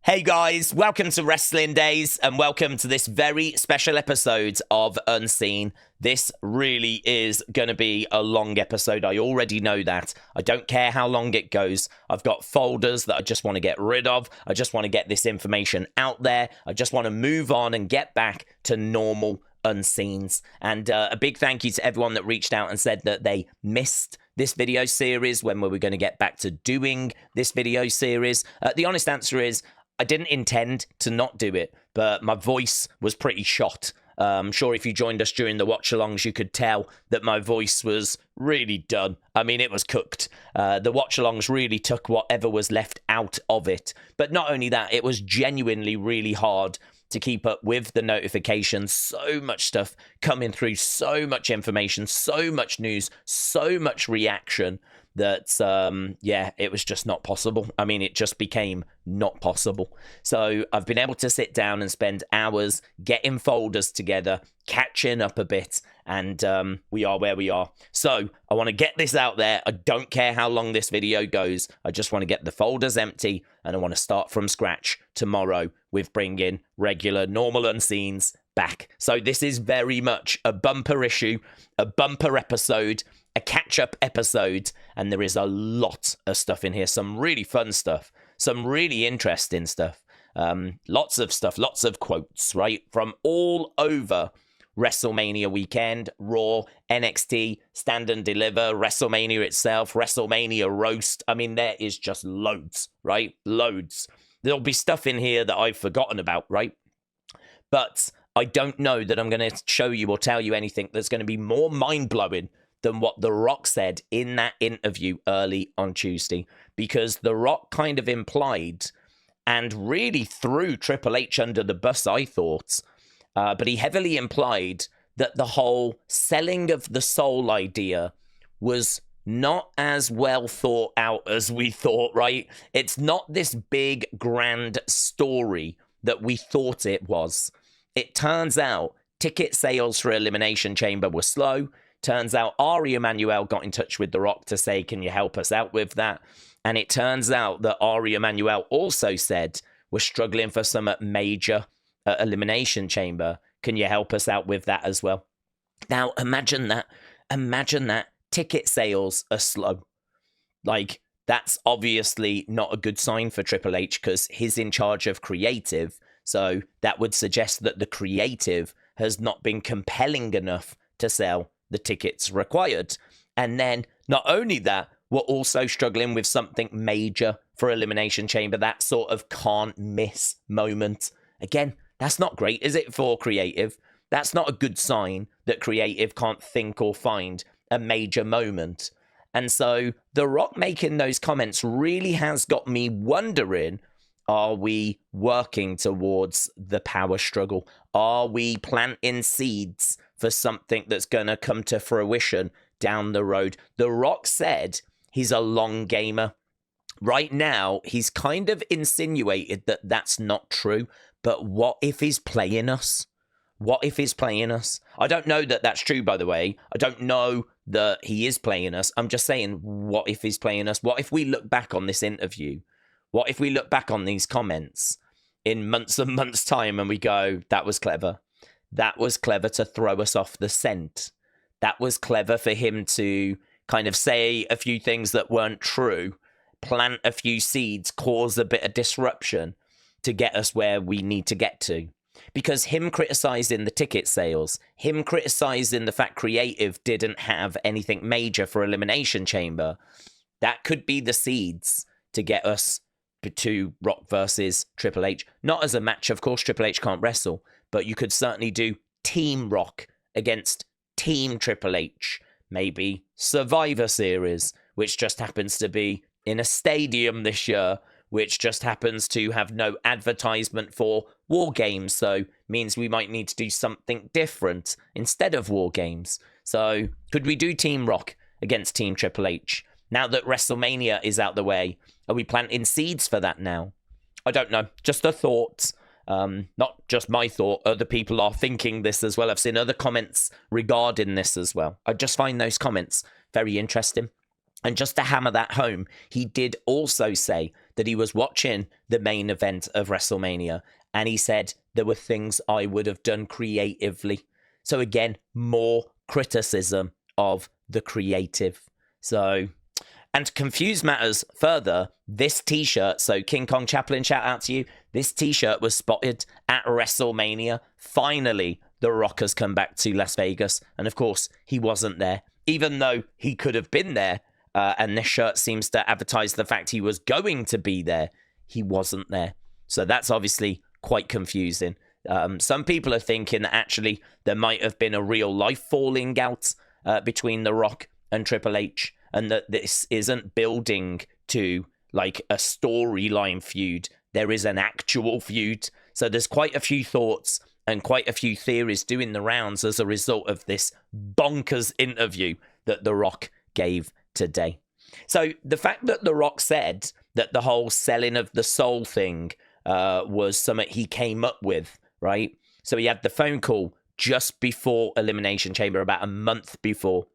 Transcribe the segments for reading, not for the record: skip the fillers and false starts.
Hey guys, welcome to Wrestling Days and welcome to this very special episode of Unseen. This really is going to be a long episode. I already know that. I don't care how long it goes. I've got folders that I just want to get rid of. I just want to get this information out there. I just want to move on and get back to normal Unseens. And a big thank you to everyone that reached out and said that they missed this video series when we were going to get back to doing this video series. The honest answer is, I didn't intend to not do it, but my voice was pretty shot. I'm sure if you joined us during the watch-alongs, you could tell that my voice was really done. I mean, it was cooked. The watch-alongs really took whatever was left out of it. But not only that, it was genuinely really hard to keep up with the notifications. So much stuff coming through, so much information, so much news, so much reaction that, it was just not possible. I mean, it just became not possible. So I've been able to sit down and spend hours getting folders together, catching up a bit, and we are where we are. So I want to get this out there. I don't care how long this video goes. I just want to get the folders empty, and I want to start from scratch tomorrow with bringing regular, normal Unseens back. So this is very much a bumper issue, a bumper episode, a catch-up episode, and there is a lot of stuff in here. Some really fun stuff, some really interesting stuff, lots of stuff, lots of quotes, right? From all over WrestleMania weekend, Raw, NXT, Stand and Deliver, WrestleMania itself, WrestleMania Roast. I mean, there is just loads, right? Loads. There'll be stuff in here that I've forgotten about, right? But I don't know that I'm going to show you or tell you anything that's going to be more mind-blowing than what The Rock said in that interview early on Tuesday, because The Rock kind of implied and really threw Triple H under the bus, I thought, but he heavily implied that the whole selling of the soul idea was not as well thought out as we thought, right? It's not this big, grand story that we thought it was. It turns out ticket sales for Elimination Chamber were slow. Turns out Ari Emanuel got in touch with The Rock to say, can you help us out with that? And it turns out that Ari Emanuel also said, we're struggling for some major Elimination Chamber. Can you help us out with that as well? Now, imagine that. Imagine that ticket sales are slow. Like, that's obviously not a good sign for Triple H because he's in charge of creative. So that would suggest that the creative has not been compelling enough to sell the tickets required. And then not only that, we're also struggling with something major for Elimination Chamber, that sort of can't miss moment. Again, that's not great, is it, for creative? That's not a good sign that creative can't think or find a major moment. And so The Rock making those comments really has got me wondering, are we working towards the power struggle? Are we planting seeds for something that's going to come to fruition down the road? The Rock said he's a long gamer. Right now, he's kind of insinuated that that's not true. But what if he's playing us? What if he's playing us? I don't know that that's true, by the way. I don't know that he is playing us. I'm just saying, what if he's playing us? What if we look back on this interview? What if we look back on these comments in months and months' time and we go, that was clever. That was clever to throw us off the scent. That was clever for him to kind of say a few things that weren't true, plant a few seeds, cause a bit of disruption to get us where we need to get to. Because him criticizing the ticket sales, him criticizing the fact creative didn't have anything major for Elimination Chamber, that could be the seeds to get us to Rock versus Triple H. Not as a match, of course, Triple H can't wrestle, but you could certainly do Team Rock against Team Triple H. Maybe Survivor Series, which just happens to be in a stadium this year, which just happens to have no advertisement for War Games, so means we might need to do something different instead of War Games. So could we do Team Rock against Team Triple H? Now that WrestleMania is out the way, are we planting seeds for that now? I don't know. Just a thought. Not just my thought. Other people are thinking this as well. I've seen other comments regarding this as well. I just find those comments very interesting. And just to hammer that home, he did also say that he was watching the main event of WrestleMania, and he said there were things I would have done creatively. So again, more criticism of the creative. So, and to confuse matters further, this t-shirt, so King Kong Chaplin, shout out to you, this t-shirt was spotted at WrestleMania. Finally, The Rock has come back to Las Vegas, and of course, he wasn't there, even though he could have been there. And this shirt seems to advertise the fact he was going to be there. He wasn't there. So that's obviously quite confusing. Some people are thinking that actually there might have been a real life falling out between The Rock and Triple H, and that this isn't building to like a storyline feud. There is an actual feud. So there's quite a few thoughts and quite a few theories doing the rounds as a result of this bonkers interview that The Rock gave today. So the fact that The Rock said that the whole selling of the soul thing was something he came up with, right? So he had the phone call just before Elimination Chamber, about a month before,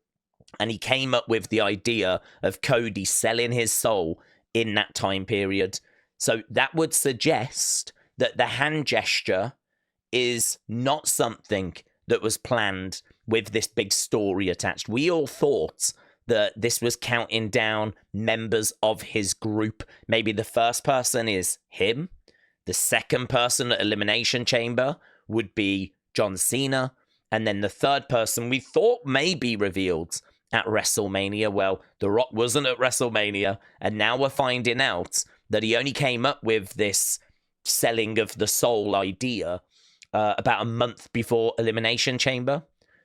and he came up with the idea of Cody selling his soul in that time period. So that would suggest that the hand gesture is not something that was planned with this big story attached. We all thought that this was counting down members of his group. Maybe the first person is him. The second person at Elimination Chamber would be John Cena. And then the third person we thought may be revealed at WrestleMania. Well, The Rock wasn't at WrestleMania. And now we're finding out that he only came up with this selling of the soul idea about a month before Elimination Chamber.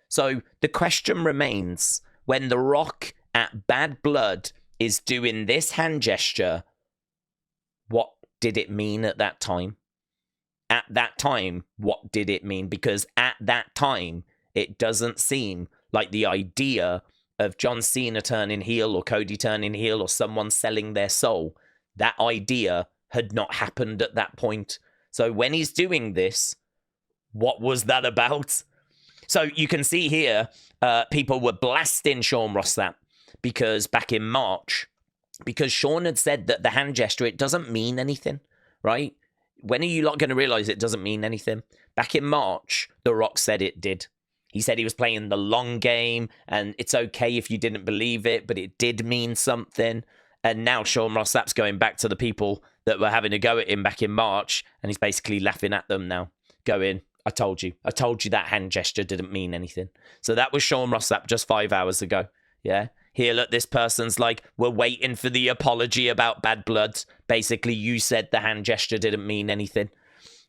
So the question remains, when The Rock at Bad Blood is doing this hand gesture, what did it mean at that time? At that time, what did it mean? Because at that time, it doesn't seem like the idea of John Cena turning heel or Cody turning heel or someone selling their soul, that idea had not happened at that point. So when he's doing this, what was that about? So you can see here, people were blasting Sean Ross Sapp because back in March, because Sean had said that the hand gesture, it doesn't mean anything, right? When are you not going to realize it doesn't mean anything? Back in March, The Rock said it did. He said he was playing the long game, and it's okay if you didn't believe it, but it did mean something. And now Sean Ross Sapp's going back to the people that were having a go at him back in March, and he's basically laughing at them now, going, I told you that hand gesture didn't mean anything. So that was Sean Ross Sapp just 5 hours ago. Yeah. Here, look, this person's like, we're waiting for the apology about Bad Blood. Basically, you said the hand gesture didn't mean anything.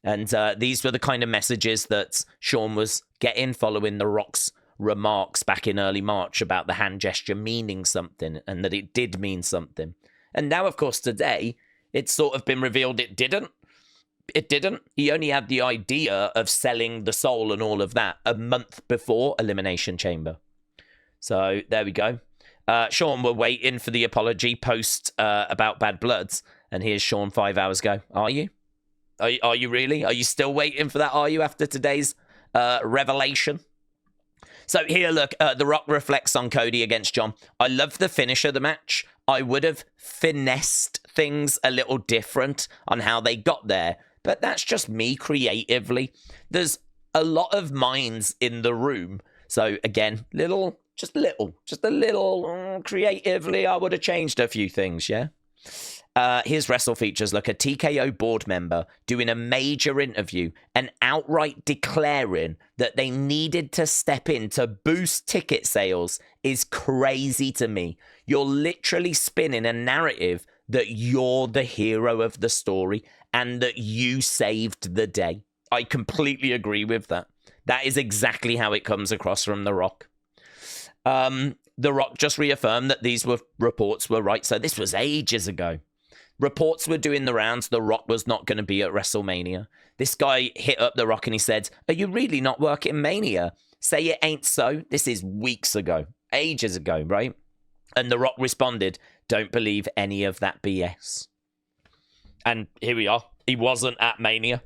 And these were the kind of messages that Sean was getting following The Rock's remarks back in early March about the hand gesture meaning something and that it did mean something. And now, of course, today, it's sort of been revealed it didn't. It didn't. He only had the idea of selling the soul and all of that a month before Elimination Chamber. So there we go. Sean, we're waiting for the apology post about Bad Bloods. And here's Sean 5 hours ago. Are you? Are you really? Are you still waiting for that? Are you after today's revelation? So here, look, The Rock reflects on Cody against John. I love the finish of the match. I would have finessed things a little different on how they got there. But that's just me creatively. There's a lot of minds in the room. So again, just a little creatively, I would have changed a few things, yeah? Here's Wrestle Features. Look, a TKO board member doing a major interview and outright declaring that they needed to step in to boost ticket sales is crazy to me. You're literally spinning a narrative that you're the hero of the story and that you saved the day. I completely agree with that. That is exactly how it comes across from The Rock. The Rock just reaffirmed that these reports were right. So this was ages ago. Reports were doing the rounds. The Rock was not going to be at WrestleMania. This guy hit up The Rock and he said, are you really not working Mania? Say it ain't so. This is weeks ago, ages ago, right? And The Rock responded, don't believe any of that BS. And here we are. He wasn't at Mania,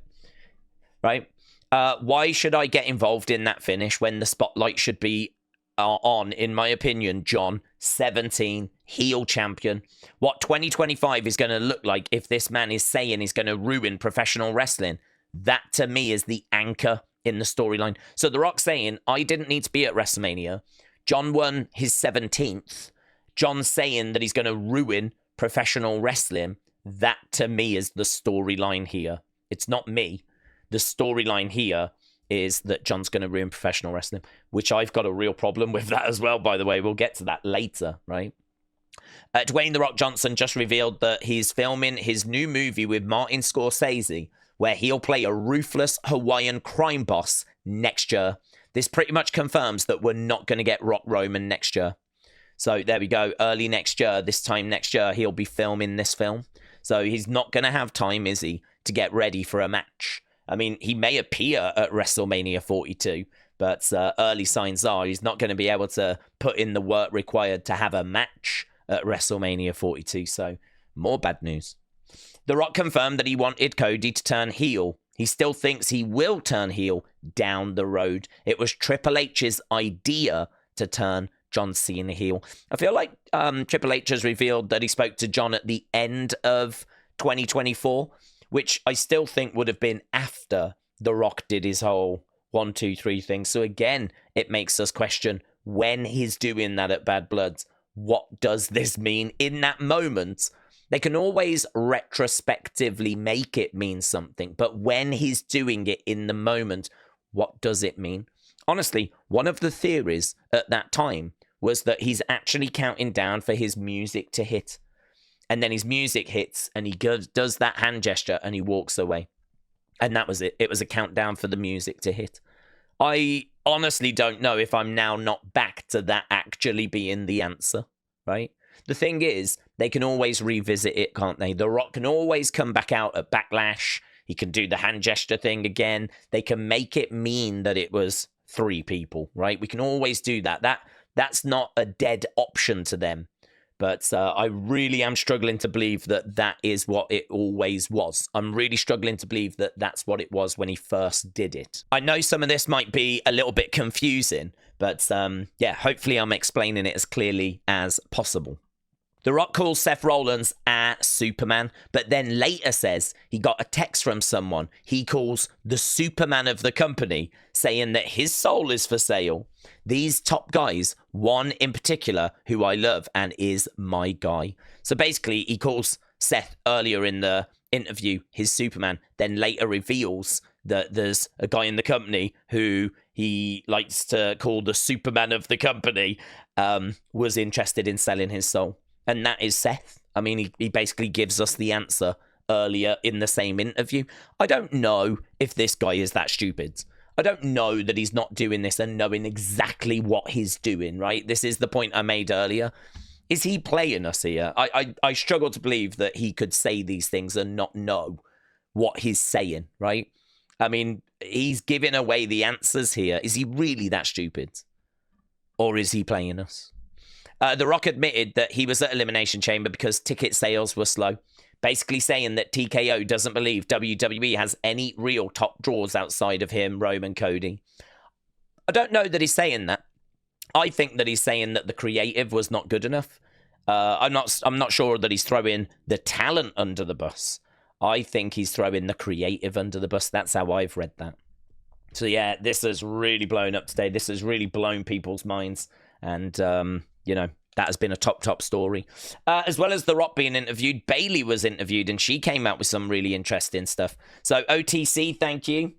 right? Why should I get involved in that finish when the spotlight should be on, in my opinion, John, 17 heel champion. What 2025 is going to look like if this man is saying he's going to ruin professional wrestling. That, to me, is the anchor in the storyline. So The Rock saying, I didn't need to be at WrestleMania. John won his 17th. John saying that he's going to ruin professional wrestling. That, to me, is the storyline here. It's not me. The storyline here is that John's going to ruin professional wrestling, which I've got a real problem with that as well, by the way. We'll get to that later, right? Dwayne "The Rock" Johnson just revealed that he's filming his new movie with Martin Scorsese, where he'll play a ruthless Hawaiian crime boss next year. This pretty much confirms that we're not going to get Rock Roman next year. So there we go. Early next year, this time next year, he'll be filming this film. So he's not going to have time, is he, to get ready for a match? I mean, he may appear at WrestleMania 42, but early signs are he's not going to be able to put in the work required to have a match at WrestleMania 42. So more bad news. The Rock confirmed that he wanted Cody to turn heel. He still thinks he will turn heel down the road. It was Triple H's idea to turn John Cena heel. I feel like Triple H has revealed that he spoke to John at the end of 2024, which I still think would have been after The Rock did his whole 1, 2, 3 thing. So again, it makes us question when he's doing that at Bad Bloods. What does this mean in that moment? They can always retrospectively make it mean something, but when he's doing it in the moment, what does it mean? Honestly, one of the theories at that time was that he's actually counting down for his music to hit. And then his music hits and he does that hand gesture and he walks away. And that was it. It was a countdown for the music to hit. I honestly don't know if I'm now not back to that actually being the answer, right? The thing is, they can always revisit it, can't they? The Rock can always come back out at Backlash. He can do the hand gesture thing again. They can make it mean that it was 3 people, right? We can always do that. That's not a dead option to them. But I really am struggling to believe that that is what it always was. I'm really struggling to believe that that's what it was when he first did it. I know some of this might be a little bit confusing, but yeah, hopefully I'm explaining it as clearly as possible. The Rock calls Seth Rollins a Superman, but then later says he got a text from someone he calls the Superman of the company, saying that his soul is for sale. These top guys, one in particular who I love and is my guy. So basically, he calls Seth earlier in the interview his Superman, then later reveals that there's a guy in the company who he likes to call the Superman of the company, was interested in selling his soul. And that is Seth. I mean, he basically gives us the answer earlier in the same interview. I don't know if this guy is that stupid. I don't know that he's not doing this and knowing exactly what he's doing, right? This is the point I made earlier. Is he playing us here? I struggle to believe that he could say these things and not know what he's saying, right? I mean, he's giving away the answers here. Is he really that stupid? Or is he playing us? The Rock admitted that he was at Elimination Chamber because ticket sales were slow, basically saying that TKO doesn't believe WWE has any real top draws outside of him, Roman, Cody. I don't know that he's saying that. I think that he's saying that the creative was not good enough. I'm not sure that he's throwing the talent under the bus. I think he's throwing the creative under the bus. That's how I've read that. So yeah, this has really blown up today. This has really blown people's minds. And, you know, that has been a top story. As well as The Rock being interviewed, Bayley was interviewed and she came out with some really interesting stuff. So OTC, thank you.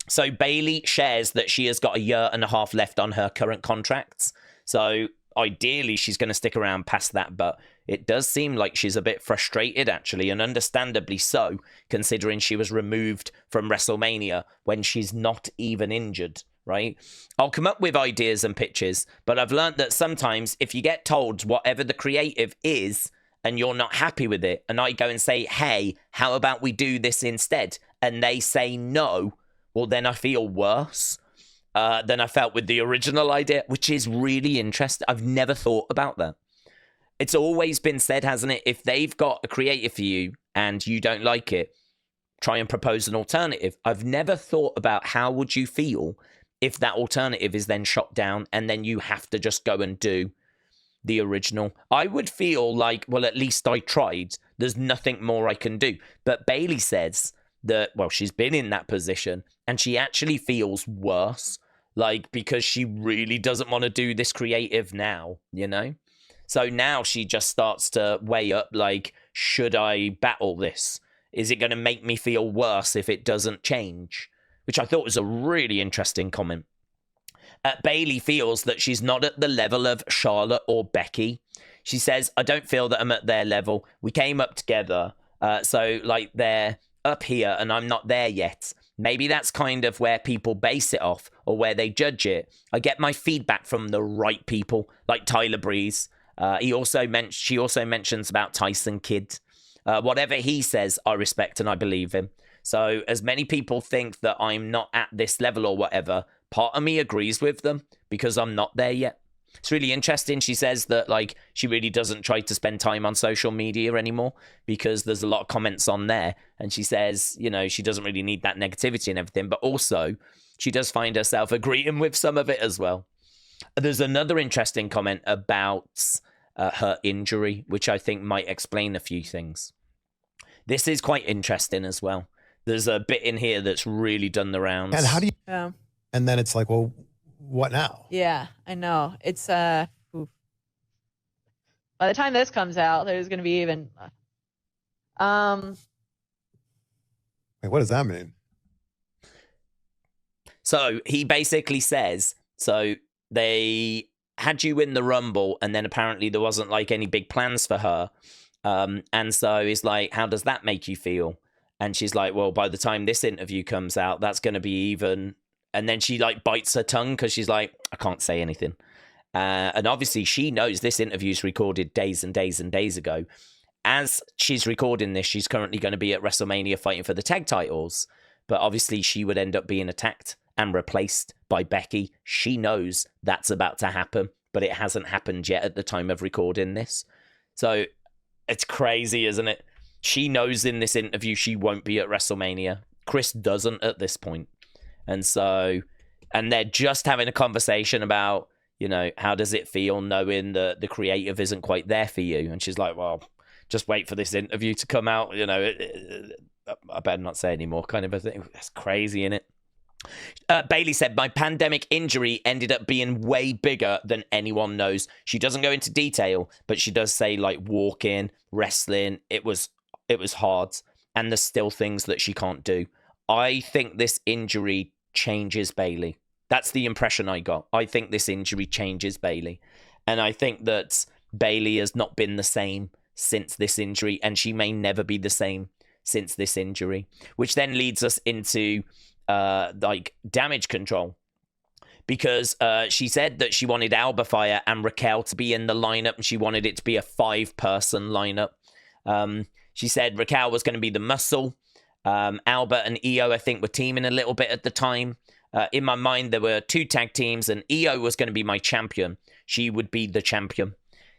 So Bayley shares that she has got 1.5 years left on her current contracts. So ideally, she's going to stick around past that. But it does seem like she's a bit frustrated, actually, and understandably so, considering she was removed from WrestleMania when she's not even injured. Right? I'll come up with ideas and pitches, but I've learned that sometimes if you get told whatever the creative is and you're not happy with it, and I go and say, hey, how about we do this instead? And they say no, well, then I feel worse than I felt with the original idea, which is really interesting. I've never thought about that. It's always been said, hasn't it? If they've got a creative for you and you don't like it, try and propose an alternative. I've never thought about how would you feel if that alternative is then shot down and then you have to just go and do the original. I would feel like, well, at least I tried. There's nothing more I can do. But Bayley says that, well, she's been in that position and she actually feels worse, like, because she really doesn't want to do this creative now, you know? So now she just starts to weigh up, like, should I battle this? Is it going to make me feel worse if it doesn't change? Which I thought was a really interesting comment. Bayley feels that she's not at the level of Charlotte or Becky. She says, I don't feel that I'm at their level. We came up together. So, like, they're up here and I'm not there yet. Maybe that's kind of where people base it off or where they judge it. I get my feedback from the right people, like Tyler Breeze. She also mentions about Tyson Kidd. Whatever he says, I respect and I believe him. So as many people think that I'm not at this level or whatever, part of me agrees with them because I'm not there yet. It's really interesting. She says that, like, she really doesn't try to spend time on social media anymore because there's a lot of comments on there. And she says, you know, she doesn't really need that negativity and everything, but also she does find herself agreeing with some of it as well. There's another interesting comment about her injury, which I think might explain a few things. This is quite interesting as well. There's a bit in here that's really done the rounds. And how do you... Yeah. And then it's like, well, what now? Yeah, I know. It's, oof. By the time this comes out, there's going to be even... Wait, what does that mean? So he basically says, so they had you in the Rumble, and then apparently there wasn't, like, any big plans for her. And so he's like, how does that make you feel? And she's like, well, by the time this interview comes out, that's going to be even. And then she, like, bites her tongue because she's like, I can't say anything. And obviously she knows this interview's recorded days and days and days ago. As she's recording this, she's currently going to be at WrestleMania fighting for the tag titles. But obviously she would end up being attacked and replaced by Becky. She knows that's about to happen, but it hasn't happened yet at the time of recording this. So it's crazy, isn't it? She knows in this interview she won't be at WrestleMania. Chris doesn't at this point. And so, and they're just having a conversation about, you know, how does it feel knowing that the creative isn't quite there for you? And she's like, well, just wait for this interview to come out. You know, I better not say anymore, kind of a thing. That's crazy, isn't it? Bayley said, my pandemic injury ended up being way bigger than anyone knows. She doesn't go into detail, but she does say, like, walking, wrestling, it was hard, and there's still things that she can't do. I think this injury changes Bayley. That's the impression I got. I think this injury changes Bayley, and I think that Bayley has not been the same since this injury, and she may never be the same since this injury, which then leads us into like damage control, because she said that she wanted Alba Fire and Raquel to be in the lineup, and she wanted it to be a 5-person lineup. She said Raquel was going to be the muscle. Alba and Io, I think, were teaming a little bit at the time. In my mind, there were 2 tag teams, and Io was going to be my champion. She would be the champion.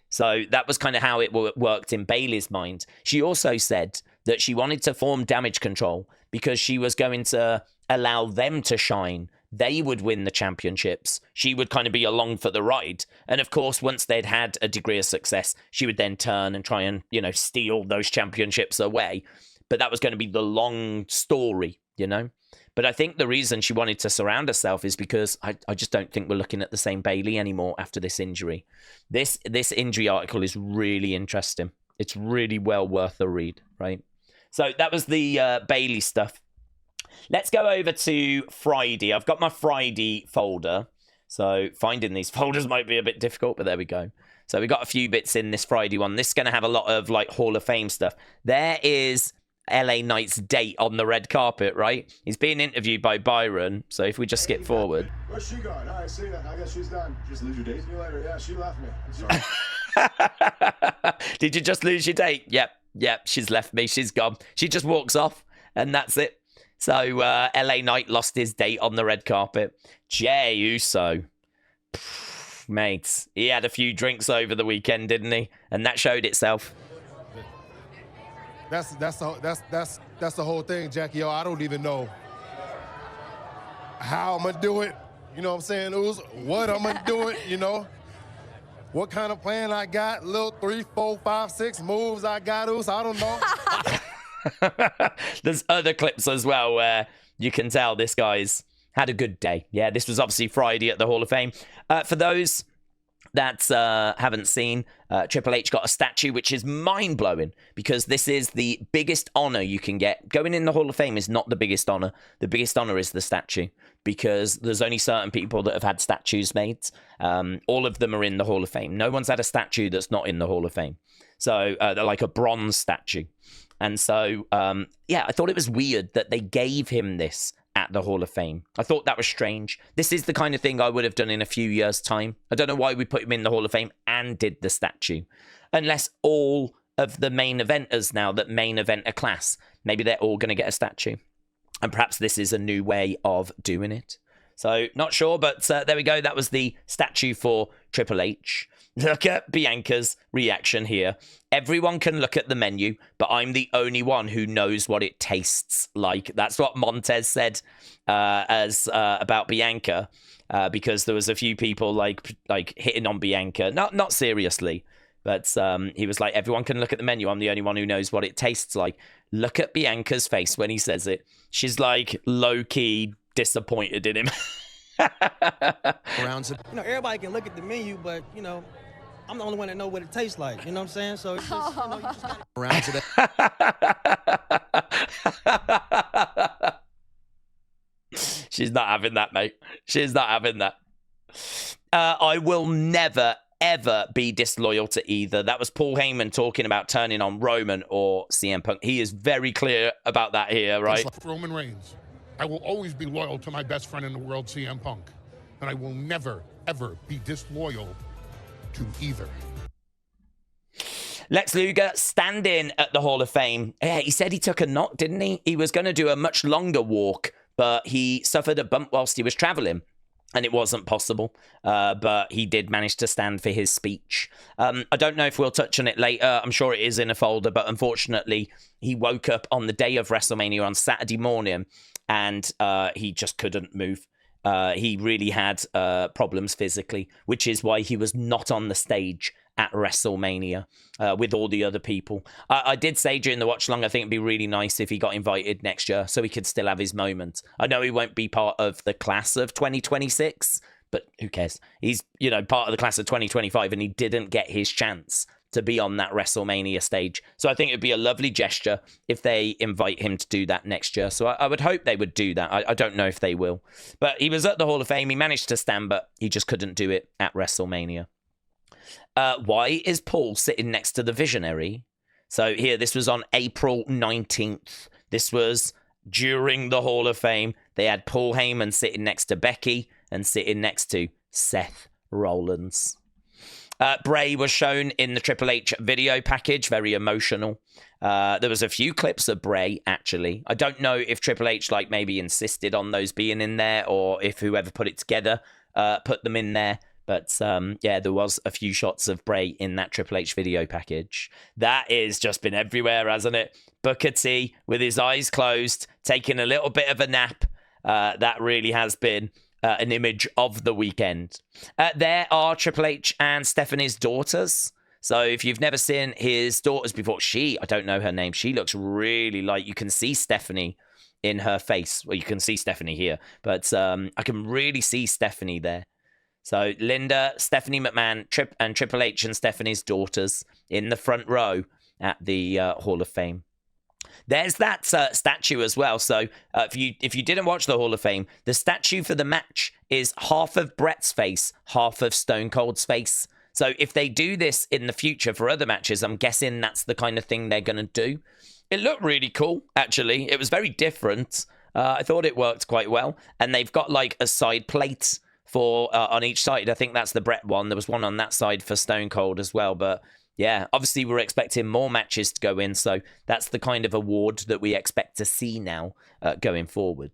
So that was kind of how it worked in Bayley's mind. She also said that she wanted to form Damage Control because she was going to allow them to shine. They would win the championships. She would kind of be along for the ride. And of course, once they'd had a degree of success, she would then turn and try and, you know, steal those championships away. But that was going to be the long story, you know? But I think the reason she wanted to surround herself is because I just don't think we're looking at the same Bayley anymore after this injury. This injury article is really interesting. It's really well worth a read, right? So that was the Bayley stuff. Let's go over to Friday. I've got my Friday folder. So finding these folders might be a bit difficult, but there we go. So we got a few bits in this Friday one. This is going to have a lot of, like, Hall of Fame stuff. There is LA Knight's date on the red carpet, right? He's being interviewed by Byron. So if we just skip forward. Where's she going? I see that. I guess she's done. Just lose your date? See you later. Yeah, she left me. Sorry. Did you just lose your date? Yep. She's left me. She's gone. She just walks off, and that's it. So LA Knight lost his date on the red carpet. Jey Uso, mate, he had a few drinks over the weekend, didn't he? And that showed itself. That's the whole thing, Jackie. I don't even know how I'm gonna do it. You know what I'm saying? What I'm gonna do it, you know? what kind of plan I got, little 3, 4, 5, 6 moves I got, I don't know. There's other clips as well where you can tell this guy's had a good day. Yeah, this was obviously Friday at the Hall of Fame. For those that haven't seen, Triple H got a statue, which is mind-blowing because this is the biggest honor you can get. Going in the Hall of Fame is not the biggest honor. The biggest honor is the statue because there's only certain people that have had statues made. All of them are in the Hall of Fame. No one's had a statue that's not in the Hall of Fame. So they're like a bronze statue. And so, yeah, I thought it was weird that they gave him this at the Hall of Fame. I thought that was strange. This is the kind of thing I would have done in a few years' time. I don't know why we put him in the Hall of Fame and did the statue. Unless all of the main eventers now that main event a class, maybe they're all going to get a statue. And perhaps this is a new way of doing it. So, not sure, but there we go. That was the statue for Triple H. Look at Bianca's reaction here. Everyone can look at the menu, but I'm the only one who knows what it tastes like. That's what Montez said about Bianca, because there was a few people like hitting on Bianca. Not seriously, but he was like, everyone can look at the menu. I'm the only one who knows what it tastes like. Look at Bianca's face when he says it. She's like low-key disappointed in him. Everybody can look at the menu, but I'm the only one that know what it tastes like. You know what I'm saying? So it's just, you just gotta around to that. She's not having that, mate. She's not having that. I will never, ever be disloyal to either. That was Paul Heyman talking about turning on Roman or CM Punk. He is very clear about that here, right? Roman Reigns. I will always be loyal to my best friend in the world, CM Punk. And I will never, ever be disloyal to either. Lex Luger standing at the Hall of Fame. Yeah, he said he took a knock, didn't he? He was going to do a much longer walk, but he suffered a bump whilst he was traveling. And it wasn't possible, but he did manage to stand for his speech. I don't know if we'll touch on it later. I'm sure it is in a folder, but unfortunately, he woke up on the day of WrestleMania on Saturday morning, and he just couldn't move. He really had problems physically, which is why he was not on the stage at WrestleMania with all the other people. I did say during the watch along, I think it'd be really nice if he got invited next year so he could still have his moment. I know he won't be part of the class of 2026, but who cares? He's, part of the class of 2025 and he didn't get his chance to be on that WrestleMania stage. So I think it'd be a lovely gesture if they invite him to do that next year. So I would hope they would do that. I don't know if they will. But he was at the Hall of Fame. He managed to stand, but he just couldn't do it at WrestleMania. Why is Paul sitting next to the Visionary? So here, this was on April 19th. This was during the Hall of Fame. They had Paul Heyman sitting next to Becky and sitting next to Seth Rollins. Bray was shown in the Triple H video package, very emotional. There was a few clips of Bray, actually. I don't know if Triple H maybe insisted on those being in there or if whoever put it together put them in there. But yeah, there was a few shots of Bray in that Triple H video package. That has just been everywhere, hasn't it? Booker T with his eyes closed, taking a little bit of a nap. That really has been an image of the weekend. There are Triple H and Stephanie's daughters. So if you've never seen his daughters before, I don't know her name. She looks really you can see Stephanie in her face. Well, you can see Stephanie here, but I can really see Stephanie there. So Linda, Stephanie McMahon, and Triple H and Stephanie's daughters in the front row at the Hall of Fame. There's that statue as well. So if you didn't watch the Hall of Fame, the statue for the match is half of Bret's face, half of Stone Cold's face. So if they do this in the future for other matches, I'm guessing that's the kind of thing they're going to do. It looked really cool, actually. It was very different. I thought it worked quite well. And they've got a side plate for on each side. I think that's the Bret one. There was one on that side for Stone Cold as well. But yeah, obviously we're expecting more matches to go in. So that's the kind of award that we expect to see now going forward.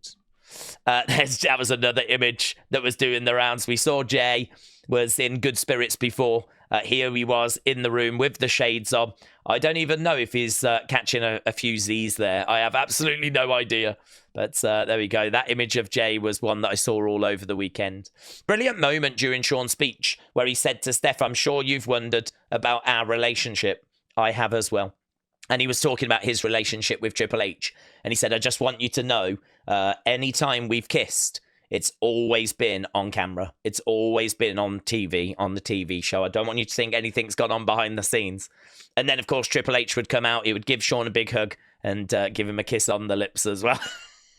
That was another image that was doing the rounds. We saw Jey was in good spirits before Here he was in the room with the shades on. I don't even know if he's catching a few Z's there. I have absolutely no idea. But there we go. That image of Jey was one that I saw all over the weekend. Brilliant moment during Sean's speech where he said to Steph, I'm sure you've wondered about our relationship. I have as well. And he was talking about his relationship with Triple H. And he said, I just want you to know, anytime we've kissed, it's always been on camera. It's always been on TV, on the TV show. I don't want you to think anything's gone on behind the scenes. And then, of course, Triple H would come out. He would give Sean a big hug and give him a kiss on the lips as well.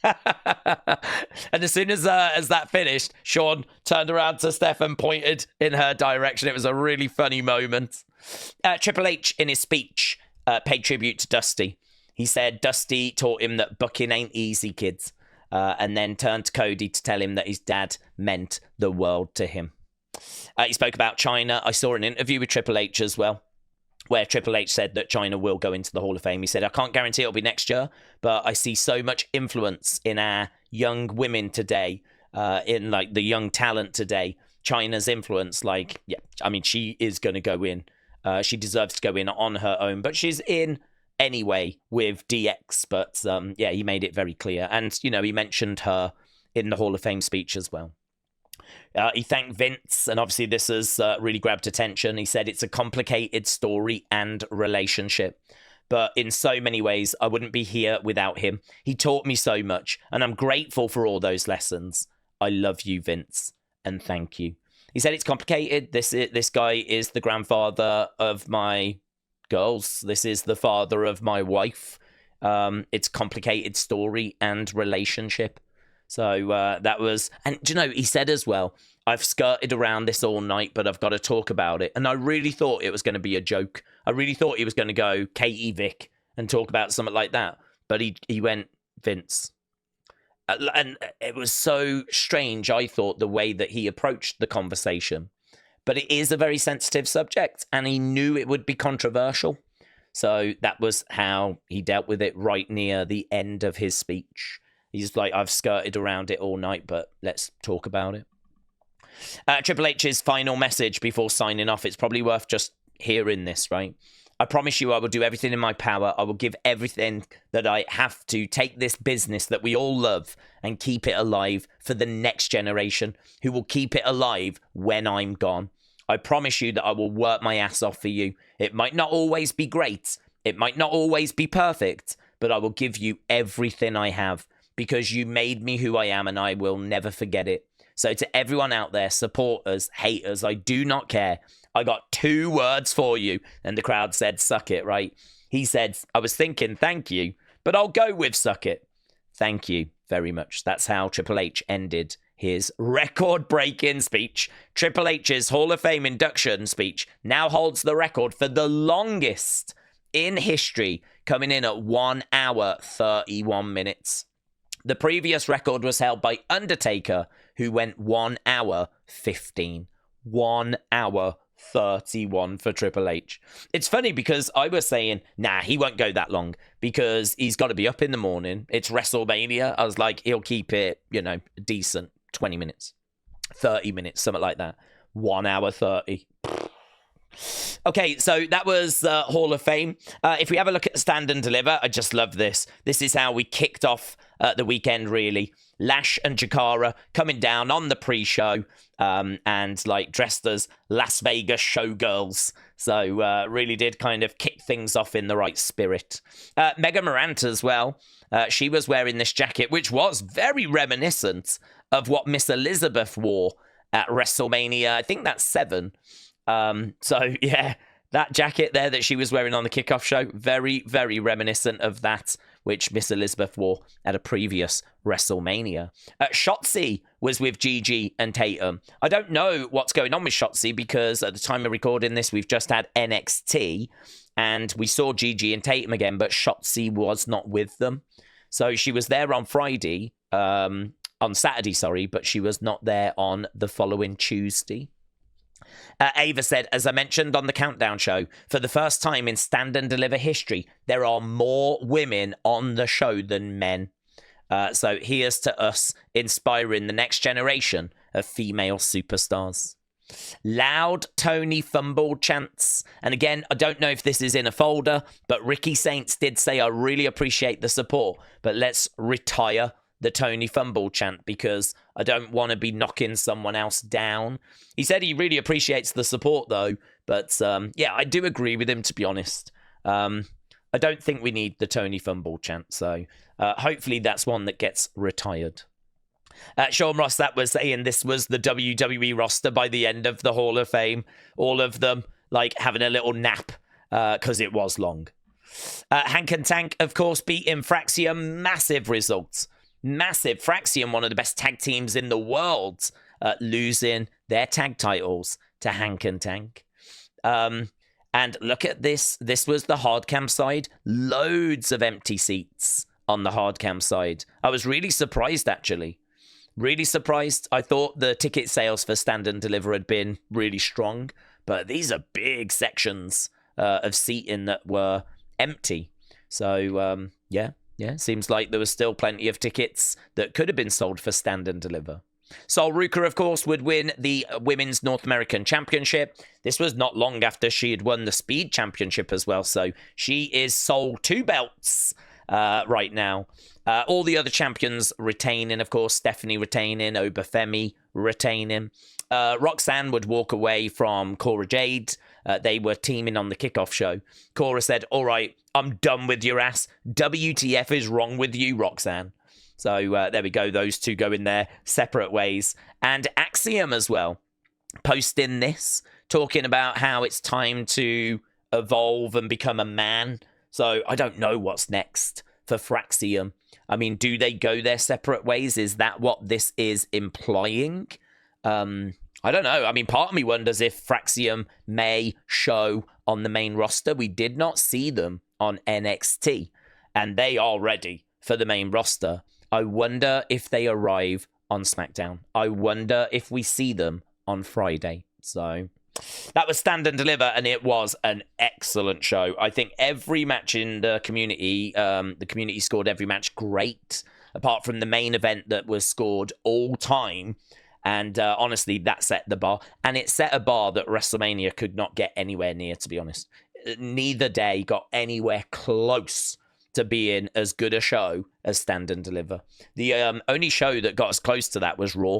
And as soon as that finished, Sean turned around to Steph and pointed in her direction. It was a really funny moment. Triple H, in his speech, paid tribute to Dusty. He said Dusty taught him that booking ain't easy, kids. And then turned to Cody to tell him that his dad meant the world to him. He spoke about China. I saw an interview with Triple H as well, where Triple H said that China will go into the Hall of Fame. He said, I can't guarantee it'll be next year, but I see so much influence in our young women today, in like the young talent today. China's influence, like, yeah, I mean, she is going to go in. She deserves to go in on her own, but she's in anyway with DX. But yeah, he made it very clear. And, you know, he mentioned her in the Hall of Fame speech as well. He thanked Vince, and obviously this has really grabbed attention. He said it's a complicated story and relationship, but in so many ways, I wouldn't be here without him. He taught me so much, and I'm grateful for all those lessons. I love you, Vince, and thank you. He said it's complicated. This guy is the grandfather of my girls. This is the father of my wife. It's complicated story and relationship. So that was, and do you know, he said as well, I've skirted around this all night, but I've got to talk about it. And I really thought it was going to be a joke. I really thought he was going to go Katie Vick and talk about something like that. But he went Vince. And it was so strange, I thought, the way that he approached the conversation. But it is a very sensitive subject, and he knew it would be controversial. So that was how he dealt with it right near the end of his speech. He's like, I've skirted around it all night, but let's talk about it. Triple H's final message before signing off. It's probably worth just hearing this, right? I promise you I will do everything in my power. I will give everything that I have to take this business that we all love and keep it alive for the next generation who will keep it alive when I'm gone. I promise you that I will work my ass off for you. It might not always be great. It might not always be perfect, but I will give you everything I have, because you made me who I am, and I will never forget it. So to everyone out there, supporters, haters, I do not care. I got 2 words for you. And the crowd said, suck it, right? He said, I was thinking, thank you, but I'll go with suck it. Thank you very much. That's how Triple H ended his record-breaking speech. Triple H's Hall of Fame induction speech now holds the record for the longest in history, coming in at 1 hour, 31 minutes. The previous record was held by Undertaker, who went 1 hour 15. 1 hour 31 for Triple H. It's funny because I was saying, nah, he won't go that long because he's got to be up in the morning. It's WrestleMania. I was like, he'll keep it, you know, decent. 20 minutes, 30 minutes, something like that. 1 hour 30. Okay, so that was Hall of Fame. If we have a look at Stand and Deliver, I just love this. This is how we kicked off the weekend, really. Lash and Jakara coming down on the pre-show and like dressed as Las Vegas showgirls. So really did kind of kick things off in the right spirit. Mega Morant as well. She was wearing this jacket, which was very reminiscent of what Miss Elizabeth wore at WrestleMania. I think that's 7. So yeah, that jacket there that she was wearing on the kickoff show, very, very reminiscent of that which Miss Elizabeth wore at a previous WrestleMania. Shotzi was with Gigi and Tatum. I don't know what's going on with Shotzi because at the time of recording this, we've just had NXT and we saw Gigi and Tatum again, but Shotzi was not with them. So she was there on Friday, on Saturday, sorry, but she was not there on the following Tuesday. Ava said, as I mentioned on the Countdown show, for the first time in Stand and Deliver history, there are more women on the show than men. So here's to us inspiring the next generation of female superstars. Loud Tony Fumble chants. And again, I don't know if this is in a folder, but Ricky Saints did say, I really appreciate the support, but let's retire the Tony Fumble chant because I don't want to be knocking someone else down. He said he really appreciates the support though, but yeah, I do agree with him, to be honest. I don't think we need the Tony Fumble chant, so hopefully that's one that gets retired. Sean Ross, that was saying this was the WWE roster by the end of the Hall of Fame. All of them, like, having a little nap because it was long. Hank and Tank, of course, beating Fraxium. Massive results. Massive. Fraxium, one of the best tag teams in the world, losing their tag titles to Hank and Tank. And look at this. This was the hard cam side. Loads of empty seats on the hard cam side. I was really surprised, actually. Really surprised. I thought the ticket sales for Stand and Deliver had been really strong, but these are big sections of seating that were empty. So, yeah, seems like there was still plenty of tickets that could have been sold for Stand and Deliver. Sol Ruka, of course, would win the Women's North American Championship. This was not long after she had won the Speed Championship as well, so she is Sol 2 belts right now. All the other champions retaining, of course. Stephanie retaining, Obafemi retaining. Roxanne would walk away from Cora Jade. They were teaming on the kickoff show. Cora said, all right, I'm done with your ass. WTF is wrong with you, Roxanne? So there we go. Those two go in their separate ways. And Axiom as well, posting this, talking about how it's time to evolve and become a man. So I don't know what's next for Fraxium. I mean, do they go their separate ways? Is that what this is implying? I don't know. I mean, part of me wonders if Fraxium may show on the main roster. We did not see them on NXT, and they are ready for the main roster. I wonder if they arrive on SmackDown. I wonder if we see them on Friday. So that was Stand and Deliver, and it was an excellent show. I think every match in the community scored every match great, apart from the main event that was scored all time. And honestly, that set the bar. And it set a bar that WrestleMania could not get anywhere near, to be honest. Neither day got anywhere close to being as good a show as Stand and Deliver. The only show that got us close to that was Raw.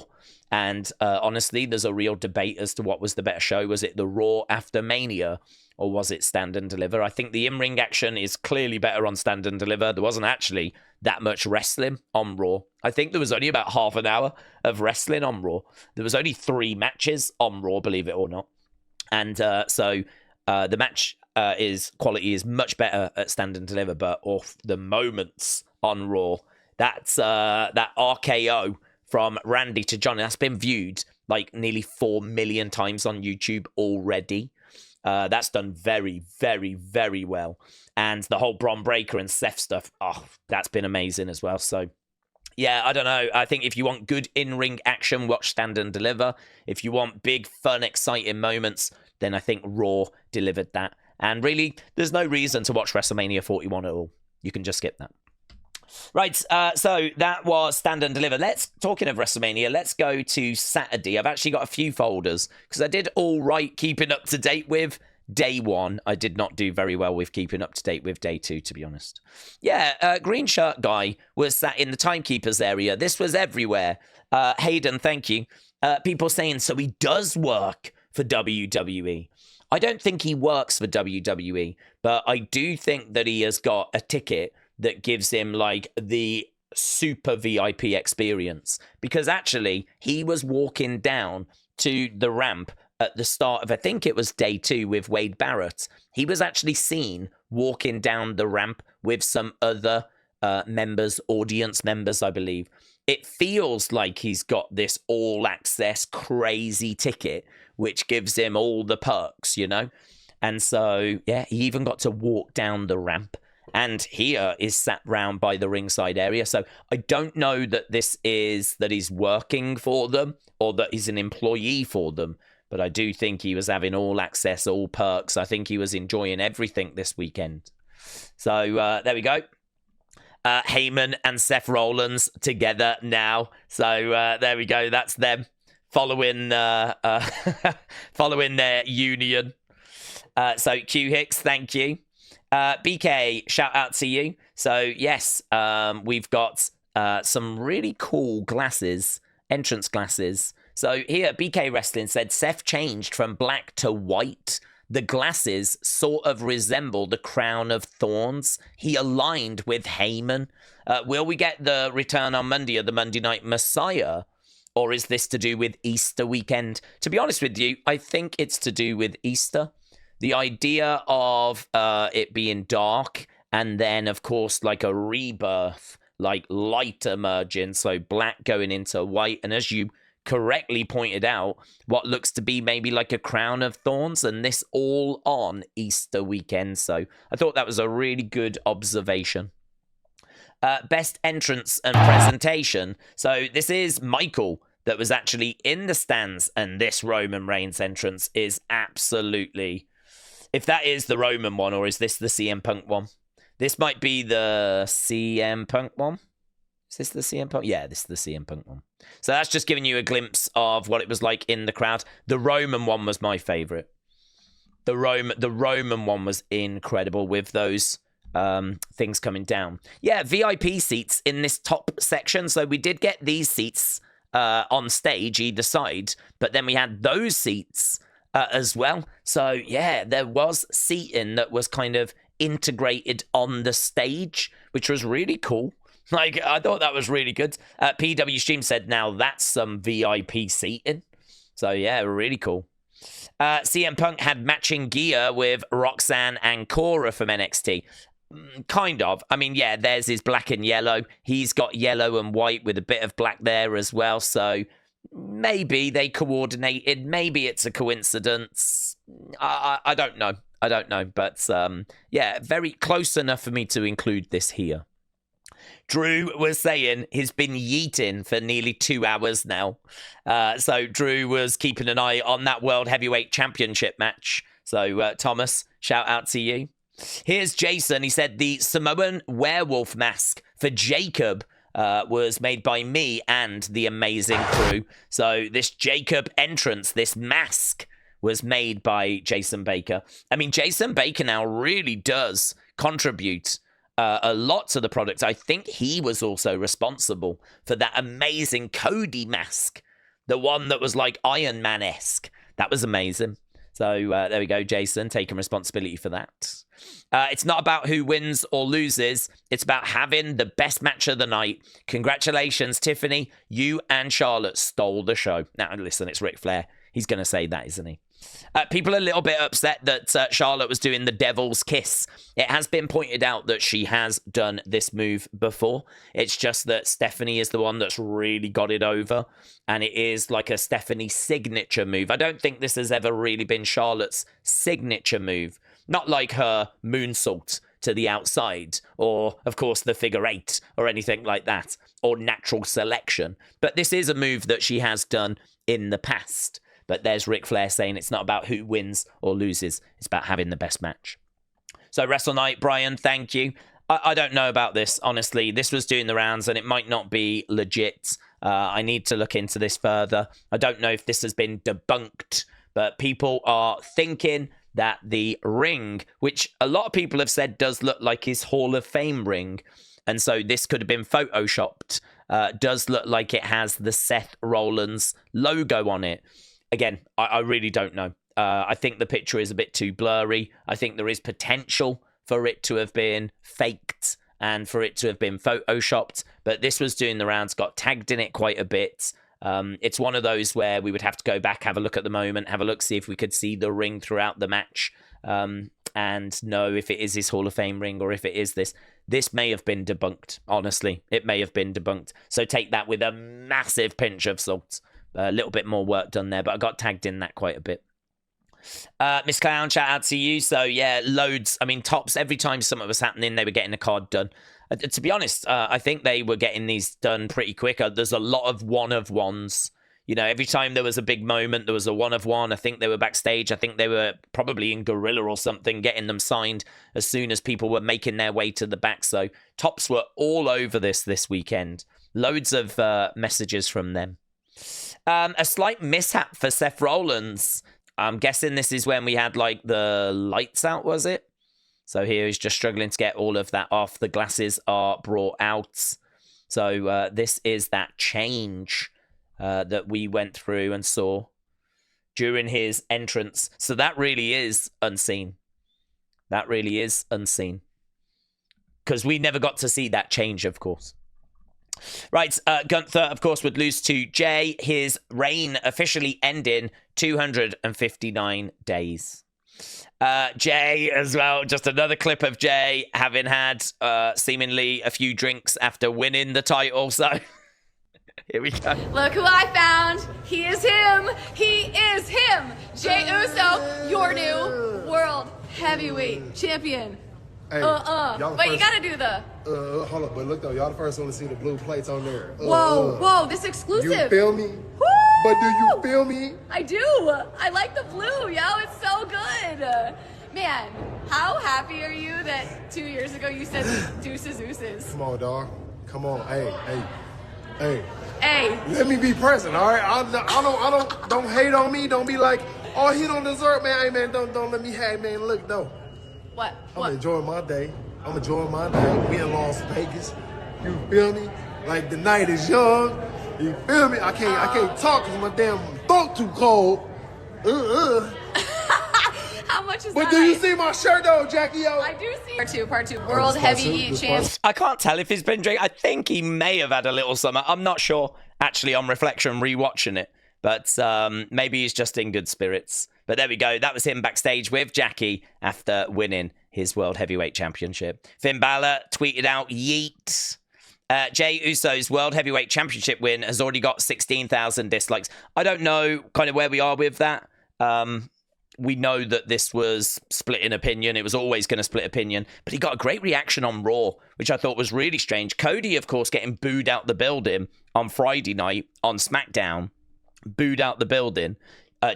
And honestly, there's a real debate as to what was the better show. Was it the Raw after Mania, or was it Stand and Deliver? I think the in-ring action is clearly better on Stand and Deliver. There wasn't actually that much wrestling on Raw. I think there was only about half an hour of wrestling on Raw. There was only 3 matches on Raw, believe it or not. And so the match quality is much better at Stand and Deliver, but off the moments on Raw, that's that RKO from Randy to Johnny, that's been viewed like nearly 4 million times on YouTube already. That's done very, very, very well. And the whole Bron Breakker and Seth stuff, that's been amazing as well. So, yeah, I don't know. I think if you want good in-ring action, watch Stand and Deliver. If you want big, fun, exciting moments, then I think Raw delivered that. And really, there's no reason to watch WrestleMania 41 at all. You can just skip that. Right, so that was Stand and Deliver. Talking of WrestleMania, let's go to Saturday. I've actually got a few folders because I did all right keeping up to date with day 1. I did not do very well with keeping up to date with day 2, to be honest. Yeah, green shirt guy was sat in the timekeepers area. This was everywhere. Hayden, thank you. People saying, so he does work for WWE. I don't think he works for WWE, but I do think that he has got a ticket that gives him like the super VIP experience, because actually he was walking down to the ramp at the start of, I think it was day 2 with Wade Barrett. He was actually seen walking down the ramp with some other audience members, I believe. It feels like he's got this all access crazy ticket, which gives him all the perks, you know? And so, yeah, he even got to walk down the ramp. And here is sat round by the ringside area. So I don't know that that he's working for them or that he's an employee for them. But I do think he was having all access, all perks. I think he was enjoying everything this weekend. So there we go. Heyman and Seth Rollins together now. So there we go. That's them following following their union. So Q Hicks, thank you. BK, shout out to you. So yes, we've got some really cool glasses, entrance glasses. So here, BK Wrestling said Seth changed from black to white. The glasses sort of resemble the crown of thorns. He aligned with Heyman. Will we get the return on Monday of the Monday Night Messiah? Or is this to do with Easter weekend? To be honest with you, I think it's to do with Easter. The idea of it being dark and then, of course, like a rebirth, like light emerging, so black going into white. And as you correctly pointed out, what looks to be maybe like a crown of thorns, and this all on Easter weekend. So I thought that was a really good observation. Best entrance and presentation. So this is Michael that was actually in the stands, and this Roman Reigns entrance is absolutely... If that is the Roman one, or is this the CM Punk one? This might be the CM Punk one. Is this the CM Punk? Yeah, this is the CM Punk one. So that's just giving you a glimpse of what it was like in the crowd. The Roman one was my favorite. The Roman one was incredible with those things coming down. Yeah, VIP seats in this top section. So we did get these seats on stage either side, but then we had those seats as well. So yeah, there was seating that was kind of integrated on the stage, which was really cool. Like, I thought that was really good. PW Stream said, now that's some VIP seating. So yeah, really cool. CM Punk had matching gear with Roxanne and Cora from NXT. Kind of. I mean, yeah, theirs is black and yellow. He's got yellow and white with a bit of black there as well. So maybe they coordinated. Maybe it's a coincidence. I don't know. I don't know. But yeah, very close enough for me to include this here. Drew was saying he's been yeeting for nearly 2 hours now. So Drew was keeping an eye on that World Heavyweight Championship match. So Thomas, shout out to you. Here's Jason. He said the Samoan Warewolf mask for Jacob was made by me and the amazing crew. So this Jacob entrance, this mask, was made by Jason Baker. I mean, Jason Baker now really does contribute a lot to the product. I think he was also responsible for that amazing Cody mask, the one that was like Iron Man-esque. That was amazing. So there we go, Jason, taking responsibility for that. It's not about who wins or loses. It's about having the best match of the night. Congratulations, Tiffany. You and Charlotte stole the show. Now, listen, it's Ric Flair. He's going to say that, isn't he? People are a little bit upset that Charlotte was doing the devil's kiss. It has been pointed out that she has done this move before. It's just that Stephanie is the one that's really got it over. And it is like a Stephanie signature move. I don't think this has ever really been Charlotte's signature move. Not like her moonsault to the outside, or, of course, the figure eight, or anything like that, or natural selection. But this is a move that she has done in the past. But there's Ric Flair saying it's not about who wins or loses. It's about having the best match. So Wrestle Night, Brian, thank you. I don't know about this, honestly. This was doing the rounds, and it might not be legit. I need to look into this further. I don't know if this has been debunked, but people are thinking that the ring, which a lot of people have said does look like his Hall of Fame ring, and so this could have been photoshopped, does look like it has the Seth Rollins logo on it. Again, I really don't know. I think the picture is a bit too blurry. I think there is potential for it to have been faked and for it to have been photoshopped. But this was doing the rounds, got tagged in it quite a bit. It's one of those where we would have to go back, have a look at the moment, have a look, see if we could see the ring throughout the match, and know if it is his Hall of Fame ring or if it is this. This may have been debunked, honestly. It may have been debunked. So take that with a massive pinch of salt. A little bit more work done there, but I got tagged in that quite a bit. Miss Clown, shout out to you. So, yeah, loads. I mean, tops, every time something was happening, they were getting a card done. To be honest, I think they were getting these done pretty quick. There's a lot of one-of-ones. You know, every time there was a big moment, there was a one-of-one. I think they were backstage. I think they were probably in Gorilla or something, getting them signed as soon as people were making their way to the back. So, tops were all over this weekend. Loads of messages from them. A slight mishap for Seth Rollins. I'm guessing this is when we had like the lights out, was it? So here he's just struggling to get all of that off. The glasses are brought out. So this is that change that we went through and saw during his entrance. So that really is unseen. That really is unseen. Because we never got to see that change, of course. Right, Gunther, of course, would lose to Jey. His reign officially ending 259 days. Jey as well, just another clip of Jey having had seemingly a few drinks after winning the title. So here we go. Look who I found. He is him. He is him. Jey Uso, your new world heavyweight champion. Hey, But you gotta do the. Hold up, but look though, y'all the first one to see the blue plates on there. Whoa, this exclusive. You feel me? Woo! But do you feel me? I do. I like the blue, yo. It's so good. Man, how happy are you that 2 years ago you said deuces ooses? Come on, dog. Come on. Hey. Hey. Let me be present, all right? I don't hate on me. Don't be like, oh, he don't deserve, man. Hey, man, don't let me have, man. Look, no. What? I'm enjoying my day. We in Las Vegas. You feel me? Like the night is young. You feel me? I can't talk because my damn throat too cold. How much is But that? do you see my shirt though, Jackie? Yo? I do see. Part two. World heavyweight champ. I can't tell if he's been drinking. I think he may have had a little something. I'm not sure, actually, on reflection, rewatching it. But maybe he's just in good spirits. But there we go. That was him backstage with Jackie after winning his World Heavyweight Championship. Finn Balor tweeted out, yeet. Jey Uso's World Heavyweight Championship win has already got 16,000 dislikes. I don't know kind of where we are with that. We know that this was split in opinion. It was always going to split opinion. But he got a great reaction on Raw, which I thought was really strange. Cody, of course, getting booed out the building on Friday night on SmackDown. Booed out the building.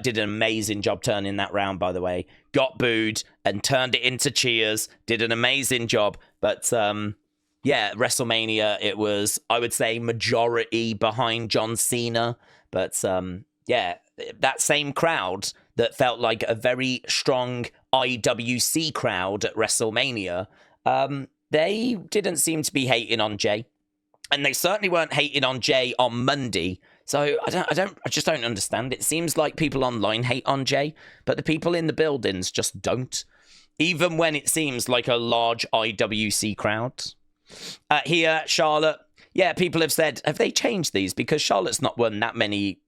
Did an amazing job turning that round, by the way. Got booed and turned it into cheers. Did an amazing job. But, yeah, WrestleMania, it was, I would say, majority behind John Cena. But, yeah, that same crowd that felt like a very strong IWC crowd at WrestleMania, they didn't seem to be hating on Jey. And they certainly weren't hating on Jey on Monday. So I just don't understand. It seems like people online hate on Jey, but the people in the buildings just don't. Even when it seems like a large IWC crowd. Here, Charlotte. Yeah, people have said, have they changed these? Because Charlotte's not won that many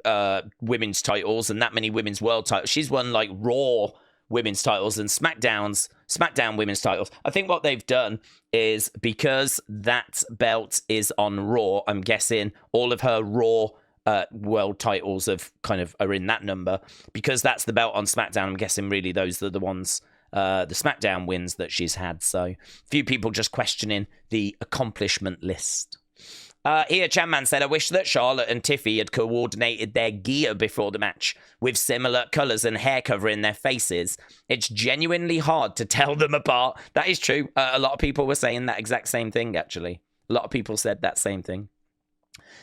women's titles and that many women's world titles. She's won like Raw women's titles and SmackDown women's titles. I think what they've done is because that belt is on Raw, I'm guessing all of her Raw world titles are in that number. Because that's the belt on SmackDown, I'm guessing really those are the ones, the SmackDown wins that she's had. So few people just questioning the accomplishment list. Here, Chanman said, I wish that Charlotte and Tiffy had coordinated their gear before the match with similar colours and hair covering their faces. It's genuinely hard to tell them apart. That is true. A lot of people were saying that exact same thing, actually. A lot of people said that same thing.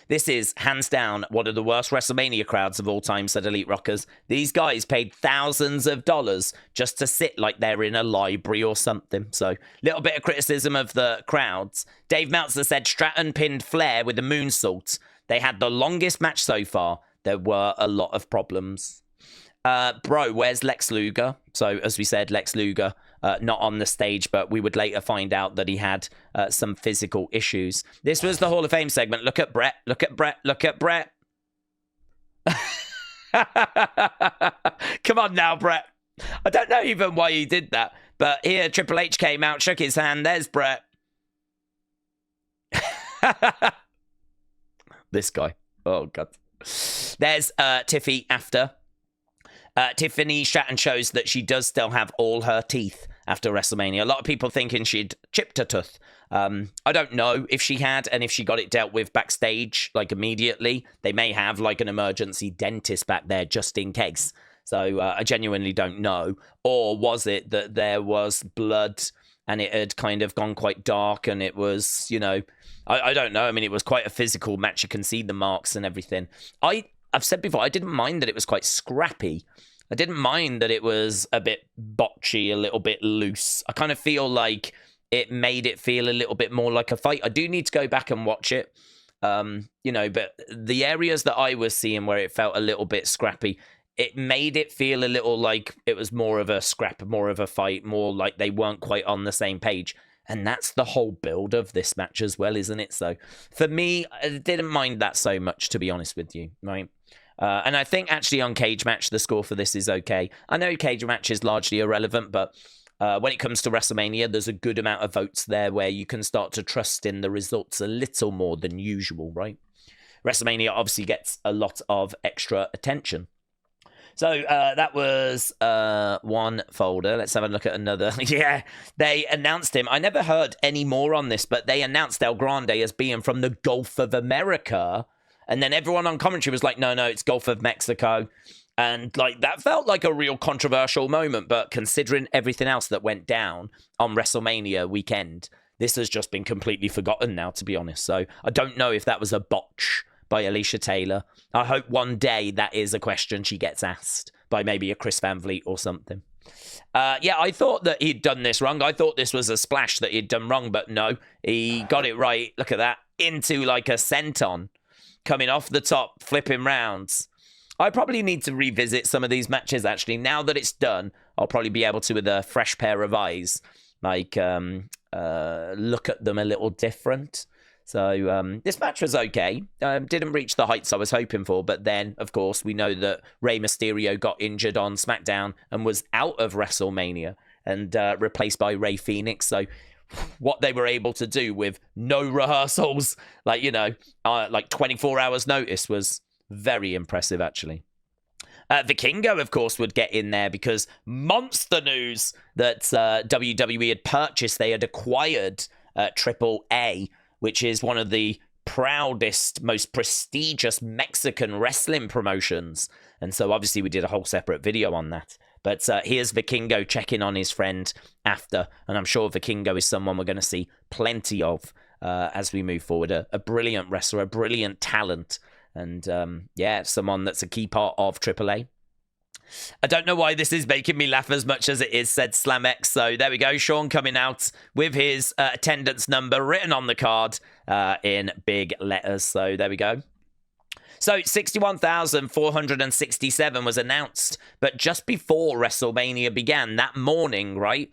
This is, hands down, one of the worst WrestleMania crowds of all time, said Elite Rockers. These guys paid thousands of dollars just to sit like they're in a library or something. So, little bit of criticism of the crowds. Dave Meltzer said Stratton pinned Flair with a moonsault. They had the longest match so far. There were a lot of problems. Bro, where's Lex Luger? So, as we said, Lex Luger not on the stage, but we would later find out that he had some physical issues. This was the Hall of Fame segment. Look at Brett. Look at Brett. Look at Brett. Come on now, Brett. I don't know even why he did that. But here, Triple H came out, shook his hand. There's Brett. This guy. Oh, God. There's Tiffy after. Tiffany Stratton shows that she does still have all her teeth after WrestleMania. A lot of people thinking she'd chipped her tooth. I don't know if she had and if she got it dealt with backstage, like immediately. They may have like an emergency dentist back there just in case. So I genuinely don't know. Or was it that there was blood and it had kind of gone quite dark and it was, you know, I don't know. I mean, it was quite a physical match. You can see the marks and everything. I've said before, I didn't mind that it was quite scrappy. I didn't mind that it was a bit botchy, a little bit loose. I kind of feel like it made it feel a little bit more like a fight. I do need to go back and watch it, but the areas that I was seeing where it felt a little bit scrappy, it made it feel a little like it was more of a scrap, more of a fight, more like they weren't quite on the same page. And that's the whole build of this match as well, isn't it? So for me, I didn't mind that so much, to be honest with you, right? And I think actually on Cage Match, the score for this is okay. I know Cage Match is largely irrelevant, but when it comes to WrestleMania, there's a good amount of votes there where you can start to trust in the results a little more than usual, right? WrestleMania obviously gets a lot of extra attention. So that was one folder. Let's have a look at another. Yeah, they announced him. I never heard any more on this, but they announced El Grande as being from the Gulf of America. And then everyone on commentary was like, no, it's Gulf of Mexico. And like that felt like a real controversial moment. But considering everything else that went down on WrestleMania weekend, this has just been completely forgotten now, to be honest. So I don't know if that was a botch by Alicia Taylor. I hope one day that is a question she gets asked by maybe a Chris Van Vliet or something. I thought that he'd done this wrong. I thought this was a splash that he'd done wrong, but no, he got it right. Look at that. Into like a senton. Coming off the top, flipping rounds. I probably need to revisit some of these matches, actually. Now that it's done, I'll probably be able to, with a fresh pair of eyes, look at them a little different. So this match was okay. Didn't reach the heights I was hoping for, but then, of course, we know that Rey Mysterio got injured on SmackDown and was out of WrestleMania and replaced by Rey Fenix. So what they were able to do with no rehearsals, like 24 hours notice was very impressive, actually. Vikingo, of course, would get in there because monster news that WWE had purchased, they had acquired AAA, which is one of the proudest, most prestigious Mexican wrestling promotions. And so obviously we did a whole separate video on that. But here's Vikingo checking on his friend after. And I'm sure Vikingo is someone we're going to see plenty of as we move forward. A brilliant wrestler, a brilliant talent. And someone that's a key part of AAA. I don't know why this is making me laugh as much as it is, said SlamX. So there we go. Sean coming out with his attendance number written on the card in big letters. So there we go. So 61,467 was announced, but just before WrestleMania began that morning, right,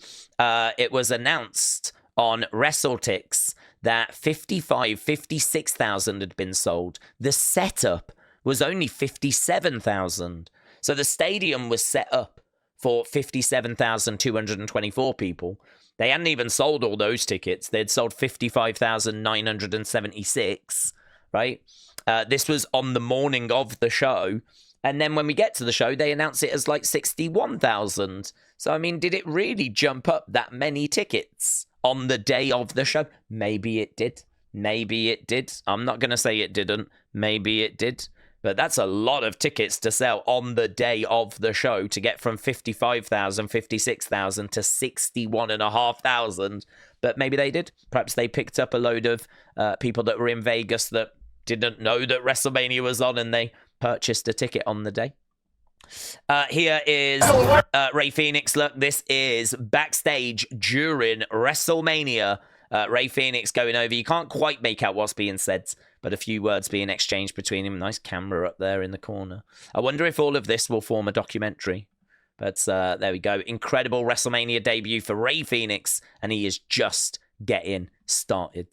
it was announced on WrestleTix that 56,000 had been sold. The setup was only 57,000. So the stadium was set up for 57,224 people. They hadn't even sold all those tickets. They'd sold 55,976, right? This was on the morning of the show. And then when we get to the show, they announce it as like 61,000. So, I mean, did it really jump up that many tickets on the day of the show? Maybe it did. Maybe it did. I'm not going to say it didn't. Maybe it did. But that's a lot of tickets to sell on the day of the show to get from 55,000, 56,000 to 61,500. But maybe they did. Perhaps they picked up a load of people that were in Vegas that didn't know that WrestleMania was on and they purchased a ticket on the day. Here is Rey Fenix. Look, this is backstage during WrestleMania. Rey Fenix going over. You can't quite make out what's being said, but a few words being exchanged between him. Nice camera up there in the corner. I wonder if all of this will form a documentary. But there we go. Incredible WrestleMania debut for Rey Fenix, and he is just getting started.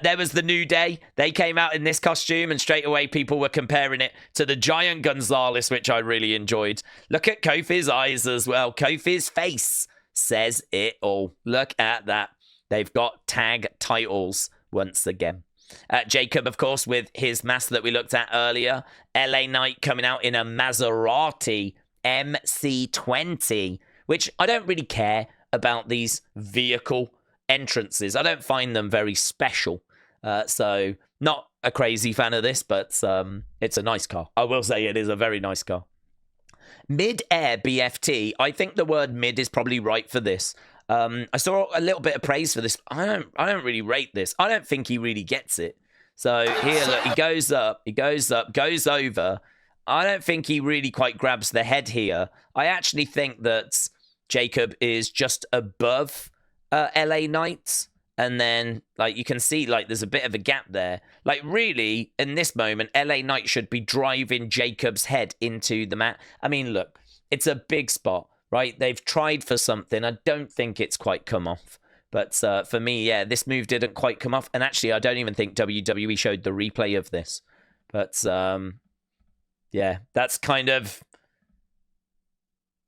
There was the New Day. They came out in this costume, and straight away people were comparing it to the Giant Gonzalez, which I really enjoyed. Look at Kofi's eyes as well. Kofi's face says it all. Look at that. They've got tag titles once again. Jacob, of course, with his mask that we looked at earlier. LA Knight coming out in a Maserati MC20, which I don't really care about these vehicle entrances. I don't find them very special. So not a crazy fan of this, but it's a nice car. I will say it is a very nice car. Mid-air BFT. I think the word mid is probably right for this. I saw a little bit of praise for this. I don't really rate this. I don't think he really gets it. So here, look, he goes up, goes over. I don't think he really quite grabs the head here. I actually think that Jacob is just above LA Knight. And then, like, you can see, like, there's a bit of a gap there. Like, really, in this moment, LA Knight should be driving Jacob's head into the mat. I mean, look, it's a big spot, right? They've tried for something. I don't think it's quite come off. But for me, yeah, this move didn't quite come off. And actually, I don't even think WWE showed the replay of this. But, yeah, that's kind of...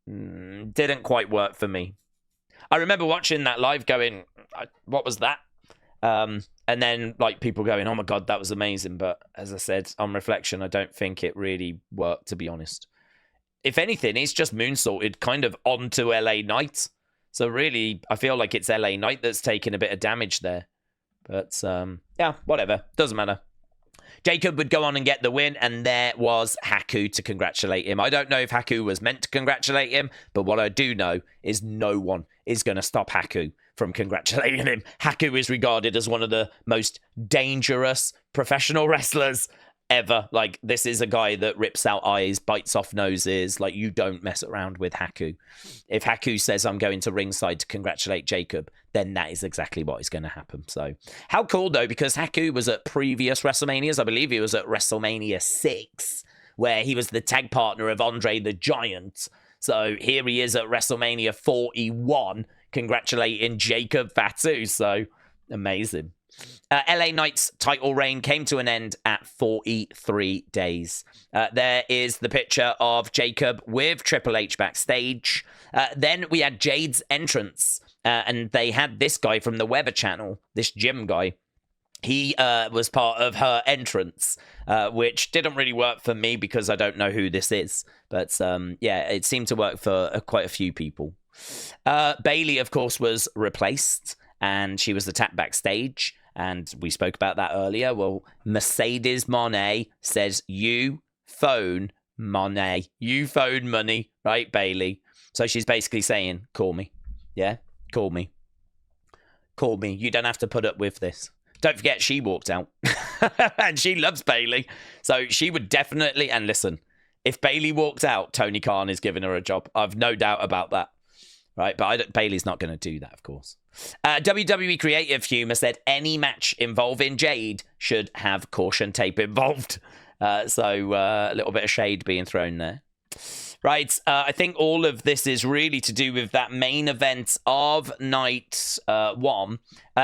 didn't quite work for me. I remember watching that live going, what was that? And then, like, people going, oh my God, that was amazing. But as I said, on reflection, I don't think it really worked, to be honest. If anything, he's just moonsaulted kind of onto LA Knight. So really, I feel like it's LA Knight that's taken a bit of damage there. But, yeah, whatever. Doesn't matter. Jacob would go on and get the win, and there was Haku to congratulate him. I don't know if Haku was meant to congratulate him, but what I do know is no one is going to stop Haku from congratulating him. Haku is regarded as one of the most dangerous professional wrestlers ever. Like, this is a guy that rips out eyes, bites off noses. Like, you don't mess around with Haku. If Haku says, I'm going to ringside to congratulate Jacob, then that is exactly what is going to happen. So, how cool, though, because Haku was at previous WrestleManias. I believe he was at WrestleMania 6, where he was the tag partner of Andre the Giant. So, here he is at WrestleMania 41, congratulating Jacob Fatu. So, amazing. LA Knight's title reign came to an end at 43 days. There is the picture of Jacob with Triple H backstage. Then we had Jade's entrance, and they had this guy from the Weather Channel, this Jim guy. He was part of her entrance, which didn't really work for me because I don't know who this is. But yeah, it seemed to work for quite a few people. Bayley, of course, was replaced, and she was attacked backstage. And we spoke about that earlier. Well, Mercedes Moné says, you phone Moné. You phone money, right, Bayley? So she's basically saying, call me. Yeah? Call me. Call me. You don't have to put up with this. Don't forget, she walked out. And she loves Bayley. So she would definitely... And listen, if Bayley walked out, Tony Khan is giving her a job. I've no doubt about that. Right, but Bayley's not going to do that, of course. WWE Creative Humor said any match involving Jade should have caution tape involved. So a little bit of shade being thrown there. Right, I think all of this is really to do with that main event of night 1.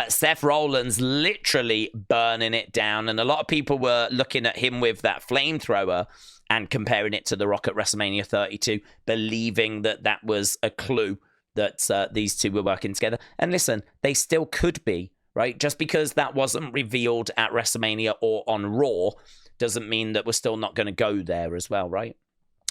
Seth Rollins literally burning it down. And a lot of people were looking at him with that flamethrower and comparing it to The Rock at WrestleMania 32, believing that that was a clue that these two were working together. And listen, they still could be, right? Just because that wasn't revealed at WrestleMania or on Raw doesn't mean that we're still not going to go there as well, right?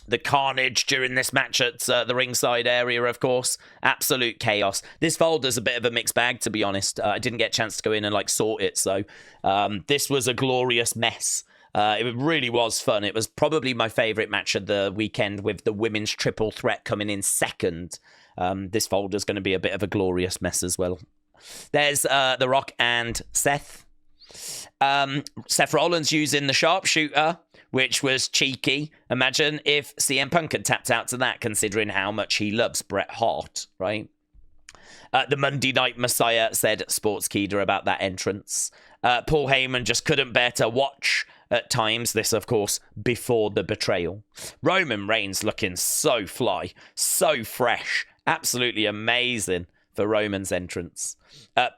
The carnage during this match at the ringside area, of course. Absolute chaos. This folder's a bit of a mixed bag, to be honest. I didn't get a chance to go in and, like, sort it, so this was a glorious mess. It really was fun. It was probably my favourite match of the weekend, with the women's triple threat coming in second. This folder's going to be a bit of a glorious mess as well. There's The Rock and Seth. Seth Rollins using the sharpshooter, which was cheeky. Imagine if CM Punk had tapped out to that, considering how much he loves Bret Hart, right? The Monday Night Messiah said Sportskeeda about that entrance. Paul Heyman just couldn't bear to watch at times. This, of course, before the betrayal. Roman Reigns looking so fly, so fresh. Absolutely amazing for Roman's entrance.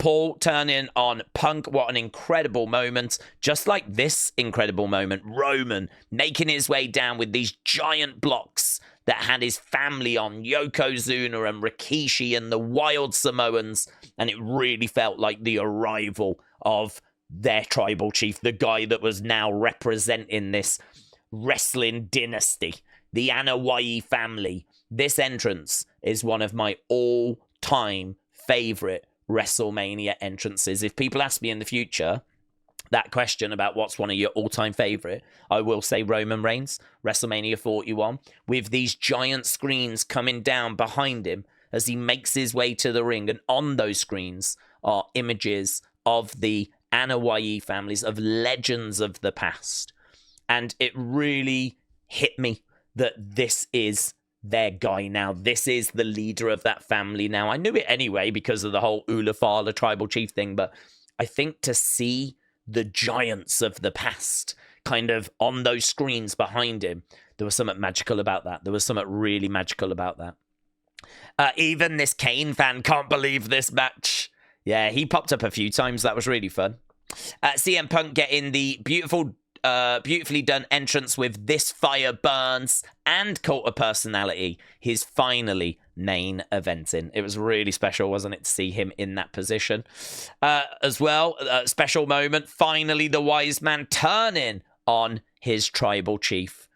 Paul turning on Punk. What an incredible moment. Just like this incredible moment, Roman making his way down with these giant blocks that had his family on, Yokozuna and Rikishi and the Wild Samoans, and it really felt like the arrival of their tribal chief, the guy that was now representing this wrestling dynasty, the Anoa'i family. This entrance is one of my all-time favorite WrestleMania entrances. If people ask me in the future that question about what's one of your all-time favorite, I will say Roman Reigns, WrestleMania 41, with these giant screens coming down behind him as he makes his way to the ring. And on those screens are images of the Anoa'i families, of legends of the past. And it really hit me that this is their guy now. This is the leader of that family now. I knew it anyway because of the whole Ulafala tribal chief thing, but I think to see the giants of the past kind of on those screens behind him, there was something magical about that. There was something really magical about that. Even this Kane fan can't believe this match. Yeah, he popped up a few times. That was really fun. CM Punk getting the beautifully done entrance with This Fire Burns and Cult of Personality. He's finally main eventing. It was really special, wasn't it, to see him in that position? As well, a special moment. Finally, the wise man turning on his tribal chief.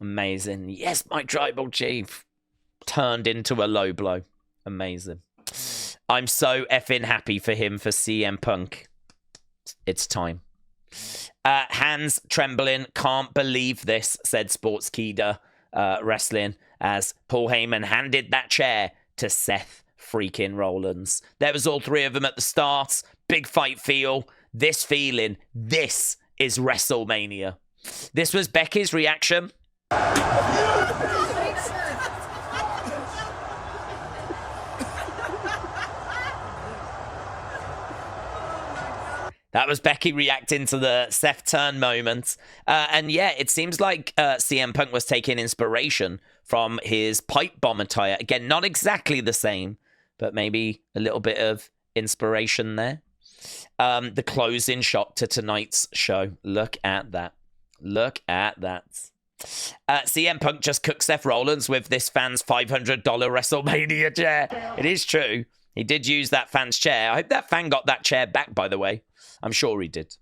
Amazing. Yes, my tribal chief. Turned into a low blow. Amazing. I'm so effing happy for him, for CM Punk. It's time. Hands trembling. Can't believe this, said Sportskeeda Wrestling, as Paul Heyman handed that chair to Seth freaking Rollins. There was all three of them at the start. Big fight feel. This feeling. This is WrestleMania. This was Becky's reaction. That was Becky reacting to the Seth turn moment. And yeah, it seems like CM Punk was taking inspiration from his pipe bomb attire. Again, not exactly the same, but maybe a little bit of inspiration there. The closing shot to tonight's show. Look at that. Look at that. CM Punk just cooked Seth Rollins with this fan's $500 WrestleMania chair. It is true. He did use that fan's chair. I hope that fan got that chair back, by the way. I'm sure he did.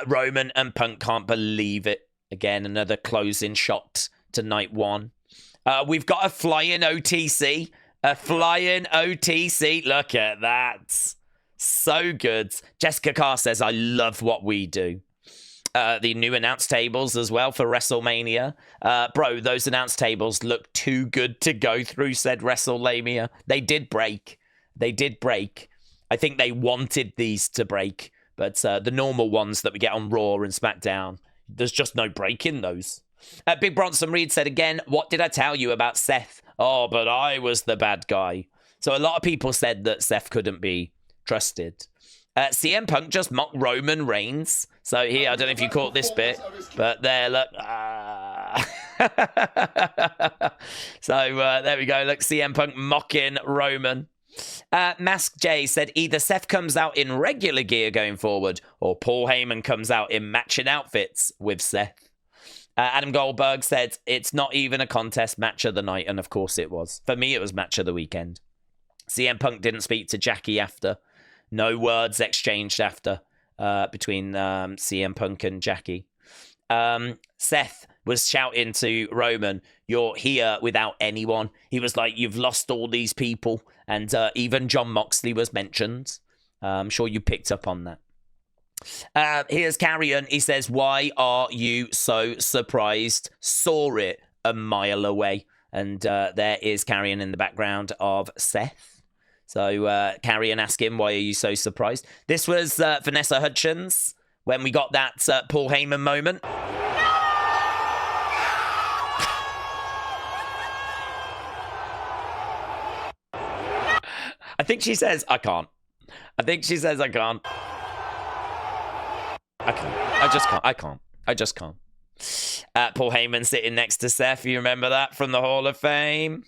Roman and Punk can't believe it. Again, another closing shot to night one. We've got a flying OTC. A flying OTC. Look at that. So good. Jessica Carr says, I love what we do. The new announce tables as well for WrestleMania. Bro, those announce tables look too good to go through, said WrestleMania. They did break. They did break. I think they wanted these to break, but the normal ones that we get on Raw and SmackDown, there's just no break in those. Big Bronson Reed said again, what did I tell you about Seth? Oh, but I was the bad guy. So a lot of people said that Seth couldn't be trusted. CM Punk just mocked Roman Reigns. So here, I don't know if you caught this bit, but there, look. So there we go. Look, CM Punk mocking Roman. Mask J said either Seth comes out in regular gear going forward or Paul Heyman comes out in matching outfits with Seth. Adam Goldberg said it's not even a contest, match of the night, and of course it was. For me, it was match of the weekend. CM Punk didn't speak to Jackie after. No words exchanged after between CM Punk and Jackie. Seth was shouting to Roman, you're here without anyone. He was like, you've lost all these people. And even Jon Moxley was mentioned. I'm sure you picked up on that. Here's Carrion. He says, why are you so surprised? Saw it a mile away. And there is Carrion in the background of Seth. So Carrion asked him, why are you so surprised? This was Vanessa Hudgens when we got that Paul Heyman moment. I think she says, I can't. I think she says, I can't. I can't. I just can't. I can't. I just can't. Paul Heyman sitting next to Seth. You remember that from the Hall of Fame?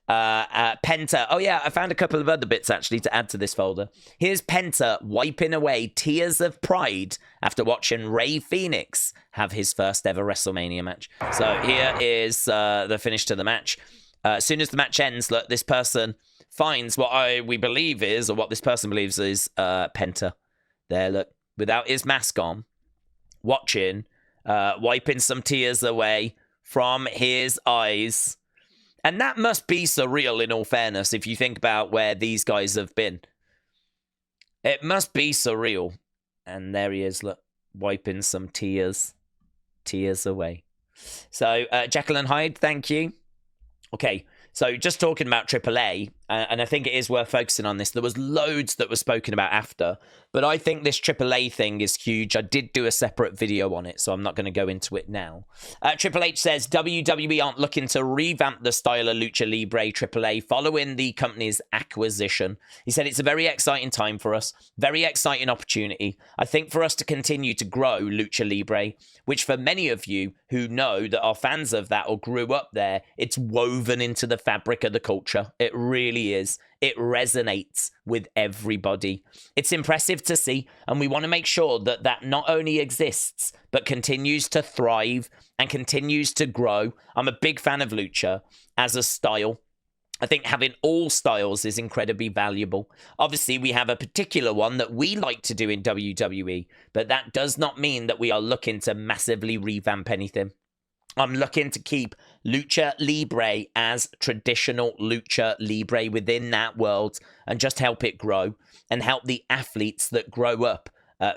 Penta. Oh, yeah. I found a couple of other bits, actually, to add to this folder. Here's Penta wiping away tears of pride after watching Rey Fenix have his first ever WrestleMania match. So here is the finish to the match. As soon as the match ends, look, this person finds what we believe is, or what this person believes is, Penta. There, look, without his mask on, watching, wiping some tears away from his eyes. And that must be surreal, in all fairness, if you think about where these guys have been. It must be surreal. And there he is, look, wiping some tears away. So, Jacqueline Hyde, thank you. Okay, so just talking about AAA, and I think it is worth focusing on this. There was loads that were spoken about after, but I think this AAA thing is huge. I did do a separate video on it, so I'm not going to go into it now. Triple H says WWE aren't looking to revamp the style of Lucha Libre AAA following the company's acquisition. He said it's a very exciting time for us, very exciting opportunity. I think for us to continue to grow Lucha Libre, which for many of you who know that are fans of that or grew up there, it's woven into the fabric of the culture. It really is. It resonates with everybody. It's impressive to see, and we want to make sure that that not only exists, but continues to thrive and continues to grow. I'm a big fan of Lucha as a style. I think having all styles is incredibly valuable. Obviously, we have a particular one that we like to do in WWE, but that does not mean that we are looking to massively revamp anything. I'm looking to keep Lucha Libre as traditional Lucha Libre within that world and just help it grow and help the athletes that grow up,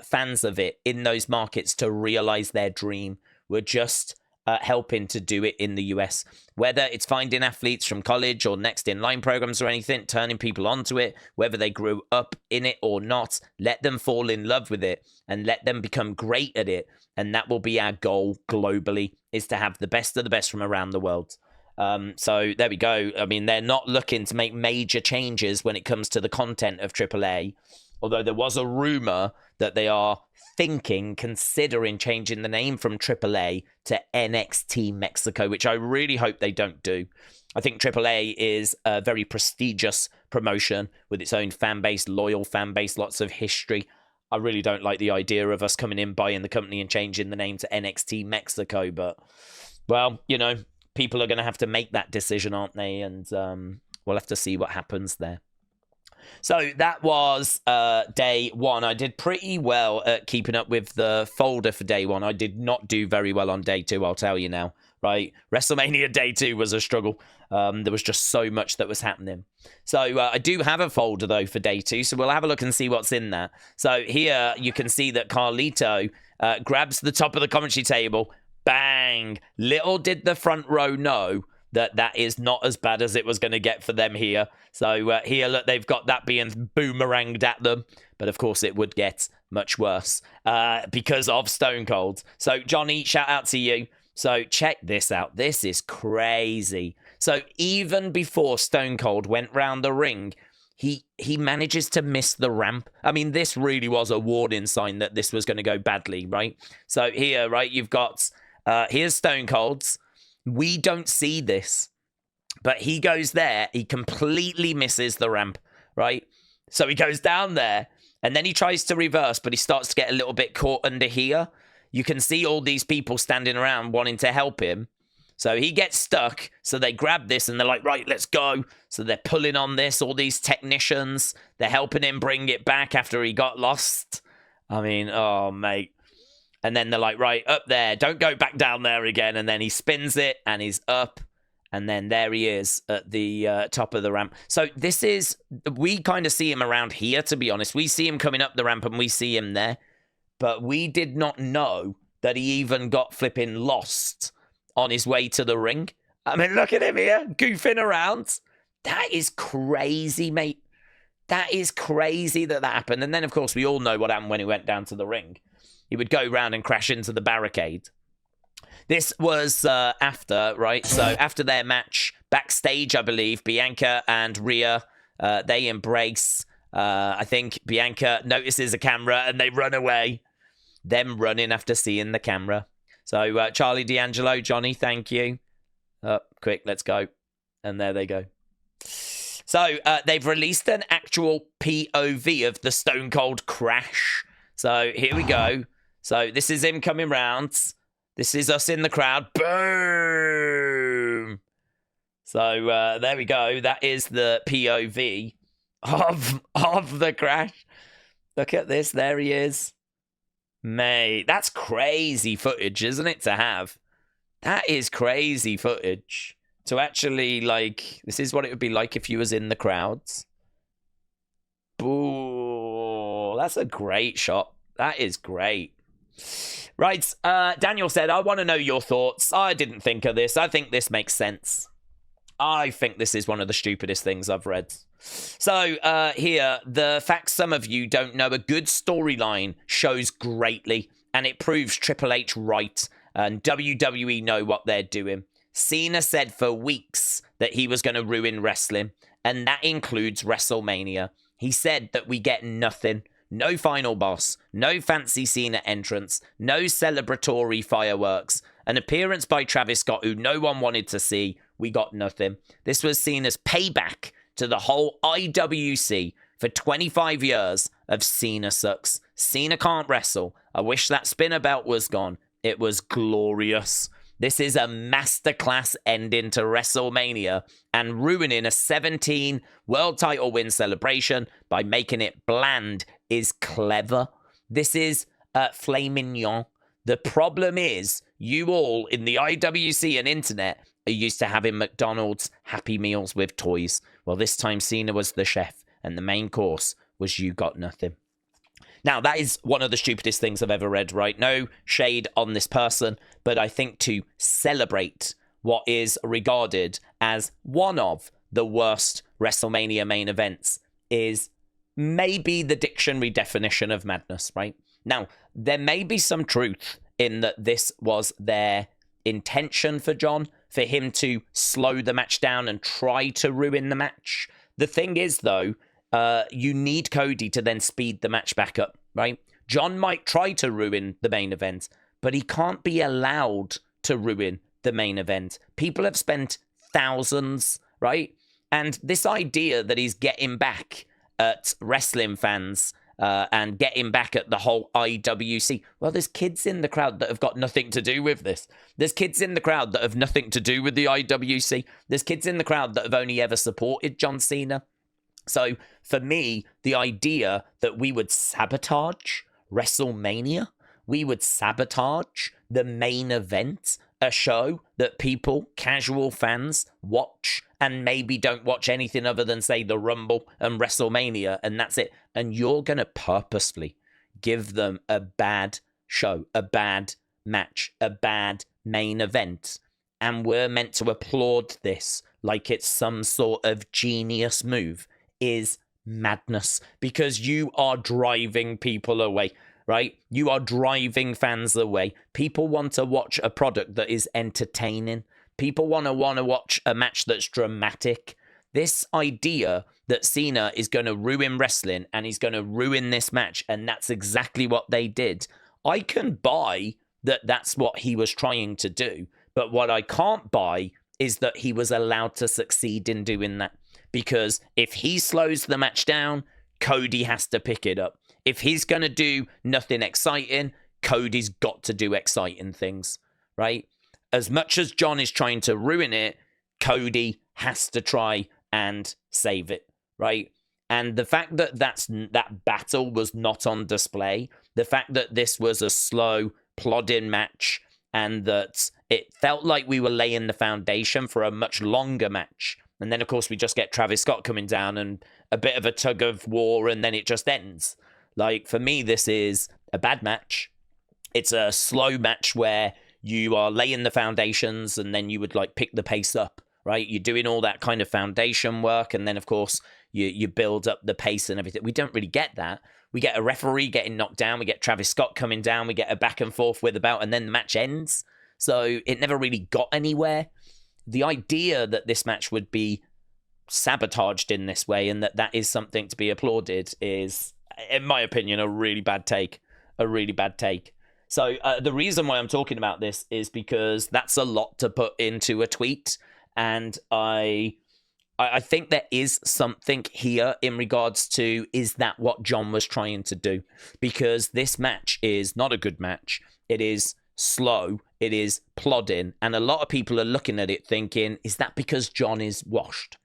fans of it in those markets, to realize their dream. We're just helping to do it in the US, whether it's finding athletes from college or next in line programs or anything, turning people onto it, whether they grew up in it or not. Let them fall in love with it and let them become great at it. And that will be our goal globally, is to have the best of the best from around the world. So there we go. I mean, they're not looking to make major changes when it comes to the content of AAA, although there was a rumor that they are considering changing the name from AAA to NXT Mexico, which I really hope they don't do. I think AAA is a very prestigious promotion with its own fan base, loyal fan base, lots of history. I really don't like the idea of us coming in, buying the company and changing the name to NXT Mexico. But, well, you know, people are going to have to make that decision, aren't they? And we'll have to see what happens there. So that was day one. I did pretty well at keeping up with the folder for day one. I did not do very well on day two, I'll tell you now. Right, WrestleMania day two was a struggle. There was just so much that was happening. So I do have a folder, though, for day two, so we'll have a look and see what's in that. So here you can see that Carlito grabs the top of the commentary table. Bang! Little did the front row know that that is not as bad as it was going to get for them here. So here, look, they've got that being boomeranged at them. But, of course, it would get much worse because of Stone Cold. So, Johnny, shout out to you. So check this out. This is crazy. So even before Stone Cold went round the ring, he manages to miss the ramp. I mean, this really was a warning sign that this was going to go badly, right? So here, right, you've got, here's Stone Cold's. We don't see this, but he goes there. He completely misses the ramp, right? So he goes down there, and then he tries to reverse, but he starts to get a little bit caught under here. You can see all these people standing around wanting to help him. So he gets stuck. So they grab this and they're like, right, let's go. So they're pulling on this. All these technicians, they're helping him bring it back after he got lost. I mean, oh, mate. And then they're like, right, up there. Don't go back down there again. And then he spins it and he's up. And then there he is at the top of the ramp. So this is, we kind of see him around here, to be honest. We see him coming up the ramp and we see him there. But we did not know that he even got flipping lost on his way to the ring. I mean, look at him here, goofing around. That is crazy, mate. That is crazy that happened. And then, of course, we all know what happened when he went down to the ring. He would go round and crash into the barricade. This was after, right? So after their match, backstage, I believe, Bianca and Rhea, they embrace. I think Bianca notices a camera and they run away. Them running after seeing the camera. So Charlie D'Angelo, Johnny, thank you. Quick, let's go. And there they go. So they've released an actual POV of the Stone Cold crash. So here we go. So this is him coming round. This is us in the crowd. Boom. So there we go. That is the POV of the crash. Look at this. There he is. Mate, that's crazy footage, isn't it, to have? That is crazy footage. To actually, like, this is what it would be like if you was in the crowds. Boo. That's a great shot. That is great. Right, Daniel said, I want to know your thoughts. I didn't think of this. I think this makes sense. I think this is one of the stupidest things I've read. So here, the fact some of you don't know, a good storyline shows greatly, and it proves Triple H right, and WWE know what they're doing. Cena said for weeks that he was going to ruin wrestling, and that includes WrestleMania. He said that we get nothing. No final boss, no fancy Cena entrance, no celebratory fireworks, an appearance by Travis Scott who no one wanted to see. We got nothing. This was seen as payback to the whole IWC for 25 years of Cena sucks. Cena can't wrestle. I wish that spinner belt was gone. It was glorious. This is a masterclass ending to WrestleMania and ruining a 17 world title win celebration by making it bland is clever. This is filet mignon. The problem is you all in the IWC and internet are used to having McDonald's Happy Meals with toys. Well, this time Cena was the chef and the main course was you got nothing. Now, that is one of the stupidest things I've ever read, right? No shade on this person, but I think to celebrate what is regarded as one of the worst WrestleMania main events is maybe the dictionary definition of madness, right? Now, there may be some truth in that this was their intention for John, for him to slow the match down and try to ruin the match. The thing is, though, you need Cody to then speed the match back up, right? John might try to ruin the main event, but he can't be allowed to ruin the main event. People have spent thousands, right? And this idea that he's getting back at wrestling fans and getting back at the whole IWC. Well, there's kids in the crowd that have got nothing to do with this. There's kids in the crowd that have nothing to do with the IWC. There's kids in the crowd that have only ever supported John Cena. So for me, the idea that we would sabotage WrestleMania, we would sabotage the main event, a show that people, casual fans, watch and maybe don't watch anything other than, say, the Rumble and WrestleMania, and that's it. And you're going to purposefully give them a bad show, a bad match, a bad main event. And we're meant to applaud this like it's some sort of genius move. Is madness, because you are driving people away, right? You are driving fans away. People want to watch a product that is entertaining. People want to watch a match that's dramatic. This idea that Cena is going to ruin wrestling and he's going to ruin this match, and that's exactly what they did. I can buy that that's what he was trying to do, but what I can't buy is that he was allowed to succeed in doing that. Because if he slows the match down, Cody has to pick it up. If he's going to do nothing exciting, Cody's got to do exciting things, right? As much as John is trying to ruin it, Cody has to try and save it, right? And the fact that that battle was not on display, the fact that this was a slow, plodding match, and that it felt like we were laying the foundation for a much longer match. And then, of course, we just get Travis Scott coming down and a bit of a tug of war, and then it just ends. Like, for me, this is a bad match. It's a slow match where you are laying the foundations and then you would, like, pick the pace up, right? You're doing all that kind of foundation work, and then, of course, you build up the pace and everything. We don't really get that. We get a referee getting knocked down. We get Travis Scott coming down. We get a back and forth with the belt, and then the match ends. So it never really got anywhere. The idea that this match would be sabotaged in this way and that is something to be applauded is, in my opinion, a really bad take. A really bad take. So the reason why I'm talking about this is because that's a lot to put into a tweet. And I think there is something here in regards to, is that what John was trying to do? Because this match is not a good match. It is slow, it is plodding, and a lot of people are looking at it thinking, is that because John is washed?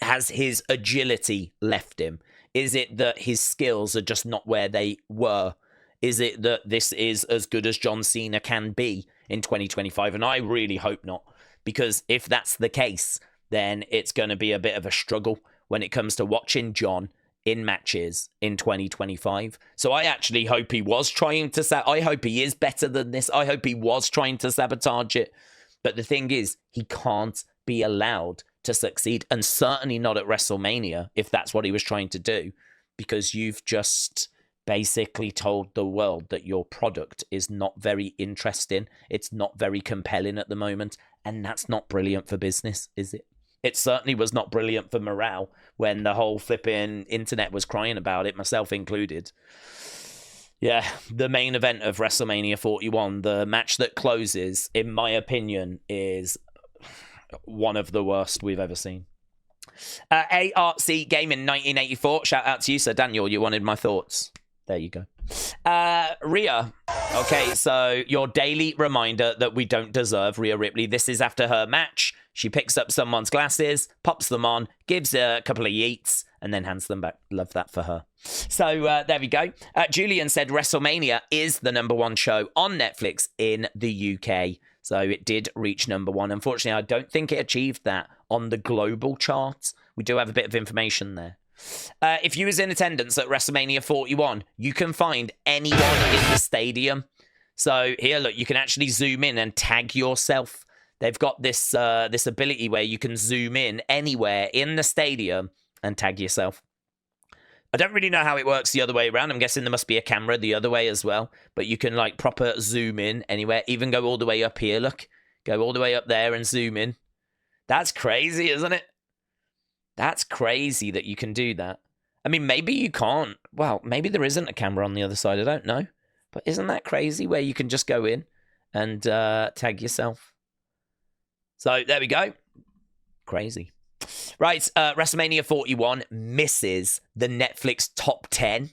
Has his agility left him? Is it that his skills are just not where they were? Is it that this is as good as John Cena can be in 2025? And I really hope not, because if that's the case, then it's going to be a bit of a struggle when it comes to watching John in matches in 2025. So I actually hope he was trying to I hope he is better than this. I hope he was trying to sabotage it. But the thing is, he can't be allowed to succeed, and certainly not at WrestleMania if that's what he was trying to do, because you've just basically told the world that your product is not very interesting, it's not very compelling at the moment, and that's not brilliant for business, is it? It certainly was not brilliant for morale when the whole flipping internet was crying about it, myself included. Yeah, the main event of WrestleMania 41, the match that closes, in my opinion, is one of the worst we've ever seen. ARC Gaming 1984, shout out to you, Sir Daniel, you wanted my thoughts. There you go. Rhea. Okay, so your daily reminder that we don't deserve Rhea Ripley. This is after her match. She picks up someone's glasses, pops them on, gives a couple of yeets, and then hands them back. Love that for her. So there we go. Julian said WrestleMania is the #1 show on Netflix in the UK. So it did reach #1. Unfortunately, I don't think it achieved that on the global charts. We do have a bit of information there. If you was in attendance at WrestleMania 41, you can find anyone in the stadium. So here, look, you can actually zoom in and tag yourself. They've got this this ability where you can zoom in anywhere in the stadium and tag yourself. I don't really know how it works the other way around. I'm guessing there must be a camera the other way as well. But you can like proper zoom in anywhere, even go all the way up here, look. Go all the way up there and zoom in. That's crazy, isn't it? That's crazy that you can do that. I mean, maybe you can't. Well, maybe there isn't a camera on the other side. I don't know. But isn't that crazy where you can just go in and tag yourself? So there we go. Crazy. Right, WrestleMania 41 misses the Netflix top 10.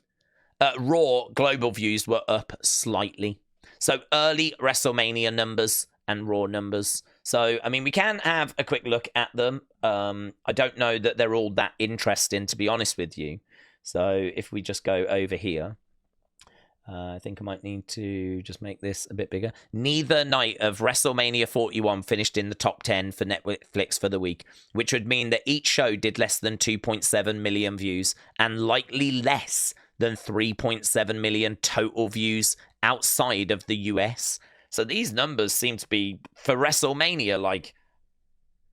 Raw global views were up slightly. So early WrestleMania numbers and Raw numbers. So, I mean, we can have a quick look at them. I don't know that they're all that interesting, to be honest with you. So if we just go over here, I think I might need to just make this a bit bigger. Neither night of WrestleMania 41 finished in the top 10 for Netflix for the week, which would mean that each show did less than 2.7 million views and likely less than 3.7 million total views outside of the US. So these numbers seem to be, for WrestleMania, like,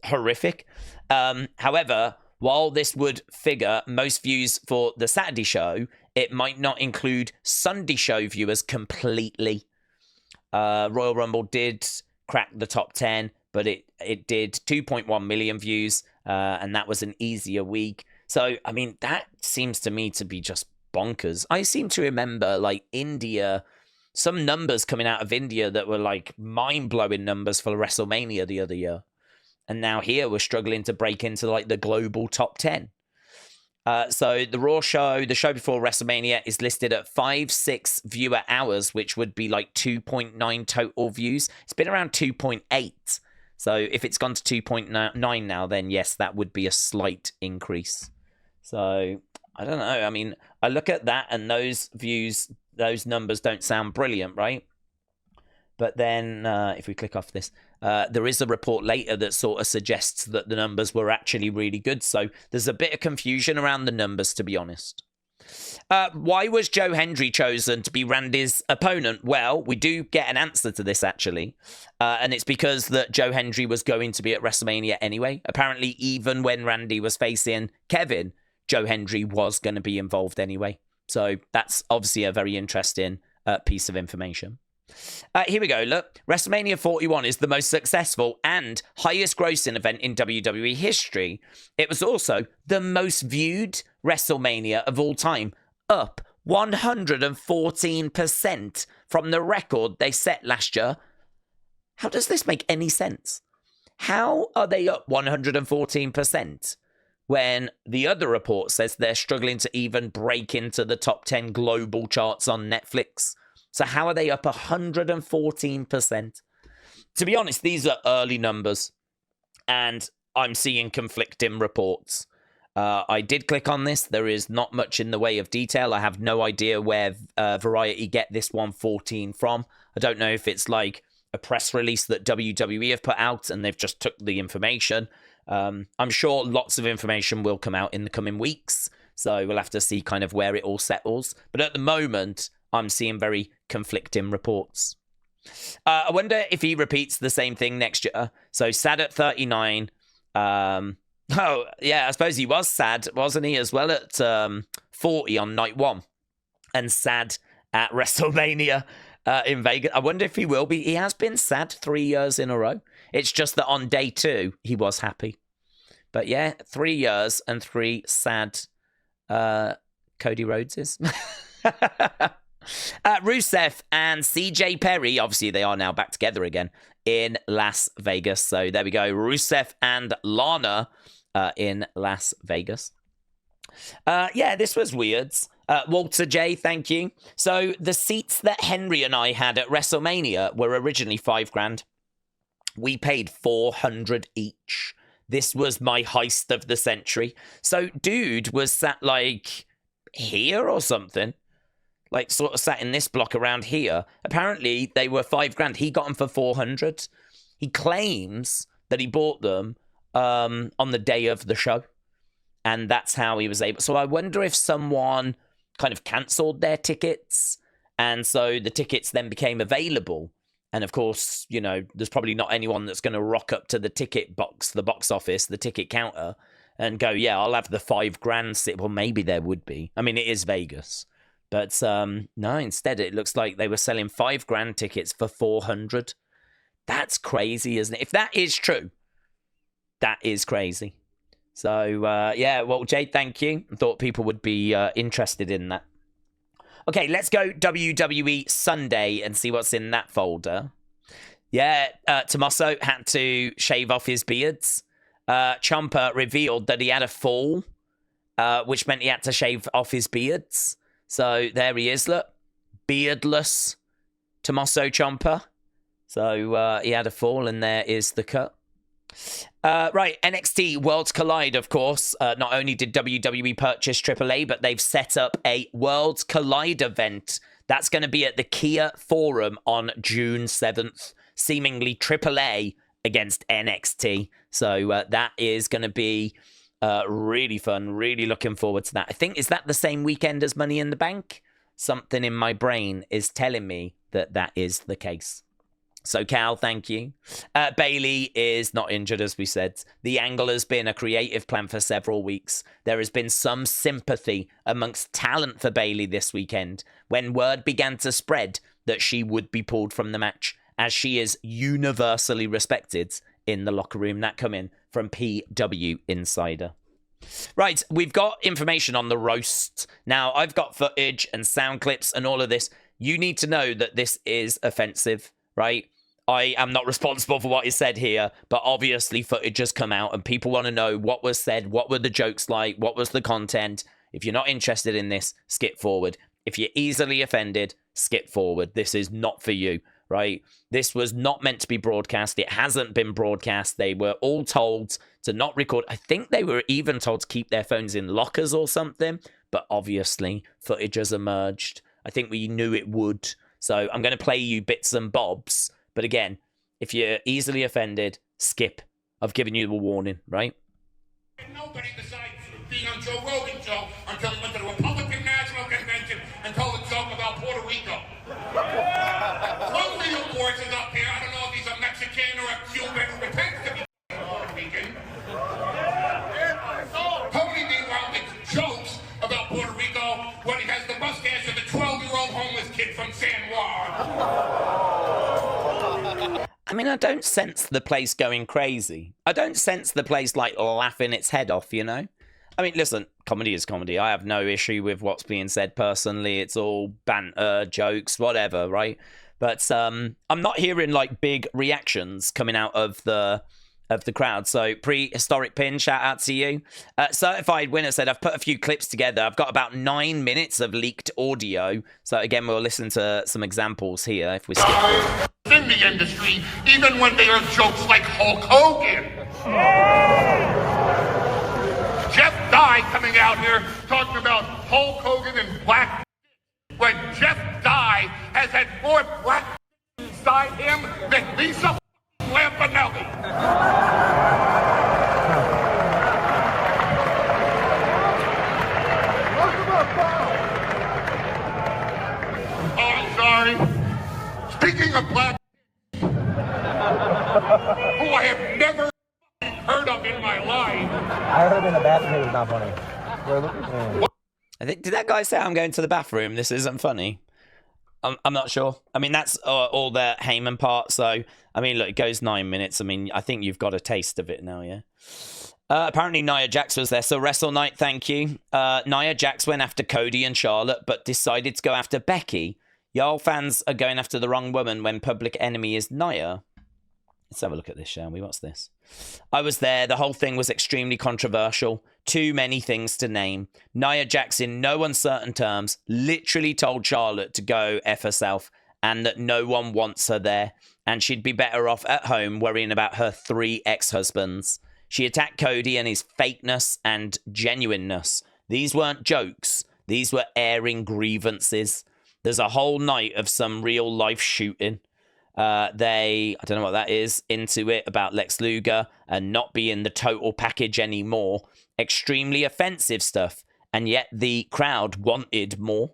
horrific. However, while this would figure most views for the Saturday show, it might not include Sunday show viewers completely. Royal Rumble did crack the top 10, but it did 2.1 million views, and that was an easier week. So, I mean, that seems to me to be just bonkers. I seem to remember, like, India, some numbers coming out of India that were, like, mind-blowing numbers for WrestleMania the other year. And now here we're struggling to break into, like, the global top 10. So the Raw show, the show before WrestleMania, is listed at 5.6 viewer hours, which would be like 2.9 total views. It's been around 2.8. So if it's gone to 2.9 now, then yes, that would be a slight increase. So I don't know. I mean, I look at that and those views, those numbers don't sound brilliant, right? But then if we click off this, there is a report later that sort of suggests that the numbers were actually really good. So there's a bit of confusion around the numbers, to be honest. Why was Joe Hendry chosen to be Randy's opponent? Well, we do get an answer to this, actually. And it's because that Joe Hendry was going to be at WrestleMania anyway. Apparently, even when Randy was facing Kevin, Joe Hendry was going to be involved anyway. So that's obviously a very interesting piece of information. Here we go. Look, WrestleMania 41 is the most successful and highest grossing event in WWE history. It was also the most viewed WrestleMania of all time, up 114% from the record they set last year. How does this make any sense? How are they up 114% when the other report says they're struggling to even break into the top 10 global charts on Netflix? So how are they up 114%? To be honest, these are early numbers, and I'm seeing conflicting reports. I did click on this. There is not much in the way of detail. I have no idea where Variety get this 114 from. I don't know if it's like a press release that WWE have put out and they've just took the information. I'm sure lots of information will come out in the coming weeks, so we'll have to see kind of where it all settles. But at the moment, I'm seeing very conflicting reports. I wonder if he repeats the same thing next year. So sad at 39. Oh, yeah, I suppose he was sad, wasn't he, as well at 40 on night 1 and sad at WrestleMania in Vegas. I wonder if he will be. He has been sad 3 years in a row. It's just that on day 2, he was happy. But yeah, 3 years and 3 sad Cody Rhodeses. Rusev and CJ Perry, obviously they are now back together again in Las Vegas. So there we go. Rusev and Lana in Las Vegas. Yeah, this was weird. Walter J, thank you. So the seats that Henry and I had at WrestleMania were originally $5,000. We paid $400 each. This was my heist of the century. So dude was sat like here or something. Like sort of sat in this block around here. Apparently they were $5,000. He got them for $400. He claims that he bought them on the day of the show. And that's how he was able. So I wonder if someone kind of cancelled their tickets. And so the tickets then became available. And of course, you know, there's probably not anyone that's going to rock up to the ticket box, the box office, the ticket counter and go, yeah, I'll have the $5,000 sit. Well, maybe there would be. I mean, it is Vegas. But no, instead, it looks like they were selling $5,000 tickets for $400. That's crazy, isn't it? If that is true, that is crazy. So, yeah, well, Jade, thank you. I thought people would be interested in that. Okay, let's go WWE Sunday and see what's in that folder. Yeah, Tomasso had to shave off his beards. Ciampa revealed that he had a fall, which meant he had to shave off his beards. So there he is, look. Beardless Tomasso Ciampa. So he had a fall and there is the cut. Right, NXT Worlds Collide, of course. Not only did WWE purchase AAA, but they've set up a Worlds Collide event. That's going to be at the Kia Forum on June 7th. Seemingly AAA against NXT. So that is going to be really fun. Really looking forward to that. I think, is that the same weekend as Money in the Bank? Something in my brain is telling me that that is the case. So, Cal, thank you. Bayley is not injured, as we said. The angle has been a creative plan for several weeks. There has been some sympathy amongst talent for Bayley this weekend when word began to spread that she would be pulled from the match, as she is universally respected in the locker room. That come in from PW Insider. Right, we've got information on the roast. Now, I've got footage and sound clips and all of this. You need to know that this is offensive. Right? I am not responsible for what is said here, but obviously footage has come out and people want to know what was said, what were the jokes like, what was the content. If you're not interested in this, skip forward. If you're easily offended, skip forward. This is not for you, right? This was not meant to be broadcast. It hasn't been broadcast. They were all told to not record. I think they were even told to keep their phones in lockers or something, but obviously footage has emerged. I think we knew it would. So I'm going to play you bits and bobs. But again, if you're easily offended, skip. I've given you the warning, right? Nobody besides being on Joe Rogan's show until he went to the Republican National Convention and told a joke about Puerto Rico. One of the voices up here, I don't know if he's a Mexican or a Cuban, pretends to be Puerto Rican. Tony, meanwhile, makes jokes about Puerto Rico when he has the mustache of the 12-year-old homeless kid from San Juan. I mean, I don't sense the place going crazy. I don't sense the place, like, laughing its head off, you know? I mean, listen, comedy is comedy. I have no issue with what's being said personally. It's all banter, jokes, whatever, right? But I'm not hearing, like, big reactions coming out of the crowd. So Prehistoric Pin, shout out to you. Certified Winner said, I've put a few clips together. I've got about 9 minutes of leaked audio. So again, we'll listen to some examples here if we skip forward. In the industry, even when they are jokes like Hulk Hogan. Jeff Dye coming out here talking about Hulk Hogan and black when Jeff Dye has had more black inside him than Lisa Lampanelli. Oh, I'm sorry. Speaking of black, who I have never heard of in my life, I heard in the bathroom it was not funny. I think, did that guy say I'm going to the bathroom? This isn't funny. I'm not sure. I mean, that's all the Heyman part. So, I mean, look, it goes 9 minutes. I mean, I think you've got a taste of it now, yeah? Apparently, Nia Jax was there. So, Wrestle Night, thank you. Nia Jax went after Cody and Charlotte, but decided to go after Becky. Y'all fans are going after the wrong woman when public enemy is Nia. Let's have a look at this, shall we? What's this? I was there. The whole thing was extremely controversial. Too many things to name. Nia Jax, in no uncertain terms, literally told Charlotte to go F herself and that no one wants her there and she'd be better off at home worrying about her 3 ex-husbands. She attacked Cody and his fakeness and genuineness. These weren't jokes. These were airing grievances. There's a whole night of some real-life shooting. I don't know what that is, into it about Lex Luger and not being the total package anymore. Extremely offensive stuff, and yet the crowd wanted more.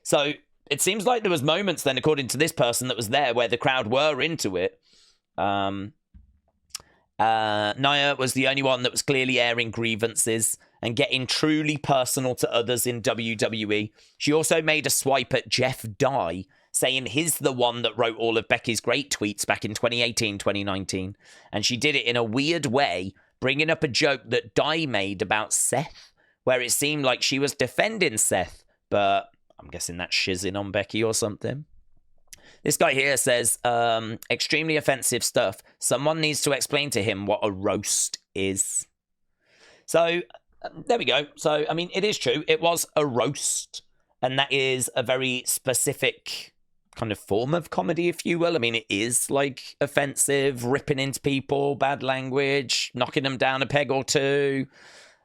So it seems like there was moments then, according to this person that was there, where the crowd were into it. Nia was the only one that was clearly airing grievances and getting truly personal to others in WWE. She also made a swipe at Jeff Dye, saying he's the one that wrote all of Becky's great tweets back in 2018, 2019. And she did it in a weird way, bringing up a joke that Dye made about Seth, where it seemed like she was defending Seth, but I'm guessing that's shizzing on Becky or something. This guy here says, extremely offensive stuff. Someone needs to explain to him what a roast is. So, there we go. So, I mean, it is true. It was a roast, and that is a very specific kind of form of comedy, if you will. I mean, it is like offensive, ripping into people, bad language, knocking them down a peg or two.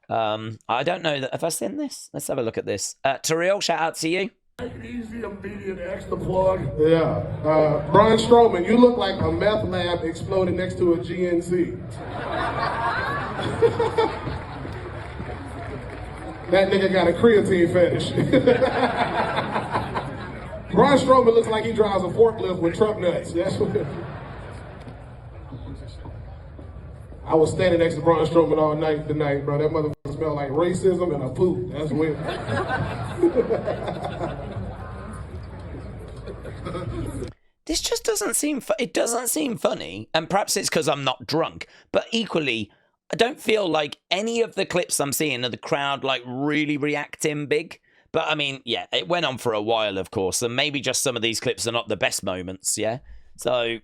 I don't know that. Have I seen this? Let's have a look at this. Terrell, shout out to you. Easy, immediate, extra plug. Yeah. Braun Strowman, you look like a meth lab exploded next to a GNC. That nigga got a creatine fetish. Braun Strowman looks like he drives a forklift with truck nuts. That's what. I was standing next to Braun Strowman all night tonight, bro. That motherfucker smelled like racism and a poop. That's weird. This just doesn't seem. It doesn't seem funny, and perhaps it's because I'm not drunk. But equally, I don't feel like any of the clips I'm seeing are the crowd like really reacting big. But I mean, yeah, it went on for a while, of course, and maybe just some of these clips are not the best moments, yeah? So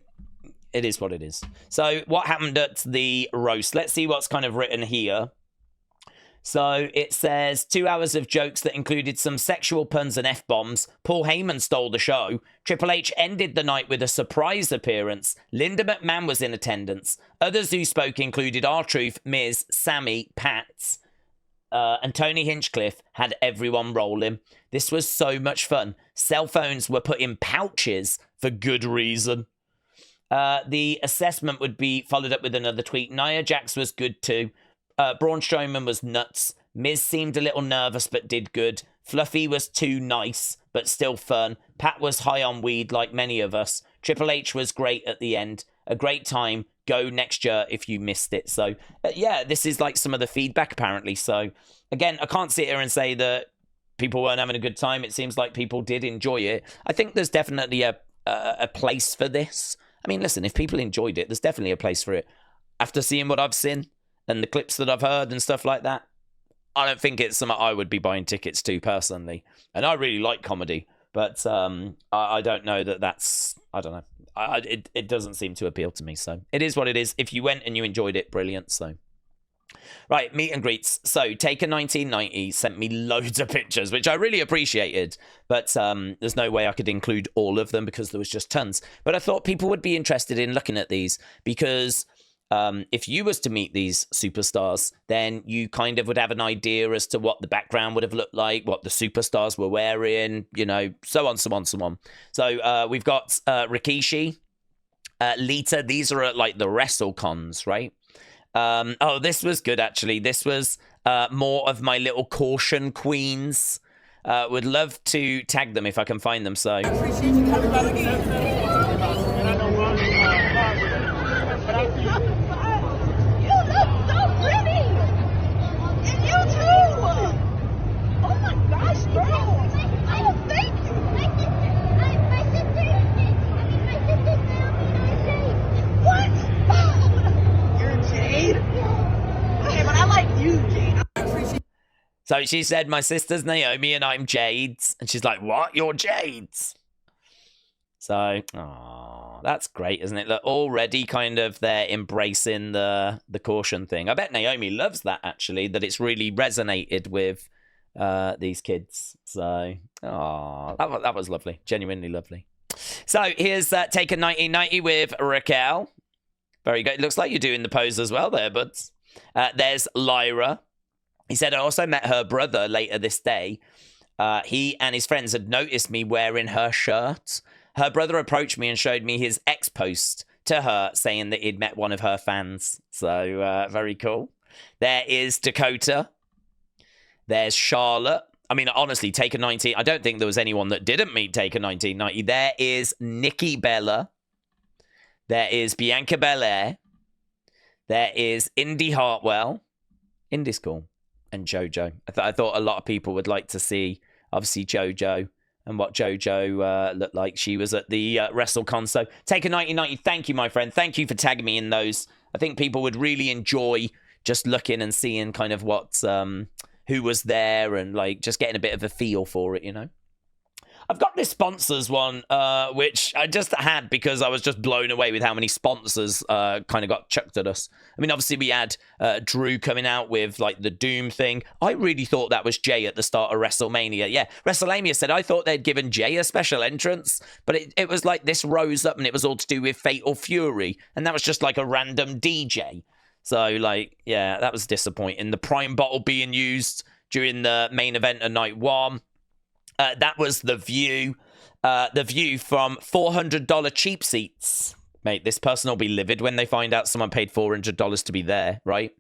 it is what it is. So what happened at the roast? Let's see what's kind of written here. So it says 2 hours of jokes that included some sexual puns and F-bombs. Paul Heyman stole the show. Triple H ended the night with a surprise appearance. Linda McMahon was in attendance. Others who spoke included R-Truth, Miz, Sammy, Pat, and Tony Hinchcliffe. Had everyone rolling. This was so much fun. Cell phones were put in pouches for good reason. The assessment would be followed up with another tweet. Nia Jax was good too. Braun Strowman was nuts. Miz seemed a little nervous but did good. Fluffy was too nice but still fun. Pat was high on weed like many of us. Triple H was great at the end. A great time. Go next year if you missed it. So, yeah, this is like some of the feedback apparently. So, again, I can't sit here and say that people weren't having a good time. It seems like people did enjoy it. I think there's definitely a place for this. I mean, listen, if people enjoyed it, there's definitely a place for it. After seeing what I've seen and the clips that I've heard and stuff like that, I don't think it's something I would be buying tickets to personally. And I really like comedy, but I don't know that that's, I don't know. It doesn't seem to appeal to me. So it is what it is. If you went and you enjoyed it, brilliant. So, right, meet and greets. So Taker 1990 sent me loads of pictures, which I really appreciated. But there's no way I could include all of them because there was just tons. But I thought people would be interested in looking at these because if you was to meet these superstars, then you kind of would have an idea as to what the background would have looked like, what the superstars were wearing, you know, so on, so on, so on. So we've got Rikishi, Lita. These are at, like, the WrestleCons, right? Oh, this was good, actually. This was more of my little caution queens. Would love to tag them if I can find them, so... So she said, my sister's Naomi and I'm Jade's. And she's like, what? You're Jade's? So, that's great, isn't it? Look, already kind of they're embracing the caution thing. I bet Naomi loves that, actually, that it's really resonated with these kids. So, that was lovely. Genuinely lovely. So, here's Taken 1990 with Raquel. Very good. It looks like you're doing the pose as well there, buds. There's Lyra. He said, I also met her brother later this day. He and his friends had noticed me wearing her shirt. Her brother approached me and showed me his ex-post to her, saying that he'd met one of her fans. So, very cool. There is Dakota. There's Charlotte. I mean, honestly, Taker 19. I don't think there was anyone that didn't meet Taker 1990. There is Nikki Bella. There is Bianca Belair. There is Indy Hartwell. Indy's cool. And JoJo. I thought a lot of people would like to see, obviously, JoJo and what JoJo looked like. She was at the WrestleCon. So, Taker 1990, thank you, my friend. Thank you for tagging me in those. I think people would really enjoy just looking and seeing kind of what, who was there and like just getting a bit of a feel for it, you know. I've got this sponsors one, which I just had because I was just blown away with how many sponsors kind of got chucked at us. I mean, obviously we had Drew coming out with like the Doom thing. I really thought that was Jey at the start of WrestleMania. Yeah, WrestleMania said I thought they'd given Jey a special entrance, but it was like this rose up and it was all to do with Fatal Fury. And that was just like a random DJ. So like, yeah, that was disappointing. The Prime bottle being used during the main event of night one. That was The View. The View from $400 cheap seats. Mate, this person will be livid when they find out someone paid $400 to be there, right?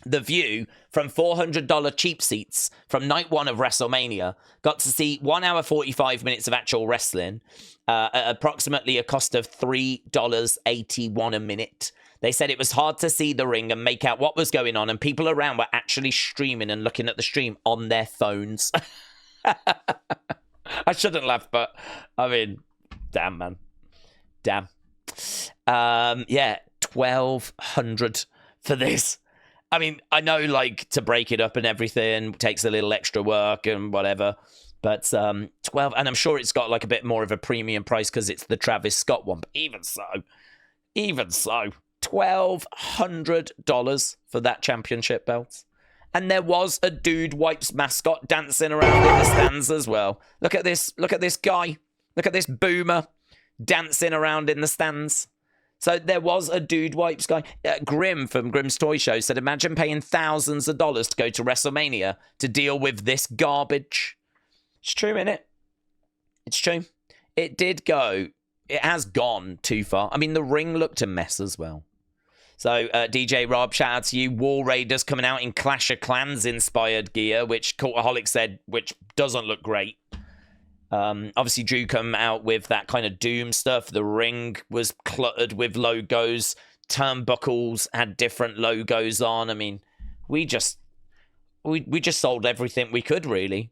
The View from $400 cheap seats from night one of WrestleMania got to see 1 hour 45 minutes of actual wrestling at approximately a cost of $3.81 a minute. They said it was hard to see the ring and make out what was going on, and people around were actually streaming and looking at the stream on their phones. I shouldn't laugh, but I mean, damn, man. Damn. Yeah, $1,200 for this. I mean, I know, like, to break it up and everything takes a little extra work and whatever, but 12, and I'm sure it's got like a bit more of a premium price because it's the Travis Scott one. But even so, $1,200 for that championship belt. And there was a Dude Wipes mascot dancing around in the stands as well. Look at this guy. Look at this boomer dancing around in the stands. So there was a Dude Wipes guy. Grim from Grimm's Toy Show said, imagine paying thousands of dollars to go to WrestleMania to deal with this garbage. It's true, innit? It's true. It has gone too far. I mean, the ring looked a mess as well. So, DJ Rob, shout out to you. War Raiders coming out in Clash of Clans inspired gear, which Cultaholic said, which doesn't look great. Obviously, Drew come out with that kind of Doom stuff. The ring was cluttered with logos. Turnbuckles had different logos on. I mean, we just sold everything we could, really.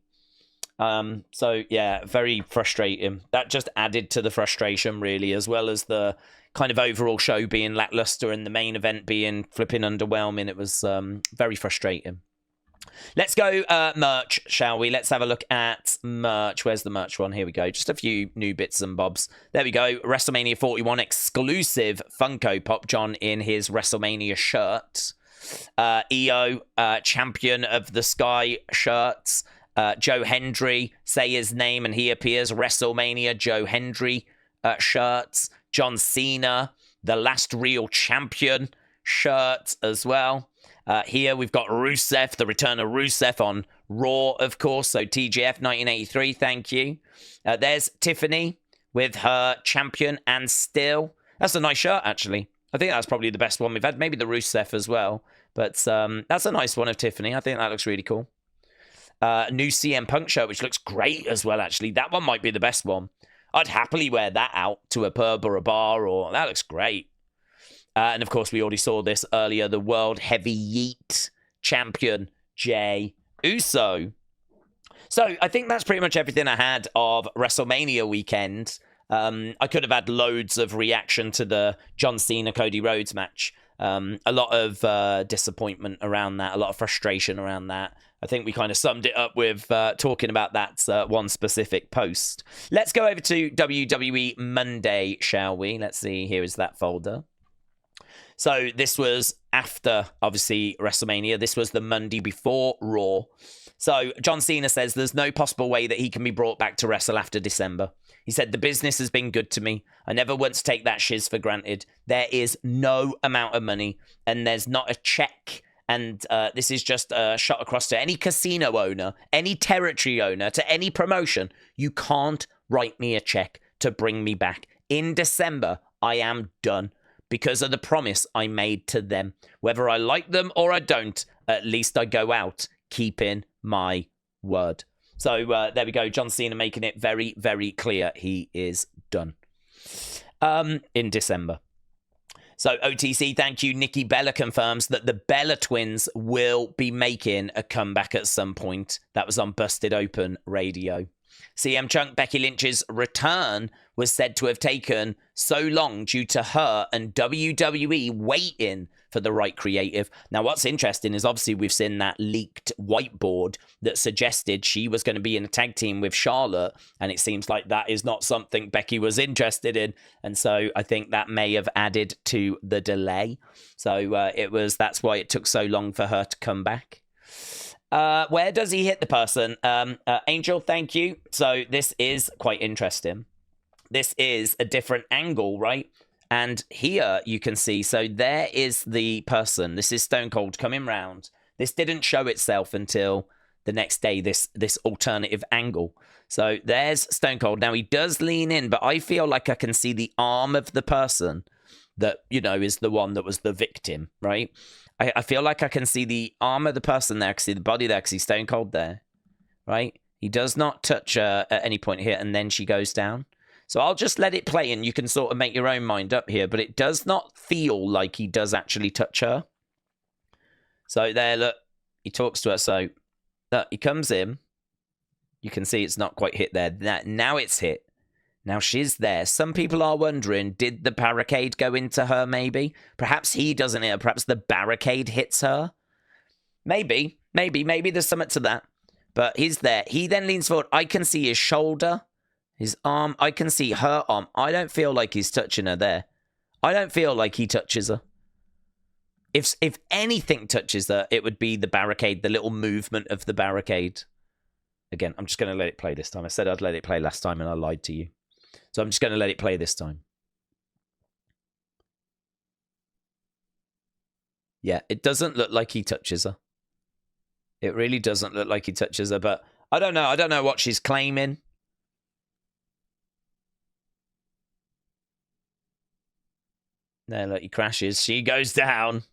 So, yeah, very frustrating. That just added to the frustration, really, as well as the kind of overall show being lackluster and the main event being flipping underwhelming. It was very frustrating. Let's go merch, shall we? Let's have a look at merch. Where's the merch one? Here we go. Just a few new bits and bobs. There we go. WrestleMania 41 exclusive Funko Pop John in his WrestleMania shirt. EO, Champion of the Sky shirts. Joe Hendry, say his name and he appears. WrestleMania Joe Hendry shirts. John Cena, the last real champion shirt as well. Here we've got Rusev, the return of Rusev on Raw, of course. So TGF 1983, thank you. There's Tiffany with her champion and still. That's a nice shirt, actually. I think that's probably the best one we've had. Maybe the Rusev as well. But that's a nice one of Tiffany. I think that looks really cool. New CM Punk shirt, which looks great as well, actually. That one might be the best one. I'd happily wear that out to a pub or a bar, or that looks great. And of course, we already saw this earlier, the World Heavy Yeet champion, Jey Uso. So I think that's pretty much everything I had of WrestleMania weekend. I could have had loads of reaction to the John Cena, Cody Rhodes match. A lot of disappointment around that, a lot of frustration around that. I think we kind of summed it up with talking about that one specific post. Let's go over to WWE Monday, shall we? Let's see. Here is that folder. So this was after, obviously, WrestleMania. This was the Monday before Raw. So John Cena says there's no possible way that he can be brought back to wrestle after December. He said, the business has been good to me. I never once take that shiz for granted. There is no amount of money, and there's not a check. And this is just a shot across to any casino owner, any territory owner, to any promotion. You can't write me a check to bring me back. In December, I am done because of the promise I made to them. Whether I like them or I don't, at least I go out keeping my word. So there we go. John Cena making it very, very clear he is done in December. So OTC, thank you. Nikki Bella confirms that the Bella twins will be making a comeback at some point. That was on Busted Open Radio. CM Chunk, Becky Lynch's return was said to have taken so long due to her and WWE waiting for the right creative. Now, what's interesting is obviously we've seen that leaked whiteboard that suggested she was going to be in a tag team with Charlotte, and it seems like that is not something Becky was interested in, and so I think that may have added to the delay. So that's why it took so long for her to come back. Where does he hit the person? Angel, thank you. So this is quite interesting. This is a different angle, right? And here you can see, so there is the person. This is Stone Cold coming round. This didn't show itself until the next day, this alternative angle. So there's Stone Cold. Now he does lean in, but I feel like I can see the arm of the person that, is the one that was the victim, right? I feel like I can see the arm of the person there. I can see the body there. I can see Stone Cold there, right? He does not touch her at any point here, and then she goes down. So I'll just let it play, and you can sort of make your own mind up here, but it does not feel like he does actually touch her. So there, look, he talks to her. So look, he comes in. You can see it's not quite hit there. Now it's hit. Now she's there. Some people are wondering, did the barricade go into her maybe? Perhaps he doesn't hit her. Perhaps the barricade hits her. Maybe there's something to that. But he's there. He then leans forward. I can see his shoulder, his arm. I can see her arm. I don't feel like he's touching her there. I don't feel like he touches her. If anything touches her, it would be the barricade, the little movement of the barricade. Again, I'm just going to let it play this time. I said I'd let it play last time and I lied to you. So I'm just going to let it play this time. Yeah, it doesn't look like he touches her. It really doesn't look like he touches her, but I don't know. I don't know what she's claiming. There, look, he crashes. She goes down.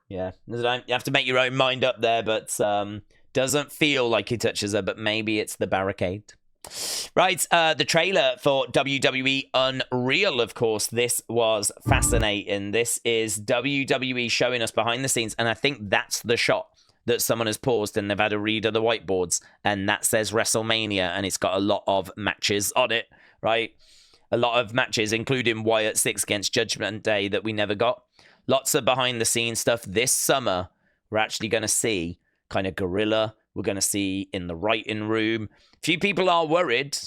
Yeah, you have to make your own mind up there, but doesn't feel like he touches her, but maybe it's the barricade. Right, the trailer for WWE Unreal, of course, this was fascinating. This is WWE showing us behind the scenes, and I think that's the shot that someone has paused and they've had a read of the whiteboards, and that says WrestleMania, and it's got a lot of matches on it, right? A lot of matches, including Wyatt 6 against Judgment Day that we never got. Lots of behind-the-scenes stuff. This summer, we're actually going to see kind of Gorilla. We're going to see in the writing room. A few people are worried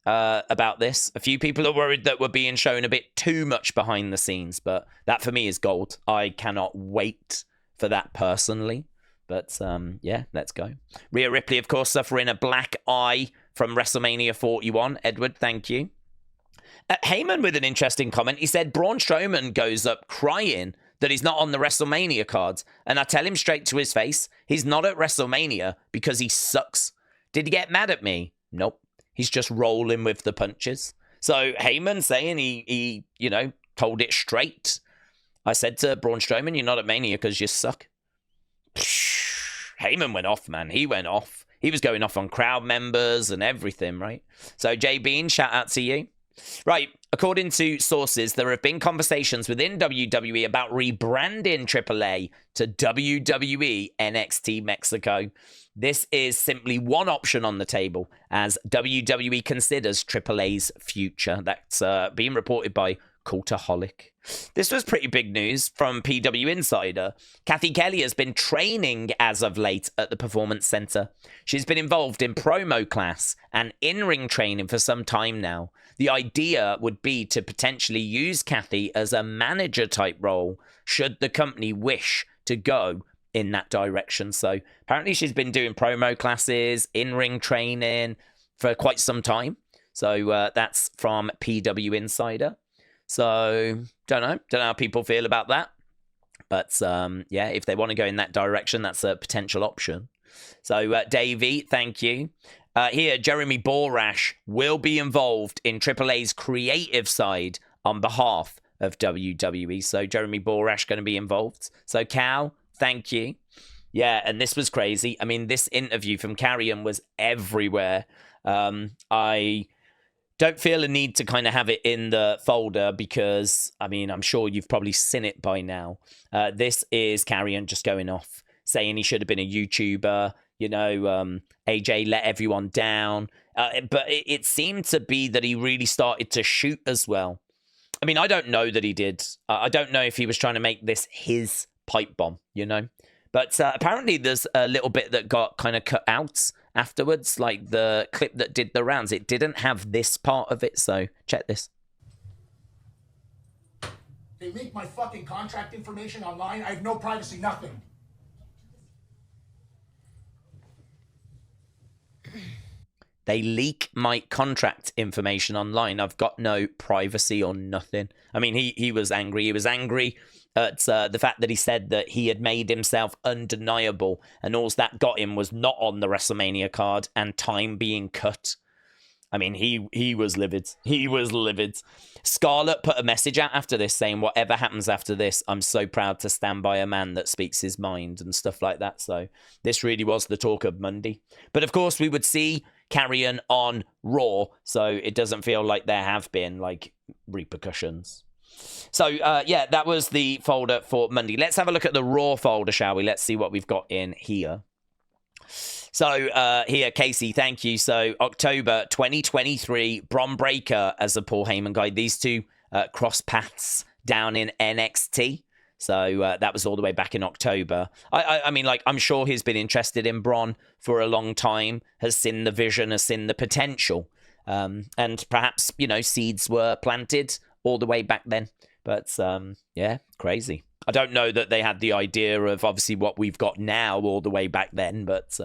about this. A few people are worried that we're being shown a bit too much behind the scenes, but that for me is gold. I cannot wait for that personally. But yeah, let's go. Rhea Ripley, of course, suffering a black eye from WrestleMania 41. Edward, thank you. Heyman with an interesting comment. He said Braun Strowman goes up crying that he's not on the WrestleMania cards. And I tell him straight to his face, he's not at WrestleMania because he sucks. Did he get mad at me? Nope. He's just rolling with the punches. So Heyman saying he told it straight. I said to Braun Strowman, you're not at Mania because you suck. Heyman went off, man. He went off. He was going off on crowd members and everything, right? So Jay Bean, shout out to you. Right, according to sources, there have been conversations within WWE about rebranding AAA to WWE NXT Mexico. This is simply one option on the table as WWE considers AAA's future. That's being reported by cultaholic. This was pretty big news from PW Insider. Cathy Kelley has been training as of late at the Performance Center. She's been involved in promo class and in-ring training for some time now. The idea would be to potentially use Cathy as a manager type role should the company wish to go in that direction. So apparently she's been doing promo classes, in-ring training for quite some time. So that's from PW Insider. So don't know how people feel about that. But yeah, if they want to go in that direction, that's a potential option. So Davey, thank you. Here, Jeremy Borash will be involved in AAA's creative side on behalf of WWE. So Jeremy Borash going to be involved. So Cal, thank you. Yeah, and this was crazy. I mean, this interview from Carrion was everywhere. I don't feel a need to kind of have it in the folder because, I mean, I'm sure you've probably seen it by now. This is Carrion just going off, saying he should have been a YouTuber. You know, AJ let everyone down. But it seemed to be that he really started to shoot as well. I mean, I don't know that he did. I don't know if he was trying to make this his pipe bomb, you know. But apparently there's a little bit that got kind of cut out afterwards, like the clip that did the rounds. It didn't have this part of it, so check this. They leaked my fucking contract information online. I have no privacy, nothing. They leak my contract information online. I've got no privacy or nothing. I mean, he was angry. He was angry at the fact that he said that he had made himself undeniable, and all that got him was not on the WrestleMania card and time being cut. I mean, he was livid. He was livid. Scarlett put a message out after this saying, whatever happens after this, I'm so proud to stand by a man that speaks his mind and stuff like that. So this really was the talk of Monday. But of course, we would see Carrion on Raw, so it doesn't feel like there have been like repercussions. So yeah, that was the folder for Monday. Let's have a look at the Raw folder, shall we? Let's see what we've got in here. So here, Casey, thank you. So October 2023, Bron Breakker as a Paul Heyman guy. These two cross paths down in NXT. So that was all the way back in October. I mean, like, I'm sure he's been interested in Bron for a long time, has seen the vision, has seen the potential. And perhaps, you know, seeds were planted all the way back then. But yeah, crazy. I don't know that they had the idea of obviously what we've got now all the way back then. But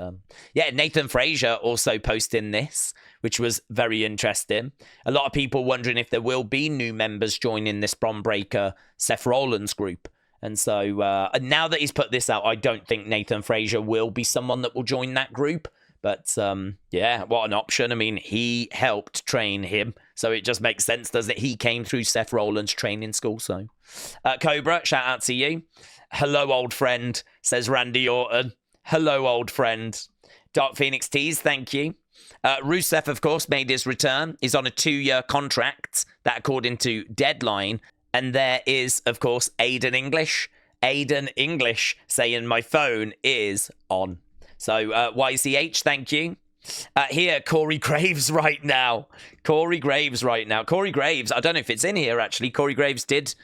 yeah, Nathan Frazier also posting this, which was very interesting. A lot of people wondering if there will be new members joining this Bron Breakker Seth Rollins group. And so now that he's put this out, I don't think Nathan Frazier will be someone that will join that group. But yeah, what an option. I mean, he helped train him. So it just makes sense, doesn't it? He came through Seth Rollins training school. So Cobra, shout out to you. Hello, old friend, says Randy Orton. Hello, old friend. Dark Phoenix Tees, thank you. Rusev, of course, made his return. He's on a 2-year contract, that according to Deadline. And there is, of course, Aiden English. Aiden English saying my phone is on. So, YCH, thank you. Here, Corey Graves right now. Corey Graves right now. Corey Graves, I don't know if it's in here, actually. Corey Graves did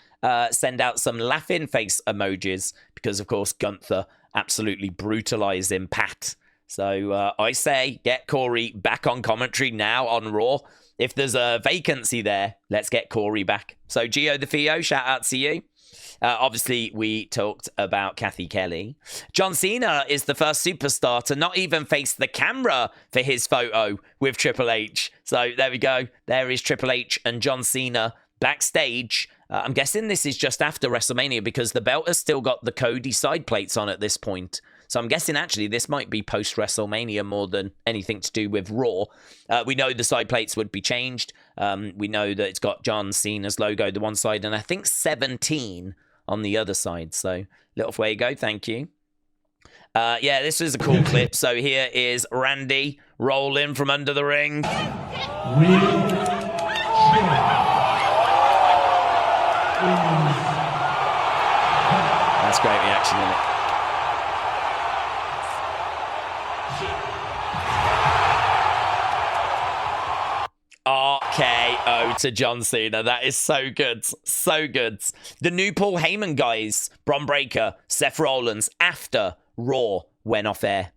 send out some laughing face emojis because, of course, Gunther absolutely brutalizing Pat. So, I say, get Corey back on commentary now on Raw. If there's a vacancy there, let's get Corey back. So, Gio the Theo, shout out to you. Obviously, we talked about Cathy Kelley. John Cena is the first superstar to not even face the camera for his photo with Triple H. So there we go. There is Triple H and John Cena backstage. I'm guessing this is just after WrestleMania because the belt has still got the Cody side plates on at this point. So I'm guessing actually this might be post-WrestleMania more than anything to do with Raw. We know the side plates would be changed. We know that it's got John Cena's logo the one side and I think 17 on the other side. So little way to go. Thank you. Yeah, this is a cool clip. So here is Randy rolling from under the ring. That's great reaction, isn't it? RKO to John Cena. That is so good. So good. The new Paul Heyman guys, Bron Breakker, Seth Rollins, after Raw went off air.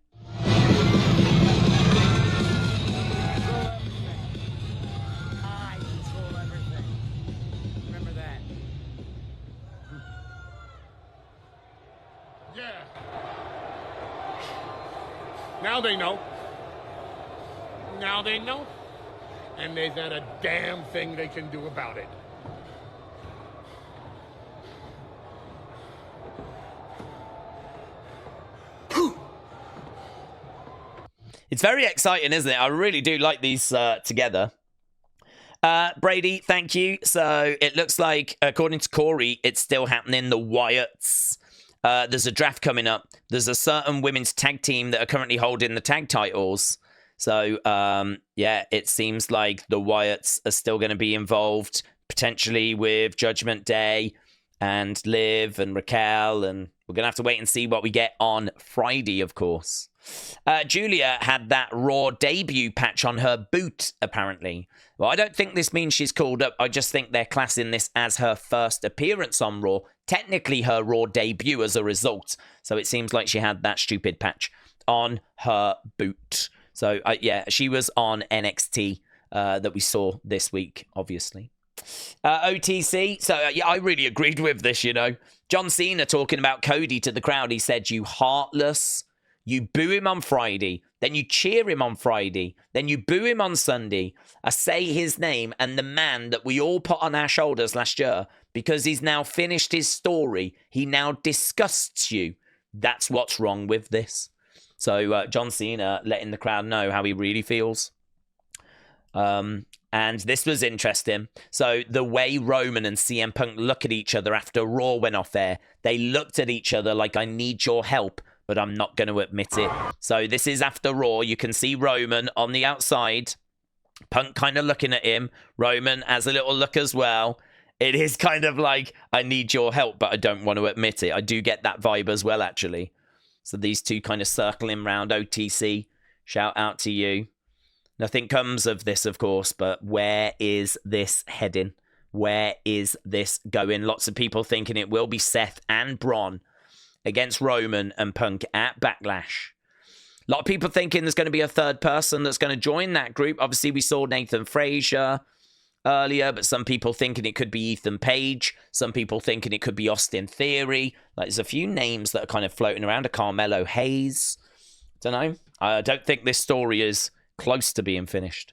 Now they know. Now they know. And there's not a damn thing they can do about it. It's very exciting, isn't it? I really do like these together. Brady, thank you. So it looks like, according to Corey, it's still happening. The Wyatts. There's a draft coming up. There's a certain women's tag team that are currently holding the tag titles. So, yeah, it seems like the Wyatts are still going to be involved, potentially with Judgment Day and Liv and Raquel. And we're going to have to wait and see what we get on Friday, of course. Julia had that Raw debut patch on her boot, apparently. Well, I don't think this means she's called up. I just think they're classing this as her first appearance on Raw. Technically her Raw debut as a result. So it seems like she had that stupid patch on her boot. So, yeah, she was on NXT that we saw this week, obviously. OTC. So, yeah, I really agreed with this, you know. John Cena talking about Cody to the crowd. He said, "You heartless." You boo him on Friday, then you cheer him on Friday, then you boo him on Sunday. I say his name and the man that we all put on our shoulders last year because he's now finished his story. He now disgusts you. That's what's wrong with this. So John Cena letting the crowd know how he really feels. And this was interesting. So the way Roman and CM Punk look at each other after Raw went off air, they looked at each other like, I need your help, but I'm not going to admit it. So this is after Raw. You can see Roman on the outside. Punk kind of looking at him. Roman has a little look as well. It is kind of like, I need your help, but I don't want to admit it. I do get that vibe as well, actually. So these two kind of circling round. OTC, shout out to you. Nothing comes of this, of course, but where is this heading? Where is this going? Lots of people thinking it will be Seth and Braun against Roman and Punk at Backlash. A lot of people thinking there's going to be a third person that's going to join that group. Obviously, we saw Nathan Frazier earlier, but some people thinking it could be Ethan Page. Some people thinking it could be Austin Theory. Like, there's a few names that are kind of floating around. A Carmelo Hayes. Don't know. I don't think this story is close to being finished.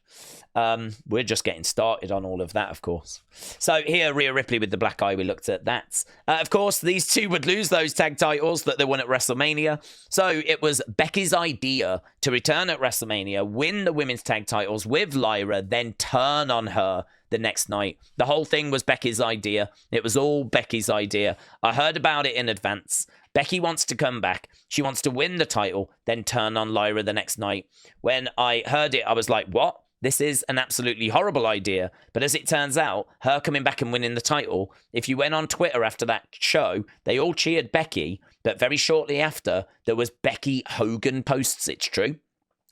We're just getting started on all of that, of course. So here, Rhea Ripley with the black eye, we looked at that. Of course, these two would lose those tag titles that they won at WrestleMania. So it was Becky's idea to return at WrestleMania, win the women's tag titles with Lyra, then turn on her the next night. The whole thing was Becky's idea. It was all Becky's idea. I heard about it in advance. Becky wants to come back. She wants to win the title, then turn on Lyra the next night. When I heard it, I was like, what? This is an absolutely horrible idea. But as it turns out, her coming back and winning the title, if you went on Twitter after that show, they all cheered Becky, but very shortly after, there was Becky Hogan posts, it's true.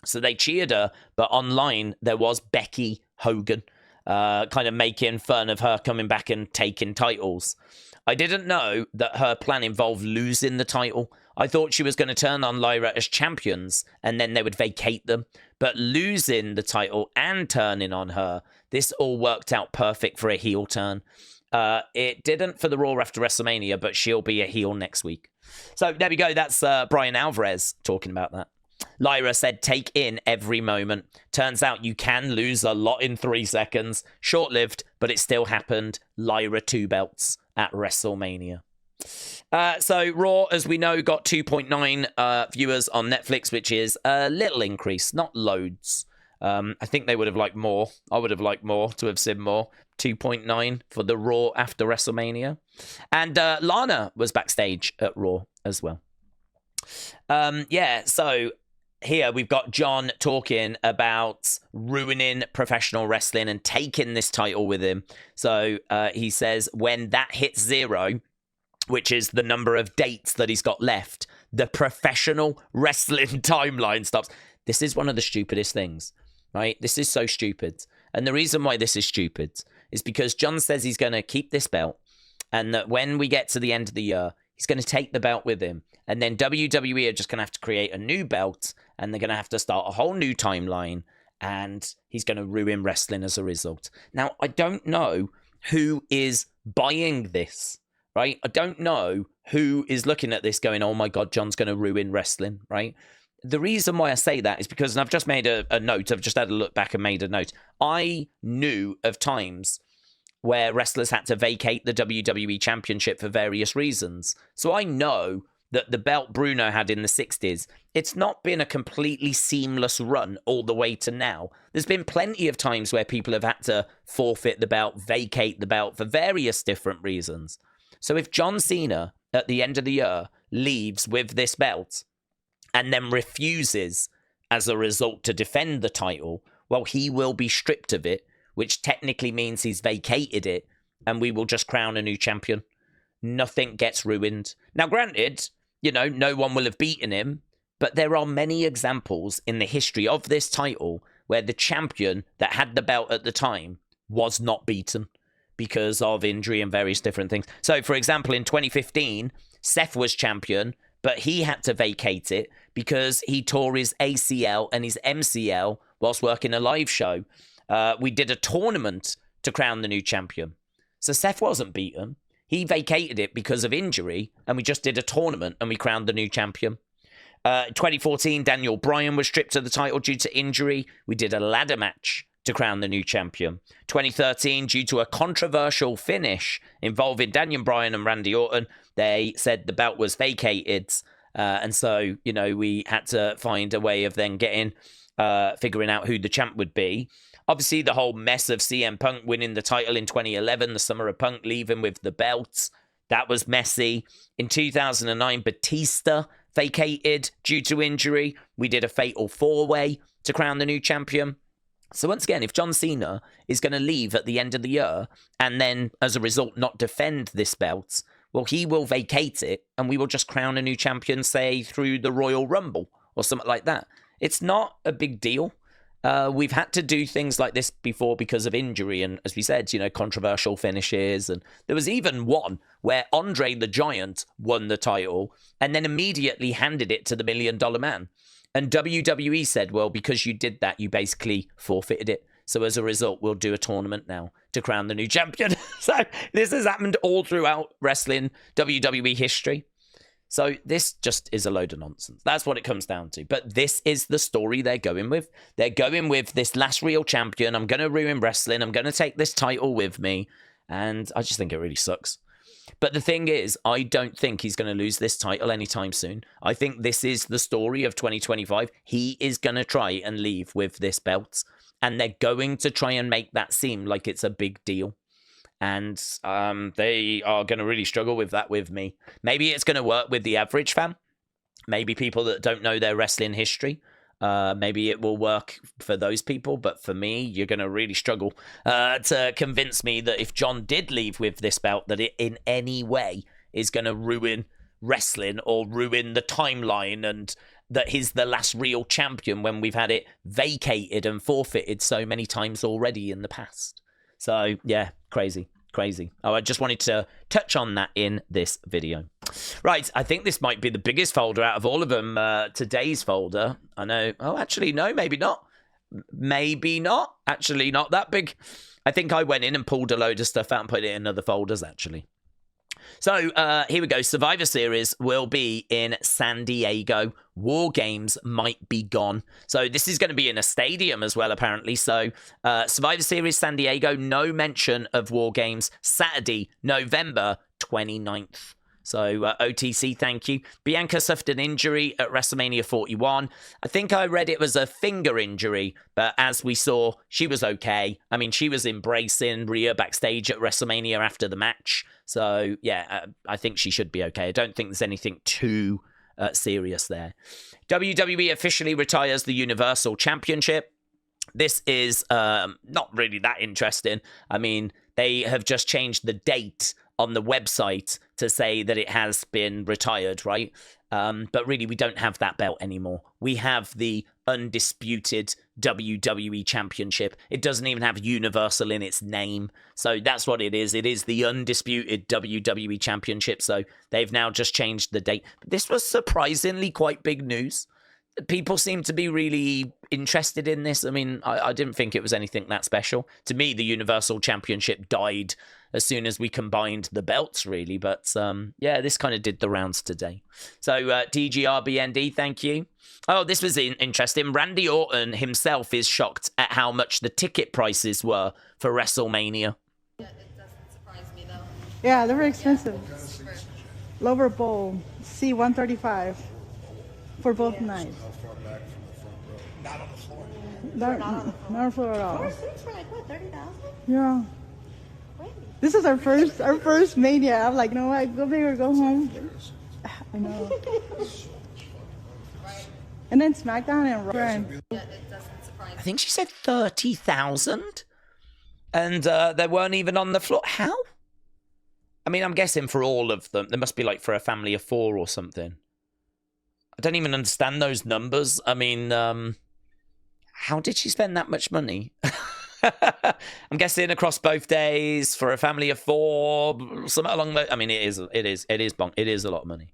So they cheered her, but online, there was Becky Hogan, kind of making fun of her coming back and taking titles. I didn't know that her plan involved losing the title. I thought she was going to turn on Lyra as champions and then they would vacate them. But losing the title and turning on her, this all worked out perfect for a heel turn. It didn't for the Raw after WrestleMania, but she'll be a heel next week. So there we go. That's Brian Alvarez talking about that. Lyra said, take in every moment. Turns out you can lose a lot in 3 seconds. Short-lived, but it still happened. Lyra 2 belts at WrestleMania. So Raw, as we know, got 2.9 viewers on Netflix, which is a little increase, not loads. I think they would have liked more. I would have liked more to have seen more. 2.9 for the Raw after WrestleMania. And Lana was backstage at Raw as well. Yeah, so here we've got John talking about ruining professional wrestling and taking this title with him. So he says when that hits 0, which is the number of dates that he's got left, the professional wrestling timeline stops. This is one of the stupidest things, right? This is so stupid. And the reason why this is stupid is because John says he's going to keep this belt, and that when we get to the end of the year, he's going to take the belt with him. And then WWE are just going to have to create a new belt, and they're going to have to start a whole new timeline, and he's going to ruin wrestling as a result. Now, I don't know who is buying this, right? I don't know who is looking at this going, oh my God, John's going to ruin wrestling, right? The reason why I say that is because, and I've just made a note, I've just had a look back and made a note. I knew of times where wrestlers had to vacate the WWE Championship for various reasons. So I know that the belt Bruno had in the 60s, it's not been a completely seamless run all the way to now. There's been plenty of times where people have had to forfeit the belt, vacate the belt for various different reasons. So if John Cena, at the end of the year, leaves with this belt and then refuses, as a result, to defend the title, well, he will be stripped of it, which technically means he's vacated it, and we will just crown a new champion. Nothing gets ruined. Now, granted, you know, no one will have beaten him, but there are many examples in the history of this title where the champion that had the belt at the time was not beaten because of injury and various different things. So, for example, in 2015, Seth was champion, but he had to vacate it because he tore his ACL and his MCL whilst working a live show. We did a tournament to crown the new champion. So Seth wasn't beaten. He vacated it because of injury, and we just did a tournament and we crowned the new champion. 2014, Daniel Bryan was stripped of the title due to injury. We did a ladder match to crown the new champion. 2013, due to a controversial finish involving Daniel Bryan and Randy Orton, they said the belt was vacated. And so, you know, we had to find a way of then figuring out who the champ would be. Obviously, the whole mess of CM Punk winning the title in 2011, the summer of Punk leaving with the belt, that was messy. In 2009, Batista vacated due to injury. We did a fatal four-way to crown the new champion. So once again, if John Cena is going to leave at the end of the year and then, as a result, not defend this belt, well, he will vacate it and we will just crown a new champion, say, through the Royal Rumble or something like that. It's not a big deal. We've had to do things like this before because of injury and, as we said, you know, controversial finishes. And there was even one where Andre the Giant won the title and then immediately handed it to the $1 Million Man. And WWE said, well, because you did that, you basically forfeited it. So as a result, we'll do a tournament now to crown the new champion. So this has happened all throughout wrestling WWE history. So this just is a load of nonsense. That's what it comes down to. But this is the story they're going with. They're going with this last real champion. I'm going to ruin wrestling. I'm going to take this title with me. And I just think it really sucks. But the thing is, I don't think he's going to lose this title anytime soon. I think this is the story of 2025. He is going to try and leave with this belt. And they're going to try and make that seem like it's a big deal. And they are going to really struggle with that with me. Maybe it's going to work with the average fan. Maybe people that don't know their wrestling history. Maybe it will work for those people. But for me, you're going to really struggle to convince me that if John did leave with this belt, that it in any way is going to ruin wrestling or ruin the timeline and that he's the last real champion when we've had it vacated and forfeited so many times already in the past. So, yeah, crazy. Oh, I just wanted to touch on that in this video. Right, I think this might be the biggest folder out of all of them. Today's folder, I know. Oh, actually, no, maybe not. Maybe not. Actually, not that big. I think I went in and pulled a load of stuff out and put it in other folders, actually. So here we go. Survivor Series will be in San Diego. War Games might be gone. So this is going to be in a stadium as well, apparently. So Survivor Series San Diego, no mention of War Games. Saturday, November 29th. So OTC, thank you. Bianca suffered an injury at WrestleMania 41. I think I read it was a finger injury, but as we saw, she was okay. I mean, she was embracing Rhea backstage at WrestleMania after the match. So, yeah, I think she should be okay. I don't think there's anything too serious there. WWE officially retires the Universal Championship. This is not really that interesting. I mean, they have just changed the date on the website to say that it has been retired, right? But really, we don't have that belt anymore. We have the undisputed WWE Championship. It doesn't even have Universal in its name. So that's what it is. It is the undisputed WWE Championship. So they've now just changed the date. But this was surprisingly quite big news. People seem to be really interested in this. I mean, I didn't think it was anything that special. To me, the Universal Championship died as soon as we combined the belts, really. But yeah, this kind of did the rounds today. So DGRBND, thank you. Oh, this was interesting. Randy Orton himself is shocked at how much the ticket prices were for WrestleMania. Yeah, it doesn't surprise me though. Yeah, they were expensive. Lower bowl, C135 for both nights. Not on the floor. Not on the floor at all. 4 seats for like what, 30,000? Yeah. This is our first Mania. I'm like, no, go big or go home. I know. And then SmackDown and Raw. Yeah, it doesn't surprise me. I think she said 30,000, and they weren't even on the floor. How? I mean, I'm guessing for all of them, there must be like for a family of 4 or something. I don't even understand those numbers. I mean, how did she spend that much money? I'm guessing across both days for a family of 4, something along those. I mean, it is a lot of money.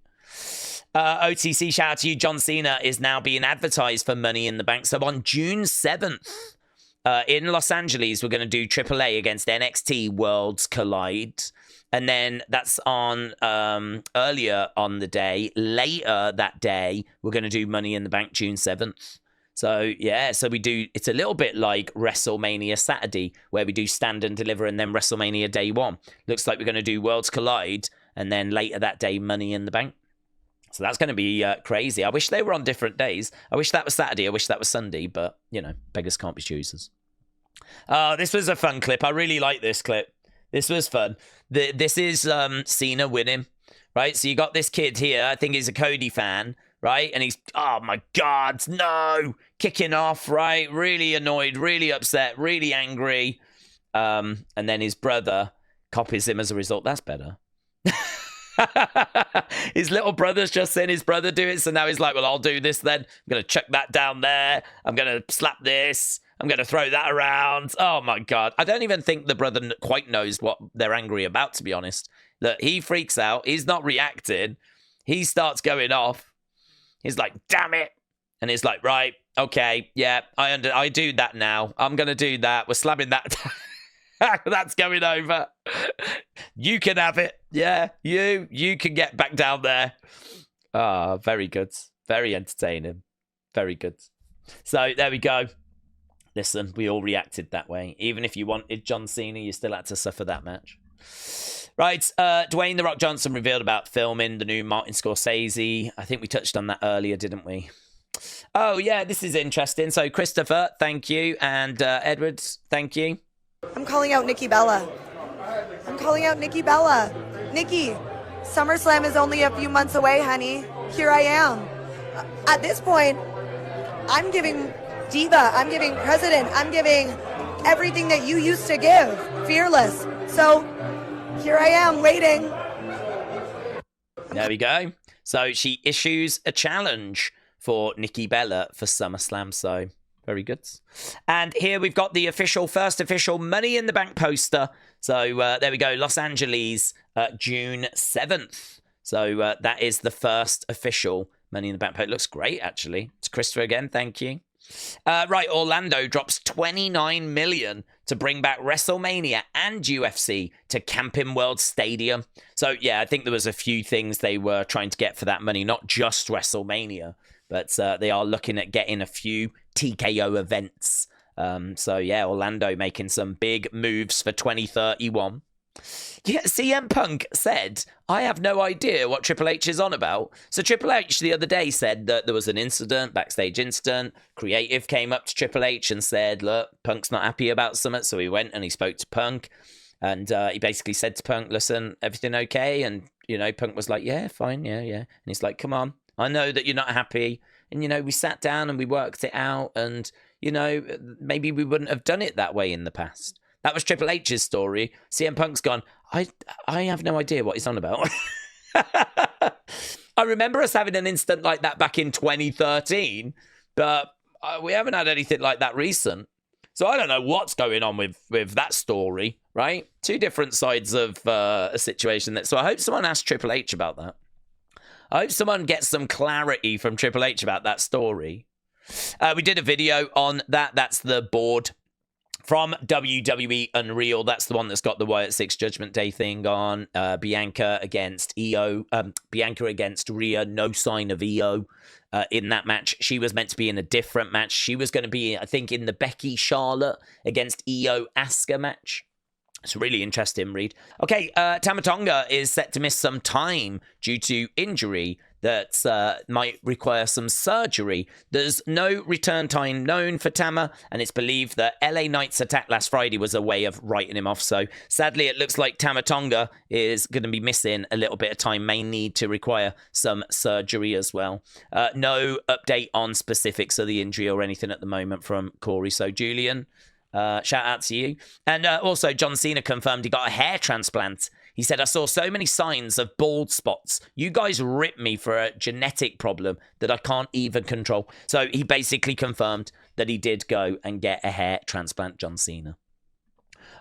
OTC, shout out to you. John Cena is now being advertised for Money in the Bank. So on June 7th, in Los Angeles, we're going to do AAA against NXT Worlds Collide. And then that's on earlier on the day. Later that day, we're going to do Money in the Bank June 7th. So, yeah, so we do, it's a little bit like WrestleMania Saturday, where we do Stand and Deliver and then WrestleMania Day 1. Looks like we're going to do Worlds Collide and then later that day, Money in the Bank. So that's going to be crazy. I wish they were on different days. I wish that was Saturday. I wish that was Sunday. But, you know, beggars can't be choosers. This was a fun clip. I really like this clip. This was fun. This is Cena winning, right? So you got this kid here. I think he's a Cody fan, right? And he's, oh, my God, no. Kicking off, right? Really annoyed, really upset, really angry. And then his brother copies him as a result. That's better. His little brother's just seen his brother do it, so now he's like, well, I'll do this then. I'm going to chuck that down there. I'm going to slap this. I'm going to throw that around. Oh, my God. I don't even think the brother quite knows what they're angry about, to be honest. Look, he freaks out. He's not reacting. He starts going off. He's like, damn it. And he's like, right, okay, yeah, I do that now. I'm going to do that. We're slamming that That's going over. You can have it. Yeah, you can get back down there. Ah, very good. Very entertaining. Very good. So there we go. Listen, we all reacted that way. Even if you wanted John Cena, you still had to suffer that match. Right, Dwayne "The Rock" Johnson revealed about filming the new Martin Scorsese. I think we touched on that earlier, didn't we? Oh, yeah, this is interesting. So, Christopher, thank you. And Edward, thank you. I'm calling out Nikki Bella. I'm calling out Nikki Bella. Nikki, SummerSlam is only a few months away, honey. Here I am. At this point, I'm giving diva, I'm giving president, I'm giving everything that you used to give. Fearless. So, here I am, waiting. There we go. So, she issues a challenge for Nikki Bella for SummerSlam. So, very good. And here we've got the first official Money in the Bank poster. So there we go. Los Angeles, June 7th. So that is the first official Money in the Bank poster. It looks great, actually. It's Christopher again. Thank you. Right. Orlando drops $29 million to bring back WrestleMania and UFC to Camping World Stadium. So, yeah, I think there was a few things they were trying to get for that money, not just WrestleMania. But they are looking at getting a few TKO events. So, yeah, Orlando making some big moves for 2031. Yeah, CM Punk said, I have no idea what Triple H is on about. So Triple H the other day said that there was an incident, backstage incident. Creative came up to Triple H and said, look, Punk's not happy about something. So he went and he spoke to Punk. And he basically said to Punk, listen, everything okay? And, you know, Punk was like, yeah, fine, yeah. And he's like, come on. I know that you're not happy. And, you know, we sat down and we worked it out. And, you know, maybe we wouldn't have done it that way in the past. That was Triple H's story. CM Punk's gone, I have no idea what he's on about. I remember us having an incident like that back in 2013. But we haven't had anything like that recent. So I don't know what's going on with that story, right? Two different sides of a situation. So I hope someone asks Triple H about that. I hope someone gets some clarity from Triple H about that story. We did a video on that. That's the board from WWE Unreal. That's the one that's got the Wyatt 6 Judgment Day thing on. Bianca against Io. Bianca against Rhea. No sign of Io in that match. She was meant to be in a different match. She was going to be, I think, in the Becky Charlotte against Io Asuka match. It's a really interesting read. Okay, Tama Tonga is set to miss some time due to injury that might require some surgery. There's no return time known for Tama, and it's believed that LA Knight's attack last Friday was a way of writing him off. So sadly, it looks like Tama Tonga is going to be missing a little bit of time, may need to require some surgery as well. No update on specifics of the injury or anything at the moment from Corey. So Julian, shout out to you. And also John Cena confirmed he got a hair transplant. He said, I saw so many signs of bald spots. You guys ripped me for a genetic problem that I can't even control. So he basically confirmed that he did go and get a hair transplant, John Cena.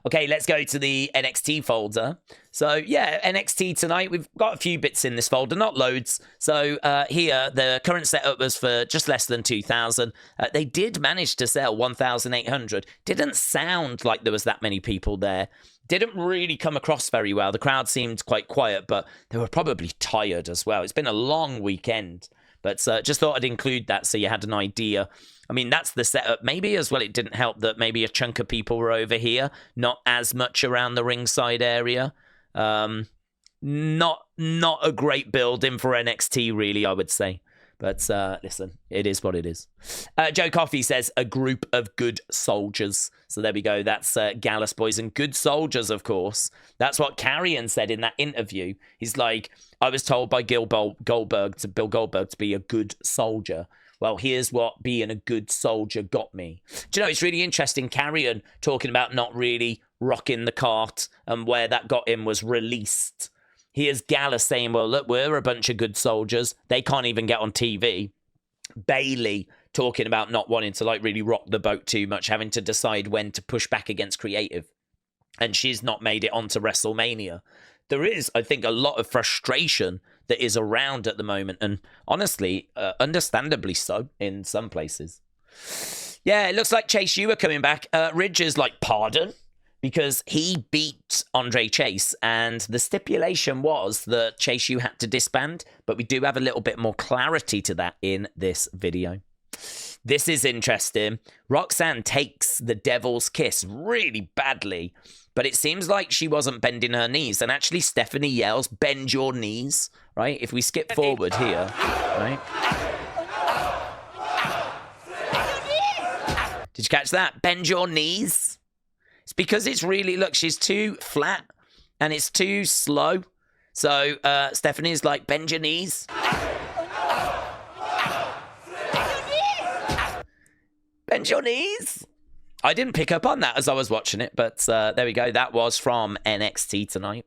Okay, let's go to the NXT folder. So, yeah, NXT tonight. We've got a few bits in this folder, not loads. So, here, the current setup was for just less than 2,000. They did manage to sell 1,800. Didn't sound like there was that many people there. Didn't really come across very well. The crowd seemed quite quiet, but they were probably tired as well. It's been a long weekend. But just thought I'd include that so you had an idea. I mean, that's the setup. Maybe as well it didn't help that maybe a chunk of people were over here, not as much around the ringside area. Not a great build-in for NXT, really, I would say. But listen, it is what it is. Joe Coffey says, a group of good soldiers. So there we go. That's Gallus Boys and good soldiers, of course. That's what Carrion said in that interview. He's like, I was told by Bill Goldberg to be a good soldier. Well, here's what being a good soldier got me. Do you know, it's really interesting. Carrion talking about not really rocking the cart and where that got him was released. Here's Gallus saying, well, look, we're a bunch of good soldiers. They can't even get on TV. Bayley talking about not wanting to like really rock the boat too much, having to decide when to push back against creative. And she's not made it onto WrestleMania. There is, I think, a lot of frustration that is around at the moment. And honestly, understandably so in some places. Yeah, it looks like Chase U are coming back. Ridge is like, pardon? Because he beat Andre Chase, and the stipulation was that Chase U had to disband, but we do have a little bit more clarity to that in this video. This is interesting. Roxanne takes the devil's kiss really badly, but it seems like she wasn't bending her knees, and actually Stephanie yells, bend your knees, right? If we skip forward here, right? Did you catch that? Bend your knees. It's because it's really, look, she's too flat and it's too slow. So Stephanie's like, bend your knees. Bend your knees. I didn't pick up on that as I was watching it, but there we go. That was from NXT tonight.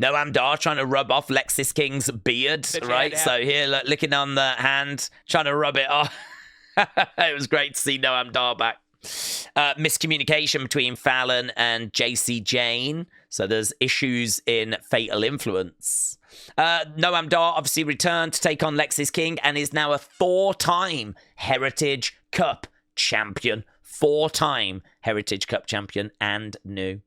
Noam Dar trying to rub off Lexis King's beard, right? So here, look, licking on the hand, trying to rub it off. It was great to see Noam Dar back. Miscommunication between Fallon and JC Jane. So there's issues in Fatal Influence. Noam Dar obviously returned to take on Lexis King and is now a 4-time Heritage Cup champion. 4-time Heritage Cup champion and new.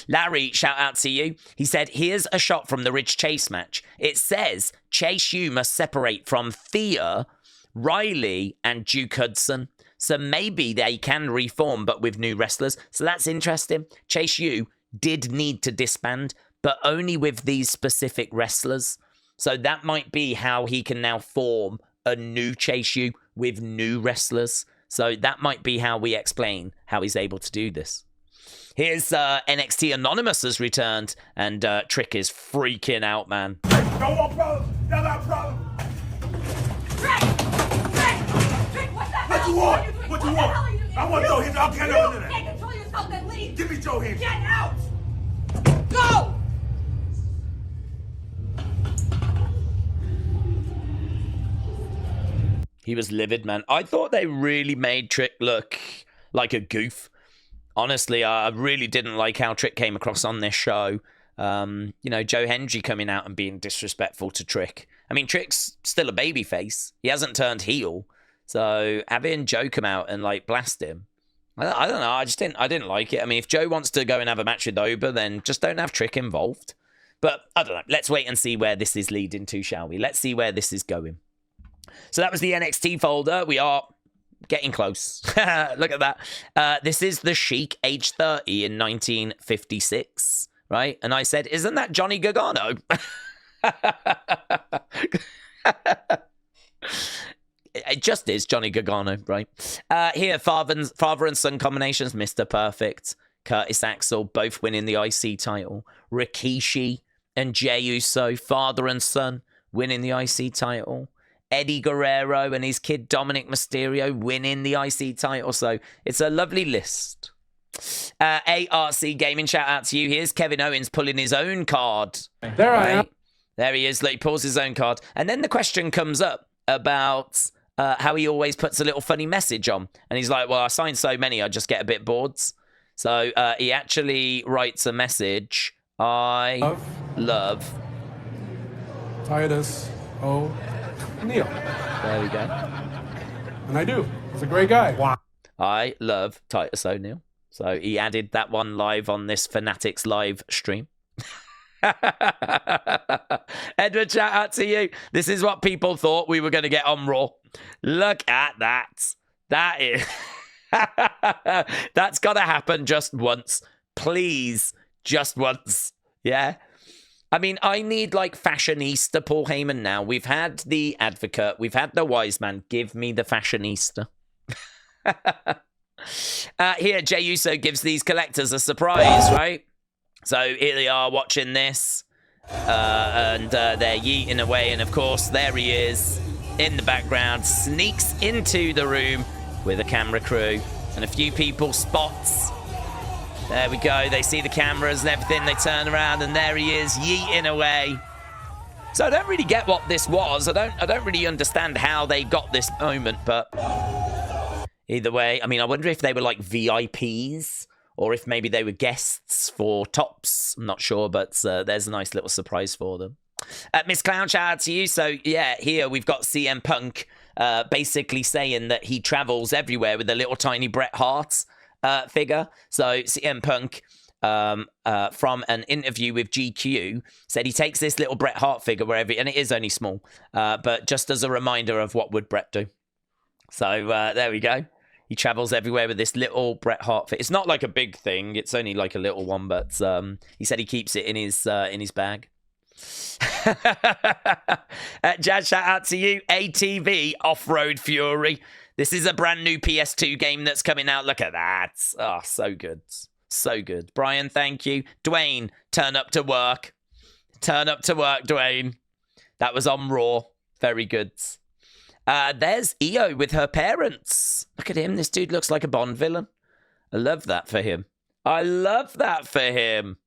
Larry, shout out to you. He said, here's a shot from the Ridge Chase match. It says Chase U must separate from Thea, Riley, and Duke Hudson. So maybe they can reform, but with new wrestlers. So that's interesting. Chase U did need to disband, but only with these specific wrestlers. So that might be how he can now form a new Chase U with new wrestlers. So that might be how we explain how he's able to do this. Here's NXT Anonymous has returned, and Trick is freaking out, man. No more problems. No more problems. What you want? What you want? I want Joe Hendry. I'll get over there. You can't control yourself, then leave. Give me Joe Hendry. Get out. Go. He was livid, man. I thought they really made Trick look like a goof. Honestly, I really didn't like how Trick came across on this show. You know, Joe Hendry coming out and being disrespectful to Trick. I mean, Trick's still a babyface. He hasn't turned heel. So having Joe come out and like blast him, I don't know. I didn't like it. I mean, if Joe wants to go and have a match with Oba, then just don't have Trick involved. But I don't know. Let's wait and see where this is leading to, shall we? Let's see where this is going. So that was the NXT folder. We are getting close. Look at that. This is the Sheik, age 30 in 1956, right? And I said, isn't that Johnny Gargano? It just is Johnny Gargano, right? Here, father and son combinations, Mr. Perfect, Curtis Axel, both winning the IC title. Rikishi and Jey Uso, father and son, winning the IC title. Eddie Guerrero and his kid Dominic Mysterio winning the IC title. So it's a lovely list. ARC Gaming, shout out to you. Here's Kevin Owens pulling his own card. There I am. There he is. He pulls his own card. And then the question comes up about how he always puts a little funny message on. And he's like, well, I signed so many, I just get a bit bored. So he actually writes a message. I love Titus O'Neil. There we go. And I do. He's a great guy. Wow. I love Titus O'Neil. So he added that one live on this Fanatics live stream. Edward, shout out to you. This is what people thought we were going to get on Raw. Look at that. That is... That's got to happen just once. Please, just once. Yeah? I mean, I need, like, fashionista Paul Heyman now. We've had the Advocate. We've had the Wise Man. Give me the fashionista. Here, Jey Uso gives these collectors a surprise, right? So here they are watching this. And they're yeeting away. And, of course, there he is in the background. Sneaks into the room with a camera crew. And a few people spots. There we go. They see the cameras and everything. They turn around and there he is, yeeting away. So I don't really get what this was. I don't really understand how they got this moment, but either way, I mean, I wonder if they were like VIPs or if maybe they were guests for Tops. I'm not sure, but there's a nice little surprise for them. Miss Clown, shout out to you. So yeah, here we've got CM Punk basically saying that he travels everywhere with a little tiny Bret Hart figure. So CM Punk, from an interview with GQ, said he takes this little Bret Hart figure wherever, and it is only small, but just as a reminder of what would Bret do. So there we go. He travels everywhere with this little Bret Hart figure. It's not like a big thing. It's only like a little one, but he said he keeps it in his bag. Jazz, shout out to you. ATV Off-Road Fury. This is a brand new PS2 game that's coming out. Look at that. Oh, so good. So good. Brian, thank you. Dwayne, turn up to work. Turn up to work, Dwayne. That was on Raw. Very good. There's Io with her parents. Look at him. This dude looks like a Bond villain. I love that for him. I love that for him.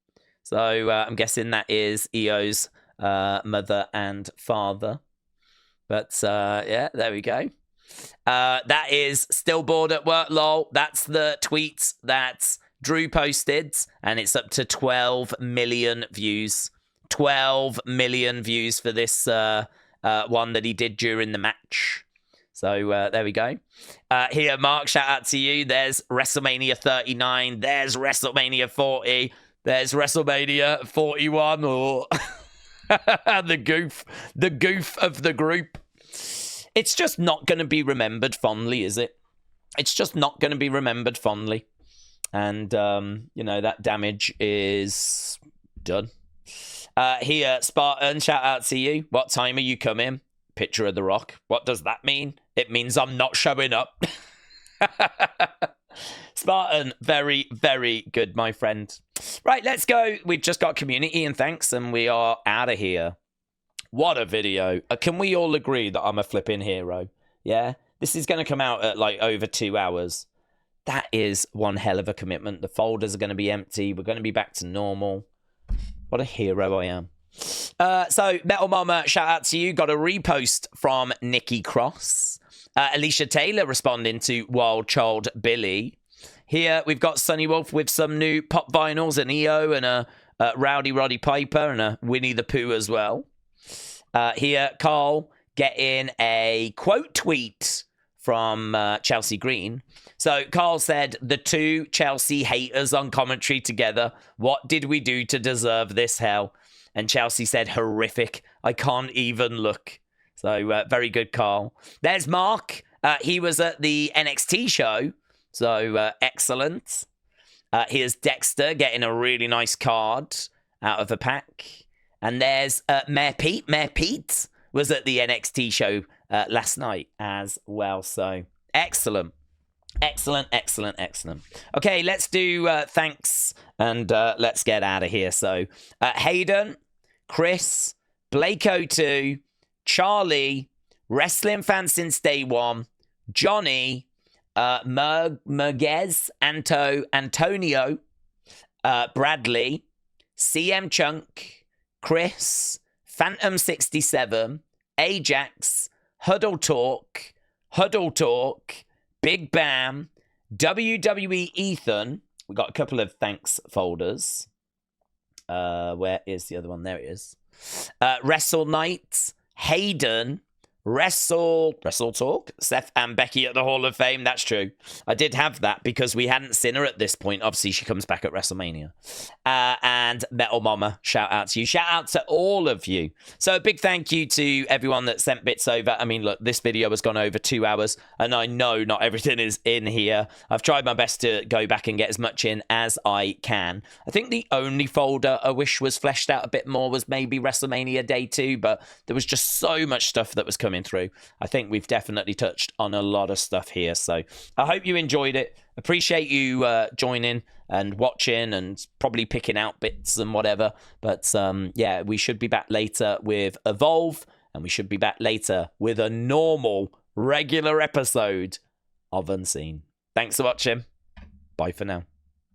So I'm guessing that is Io's mother and father. But yeah, there we go. That is still bored at work, lol. That's the tweet that Drew posted, and it's up to 12 million views. 12 million views for this one that he did during the match. So there we go. Here, Mark, shout out to you. There's WrestleMania 39. There's WrestleMania 40. There's WrestleMania 41, or the goof of the group. It's just not going to be remembered fondly, is it? It's just not going to be remembered fondly. And, you know, that damage is done. Here, Spartan, shout out to you. What time are you coming? Picture of The Rock. What does that mean? It means I'm not showing up. Spartan, very, very good, my friend. Right, let's go. We've just got community and thanks, and we are out of here. What a video. Can we all agree that I'm a flipping hero? Yeah? This is going to come out at like over 2 hours. That is one hell of a commitment. The folders are going to be empty. We're going to be back to normal. What a hero I am. So, Metal Mama, shout out to you. Got a repost from Nikki Cross. Alicia Taylor responding to Wild Child Billy. Here we've got Sunny Wolf with some new pop vinyls, an EO and a Rowdy Roddy Piper and a Winnie the Pooh as well. Here, Carl getting a quote tweet from Chelsea Green. So Carl said, the two Chelsea haters on commentary together. What did we do to deserve this hell? And Chelsea said, horrific. I can't even look. So very good, Carl. There's Mark. He was at the NXT show. So excellent. Here's Dexter getting a really nice card out of a pack. And there's Mayor Pete. Mayor Pete was at the NXT show last night as well. So excellent. Excellent, excellent, excellent. Okay, let's do thanks and let's get out of here. So Hayden, Chris, Blake O2, Charlie, Wrestling Fan Since Day One, Johnny, Merguez, Antonio, Bradley, CM Chunk, Chris, Phantom67, Ajax, Huddle Talk, Big Bam, WWE Ethan. We got a couple of thanks folders. Where is the other one? There it is. Wrestle Night, Hayden, Wrestle Talk, Seth and Becky at the Hall of Fame. That's true. I did have that because we hadn't seen her at this point. Obviously, she comes back at WrestleMania. And Metal Mama, shout out to you. Shout out to all of you. So a big thank you to everyone that sent bits over. I mean, look, this video has gone over 2 hours, and I know not everything is in here. I've tried my best to go back and get as much in as I can. I think the only folder I wish was fleshed out a bit more was maybe WrestleMania Day 2, but there was just so much stuff that was coming through. I think we've definitely touched on a lot of stuff here. So I hope you enjoyed it. Appreciate you joining and watching and probably picking out bits and whatever. But yeah, we should be back later with Evolve, and we should be back later with a normal, regular episode of Unseen. Thanks for watching. Bye for now.